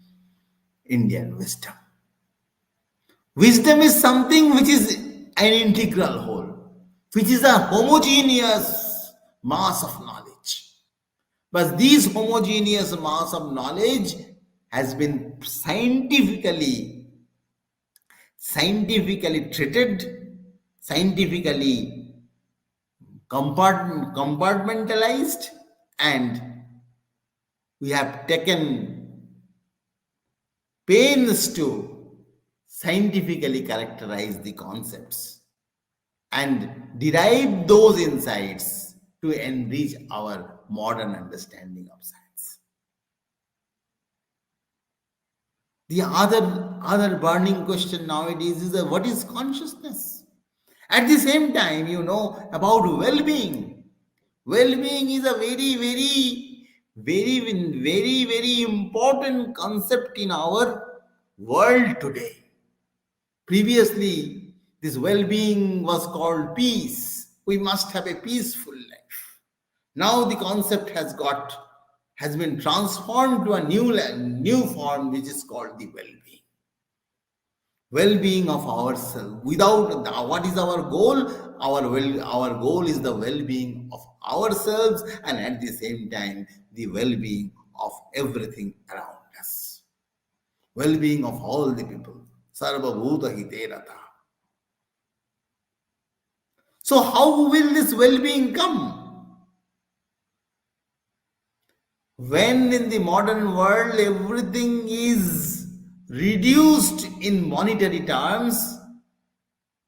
wisdom. Wisdom is something which is an integral whole, which is a homogeneous mass of knowledge. But this homogeneous mass of knowledge has been scientifically treated, scientifically compartmentalized, and we have taken pains to scientifically characterize the concepts and derive those insights to enrich our modern understanding of science. The other burning question nowadays is what is consciousness? At the same time, you know about well-being. Well-being is a very important concept in our world today. Previously, this well-being was called peace. We must have a peaceful life. Now the concept has been transformed to a new form, which is called the well-being. Well-being of ourselves. What is our goal? Our goal is the well-being of ourselves, and at the same time, the well-being of everything around us. Well-being of all the people. Sarva bhuta hite ratha. So how will this well-being come? When in the modern world everything is reduced in monetary terms,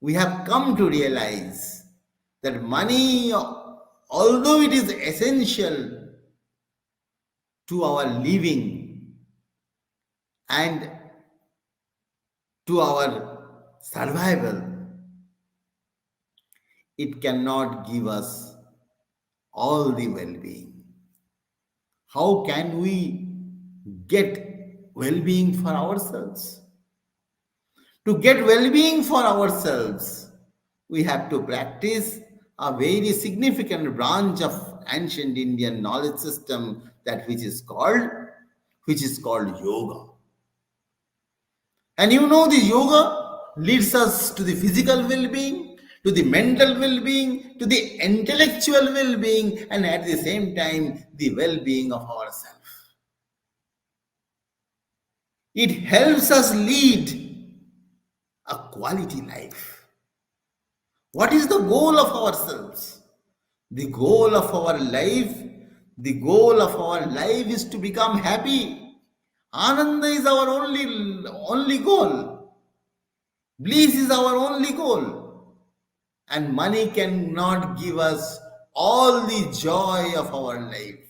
we have come to realize that money, although it is essential to our living and to our survival, it cannot give us all the well-being. How can we get well-being for ourselves? To get well-being for ourselves, we have to practice a very significant branch of ancient Indian knowledge system, that which is called yoga. And you know, the yoga leads us to the physical well-being, to the mental well-being, to the intellectual well-being, and at the same time, the well-being of ourselves. It helps us lead a quality life. What is the goal of ourselves? The goal of our life is to become happy. Ananda is our only goal. Bliss is our only goal. And money cannot give us all the joy of our life.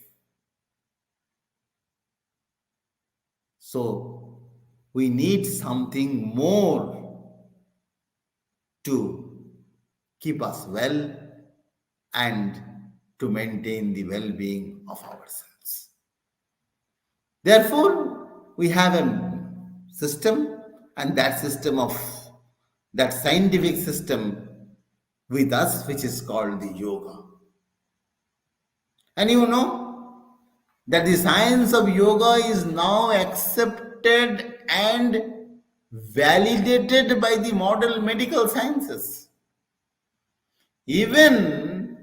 So we need something more to keep us well and to maintain the well-being of ourselves. Therefore, we have a system, and that scientific system with us, which is called the yoga. And you know that the science of yoga is now accepted and validated by the modern medical sciences. Even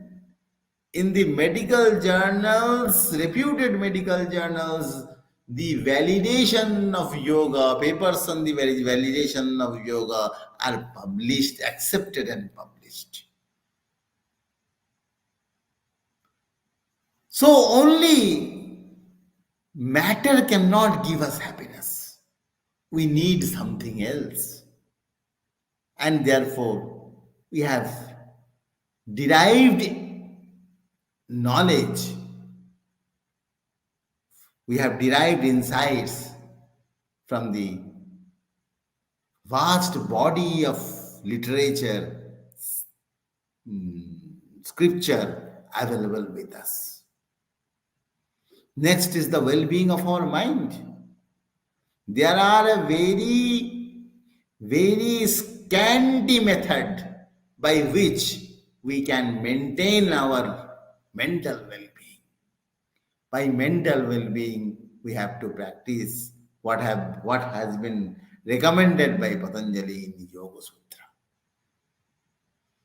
in the medical journals, reputed medical journals, the validation of yoga, papers on the validation of yoga are published, accepted and published. So only matter cannot give us happiness. We need something else. And therefore, we have derived knowledge. We have derived insights from the vast body of literature, scripture available with us. Next is the well-being of our mind. There are a very, very scanty method by which we can maintain our mental well-being. By mental well-being, we have to practice what has been recommended by Patanjali in the Yoga Sutra.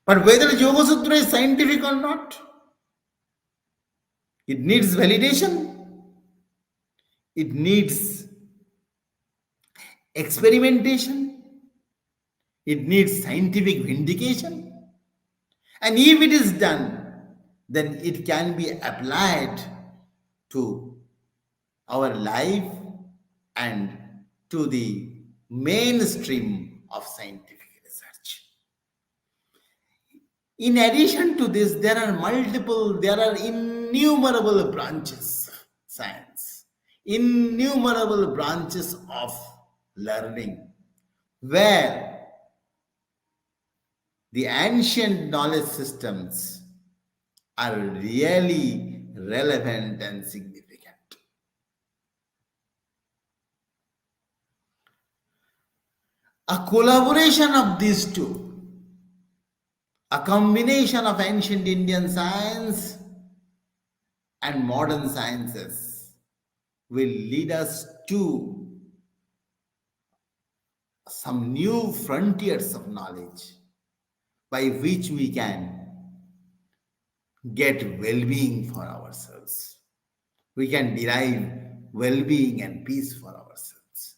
But whether Yoga Sutra is scientific or not, it needs validation. It needs experimentation. It needs scientific vindication. And if it is done, then it can be applied to our life and to the mainstream of scientific research. In addition to this, there are innumerable branches of science, innumerable branches of learning, where the ancient knowledge systems are really relevant and significant. A collaboration of these two, a combination of ancient Indian science and modern sciences, will lead us to some new frontiers of knowledge by which we can get well-being for ourselves. We can derive well-being and peace for ourselves.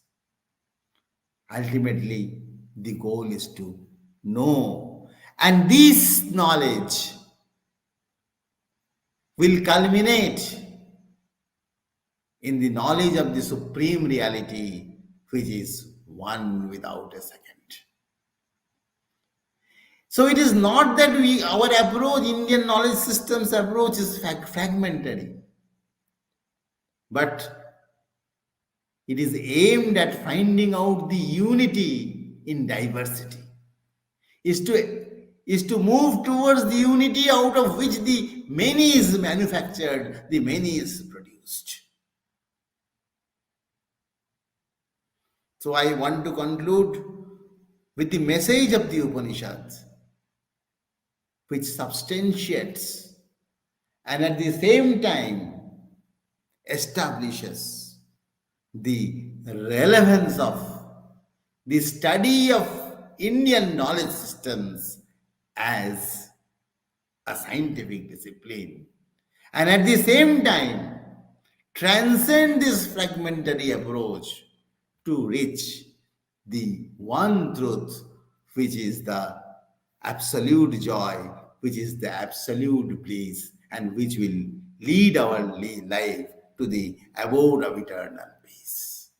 Ultimately, the goal is to know, and this knowledge will culminate in the knowledge of the supreme reality, which is one without a second. So it is not that our approach, Indian knowledge systems approach, is fragmentary, but it is aimed at finding out the unity in diversity, is to is to move towards the unity out of which the many is manufactured, the many is produced. So I want to conclude with the message of the Upanishads, which substantiates and at the same time establishes the relevance of the study of Indian knowledge systems as a scientific discipline, and at the same time transcend this fragmentary approach to reach the one truth, which is the absolute joy, which is the absolute bliss, and which will lead our life to the abode of eternal peace.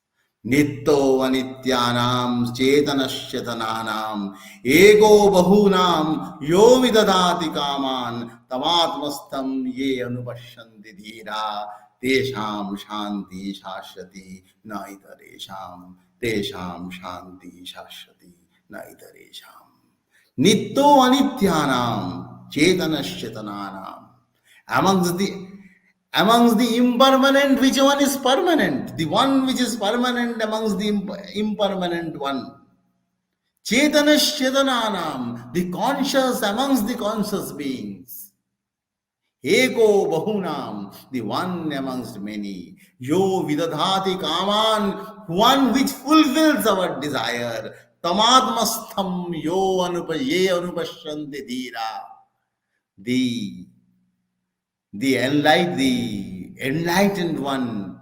Nitto anityanam chetanasyatananam ego bahunam yo vidadati kaman tamatmastam ye anupashyanti dhira tesham shanti shashati naitaresham tesham shanti shashati naitaresham. Nitto anityanam chetanasyatananam. Amongst the impermanent, which one is permanent? The one which is permanent amongst the impermanent one. Chetanasyatananam, the conscious amongst the conscious beings. Eko bahunam, the one amongst many. Yo vidadhati kaman, one which fulfills our desire. Tamadmastham yo ye anupashyanti dhira. The enlightened one,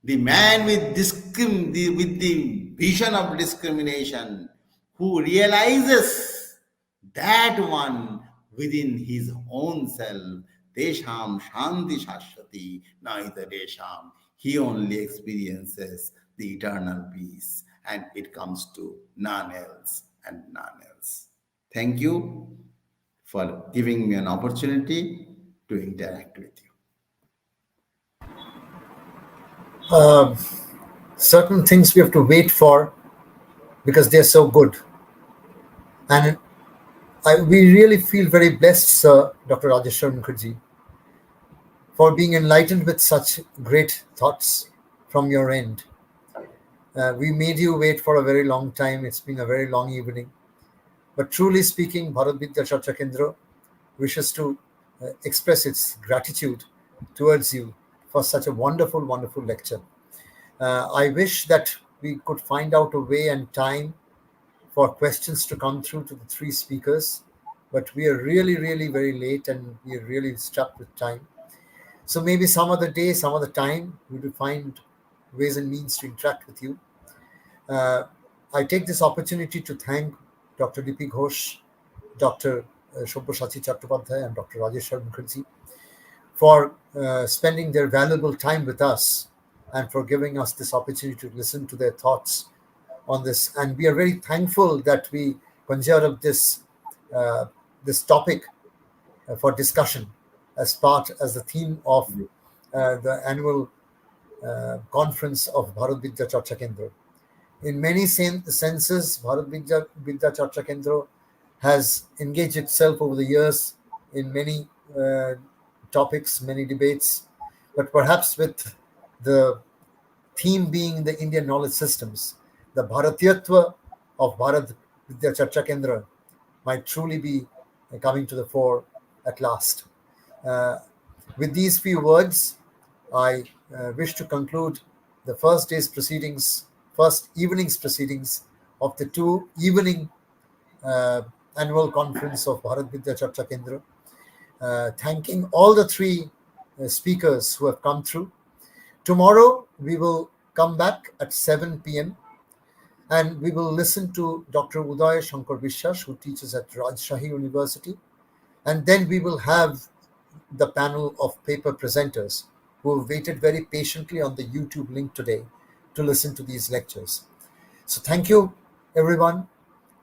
the man with the vision of discrimination, who realizes that one within his own self, Desham Shanti Shashwati Naita Desham, he only experiences the eternal peace, and it comes to none else and none else. Thank you for giving me an opportunity to interact with you. Certain things we have to wait for because they're so good. And we really feel very blessed, Sir Dr. Rajeshwar Mukherjee, for being enlightened with such great thoughts from your end. We made you wait for a very long time. It's been a very long evening. But truly speaking, Bharat Vidya Charcha Kendra wishes to express its gratitude towards you for such a wonderful, wonderful lecture. I wish that we could find out a way and time for questions to come through to the three speakers, but we are really, really very late and we are really strapped with time. So maybe some other day, some other time, we will find ways and means to interact with you. I take this opportunity to thank Dr. Lipi Ghosh, Dr. Sabyasachi Chattopadhyay and Dr. Rajeshwar Mukherjee for spending their valuable time with us and for giving us this opportunity to listen to their thoughts on this. And we are very thankful that we conjured up this topic for discussion as the theme of the annual conference of Bharat Vidya Charcha Kendra. In many senses, Bharat Vidya Charcha Kendra has engaged itself over the years in many topics, many debates, but perhaps with the theme being the Indian knowledge systems, the Bharatiyatva of Bharat Vidya Charcha Kendra might truly be coming to the fore at last. With these few words, I wish to conclude the first evening's proceedings of the two evening annual conference of Bharat Vidya Charcha Kendra, thanking all the three speakers who have come through. Tomorrow we will come back at 7 p.m. and we will listen to Dr. Uday Shankar Vishwas, who teaches at Rajshahi University, and then we will have the panel of paper presenters who have waited very patiently on the YouTube link today to listen to these lectures. So thank you, everyone.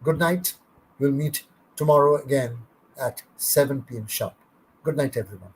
Good night. We'll meet tomorrow again at 7 p.m. sharp. Good night, everyone.